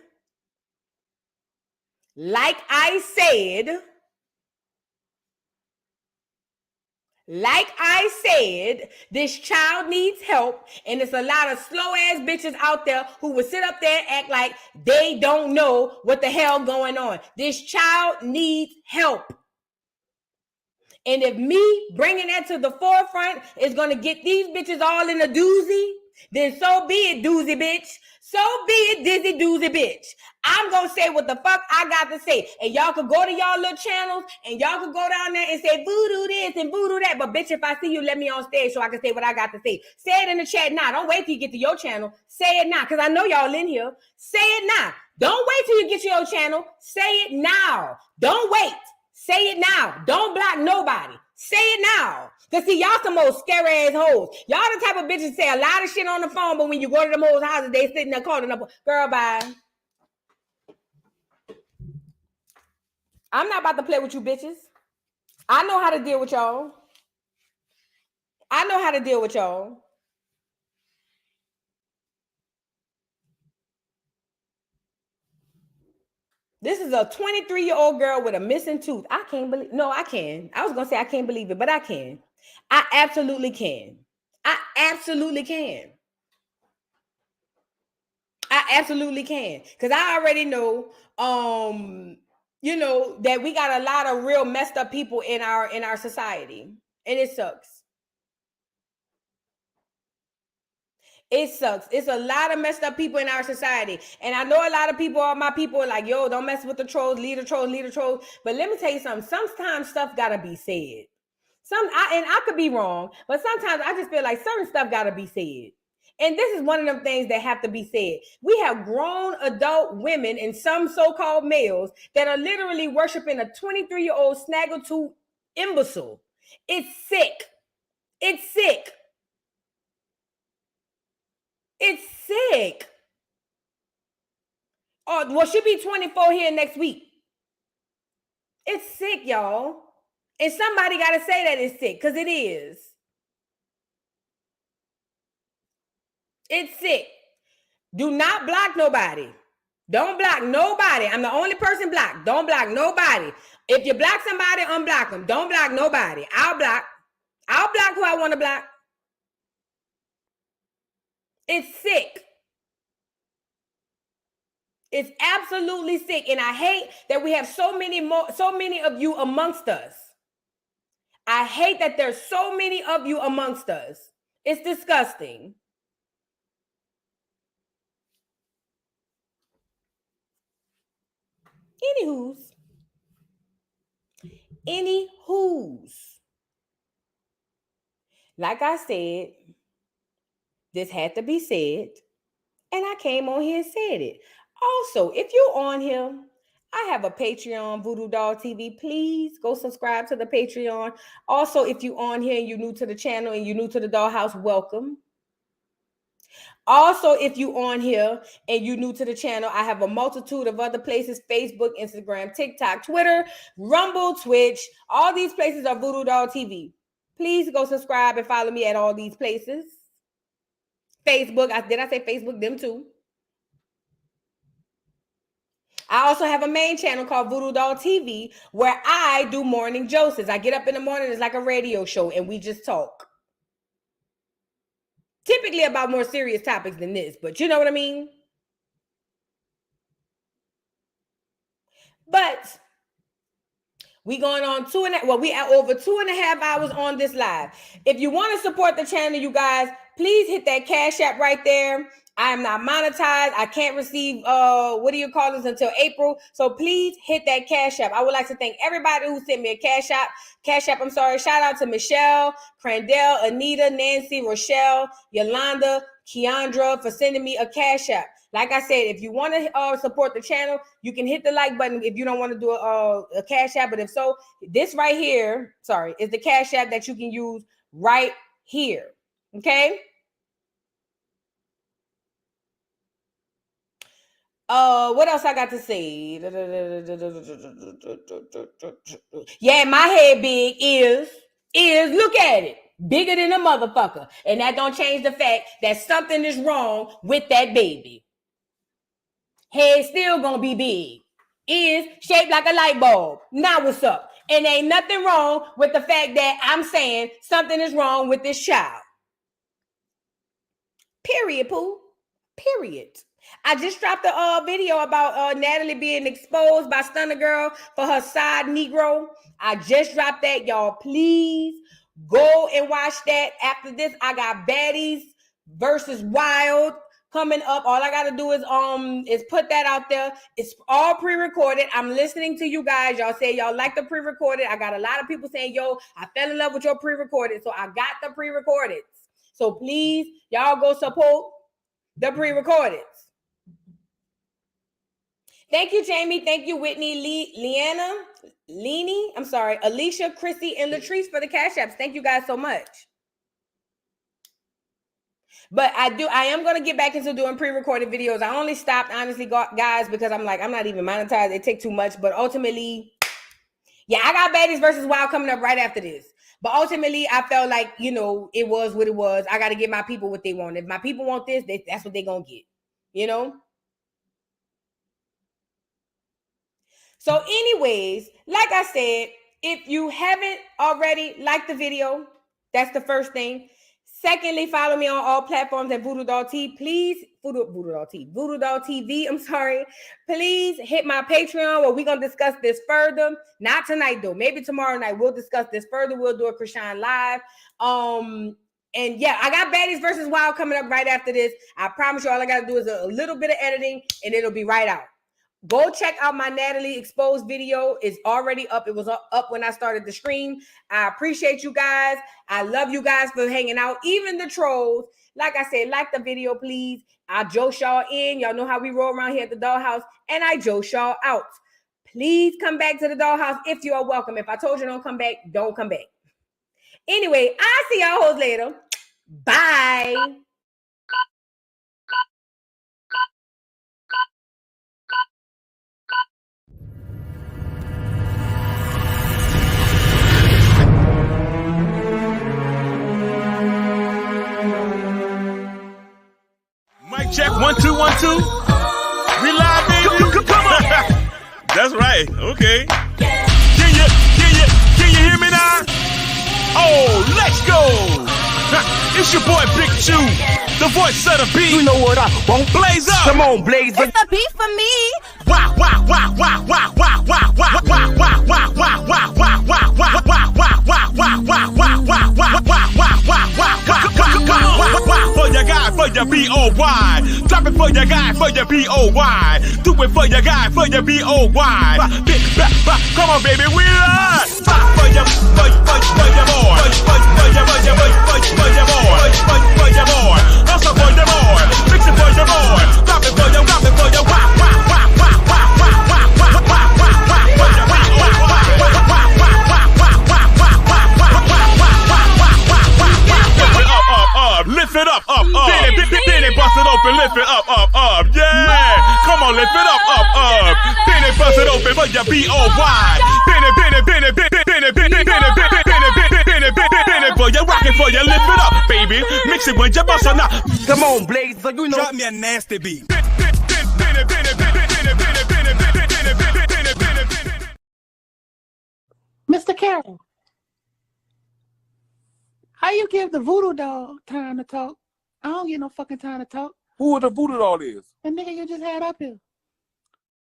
this child needs help, and there's a lot of slow ass bitches out there who will sit up there and act like they don't know what the hell going on. This child needs help. And if me bringing that to the forefront is going to get these bitches all in a doozy, then so be it, doozy bitch. So be it, dizzy doozy bitch. I'm gonna say what the fuck I got to say. And y'all could go to y'all little channels and y'all could go down there and say voodoo this and voodoo that. But bitch, if I see you, let me on stage so I can say what I got to say. Say it in the chat now. Don't wait till you get to your channel. Say it now, because I know y'all in here. Say it now. Don't wait till you get to your channel. Say it now. Don't wait. Say it now. Don't block nobody. Say it now. Because see, y'all some old scary ass hoes. Y'all the type of bitches say a lot of shit on the phone, but when you go to them hoes' houses, they sitting there calling up, girl, bye. I'm not about to play with you bitches. I know how to deal with y'all. I know how to deal with y'all. This is a 23-year-old girl with a missing tooth. I can't believe. No, I can. I was going to say I can't believe it, but I can. I absolutely can. I absolutely can. I absolutely can. Because I already know, you know, that we got a lot of real messed up people in our society. And it sucks. It sucks. It's a lot of messed up people in our society. And I know a lot of people, all my people are like, yo, don't mess with the trolls, leave the trolls, leave the trolls. But let me tell you something. Sometimes stuff got to be said. And I could be wrong, but sometimes I just feel like certain stuff got to be said. And this is one of them things that have to be said. We have grown adult women and some so-called males that are literally worshiping a 23-year-old snaggletooth imbecile. It's sick. It's sick. It's sick. Oh, well, she'll be 24 here next week. It's sick, y'all. And somebody got to say that it's sick, because it is. It's sick. Do not block nobody. Don't block nobody. I'm the only person blocked. Don't block nobody. If you block somebody, unblock them. Don't block nobody. I'll block who I want to block. It's sick. It's absolutely sick. And I hate that we have so many of you amongst us. I hate that there's so many of you amongst us. It's disgusting. Anywho's. Like I said, this had to be said, and I came on here and said it. Also, if you're on here, I have a Patreon, Voodoo Doll TV. Please go subscribe to the Patreon. Also, if you're on here and you're new to the channel and you're new to the Dollhouse, welcome. Also, if you're on here and you're new to the channel, I have a multitude of other places: Facebook, Instagram, TikTok, Twitter, Rumble, Twitch. All these places are Voodoo Doll TV. Please go subscribe and follow me at all these places. Facebook, did I say Facebook? Them too. I also have a main channel called Voodoo Doll TV where I do morning joses. I get up in the morning, it's like a radio show, and we just talk. Typically about more serious topics than this, but you know what I mean? But we going on we are over 2.5 hours on this live. If you want to support the channel, you guys, please hit that Cash App right there. I am not monetized. I can't receive, until April. So please hit that Cash App. I would like to thank everybody who sent me a Cash App. Shout out to Michelle, Crandell, Anita, Nancy, Rochelle, Yolanda, Keandra for sending me a Cash App. Like I said, if you want to support the channel, you can hit the like button if you don't want to do a Cash App. But if so, this right here, is the Cash App that you can use right here. Okay? What else I got to say? Yeah, my head big is look at it. Bigger than a motherfucker. And that don't change the fact that something is wrong with that baby. Head still gonna be big. Is shaped like a light bulb. Now what's up? And ain't nothing wrong with the fact that I'm saying something is wrong with this child. Period, Pooh. Period. I just dropped a video about Natalie being exposed by Stunner Girl for her side Negro. I just dropped that. Y'all, please go and watch that. After this, I got baddies versus Wild coming up. All I gotta do is put that out there. It's all pre-recorded. I'm listening to you guys. Y'all say y'all like the pre-recorded. I got a lot of people saying, yo, I fell in love with your pre-recorded. So I got the pre-recorded. So please, y'all go support the pre-recorded. Thank you, Jamie. Thank you, Whitney, Leanna, Leanie. I'm sorry, Alicia, Chrissy, and Latrice for the cash apps. Thank you guys so much. But I am going to get back into doing pre-recorded videos. I only stopped, honestly, guys, because I'm like, I'm not even monetized. It takes too much. But ultimately, yeah, I got Baddies versus Wild coming up right after this. But ultimately, I felt like, you know, it was what it was. I got to give my people what they want. If my people want this, that's what they're going to get, you know? So anyways, like I said, if you haven't already liked the video, that's the first thing. Secondly, follow me on all platforms at Voodoo Doll TV. Please, Voodoo Doll TV. I'm sorry. Please hit my Patreon where we're going to discuss this further. Not tonight, though. Maybe tomorrow night we'll discuss this further. We'll do a Chrisean live. And yeah, I got Baddies versus Wild coming up right after this. I promise you all I got to do is a little bit of editing and it'll be right out. Go check out my Natalie Exposed video. It's already up. It was up when I started the stream. I appreciate you guys. I love you guys for hanging out. Even the trolls. Like I said, like the video, please. I joke y'all in. Y'all know how we roll around here at the Dollhouse. And I joke y'all out. Please come back to the Dollhouse if you are welcome. If I told you don't come back, don't come back. Anyway, I'll see y'all hoes later. Bye. Mic check 1 2 1 2. We live, baby. Come on. That's right. Okay. Can you hear me now? Oh, let's go. It's your boy Big Chew, the voice of the beat. You know what I want? Blaze up. Come on, blaze up. It's the beat for me. Wow, wow, wow, wow, wow, wow, wow, wow, wow, wow, wow, wow, wow, wow, wow, wow, wow, wow, for your guy, for your B-O-Y. Drop it for your guy, for your B-O-Y. Do it for your guy, for your B-O-Y. Come on, baby, we are. For your boy. For your boy. Also for your boy. Fix it for your boy. Drop it for your, lift it up, then it bust it open, lift it up, yeah. Come on, lift it up, then it bust it open for your B-O-Y. For your rockin' for your lift it up, baby. Mix it with your bossa now. Come on, blaze up. You know. Drop me a nasty beat. Mr. Carroll, how you give the voodoo doll time to talk? I don't get no fucking time to talk. Who the voodoo doll is? The nigga you just had up here.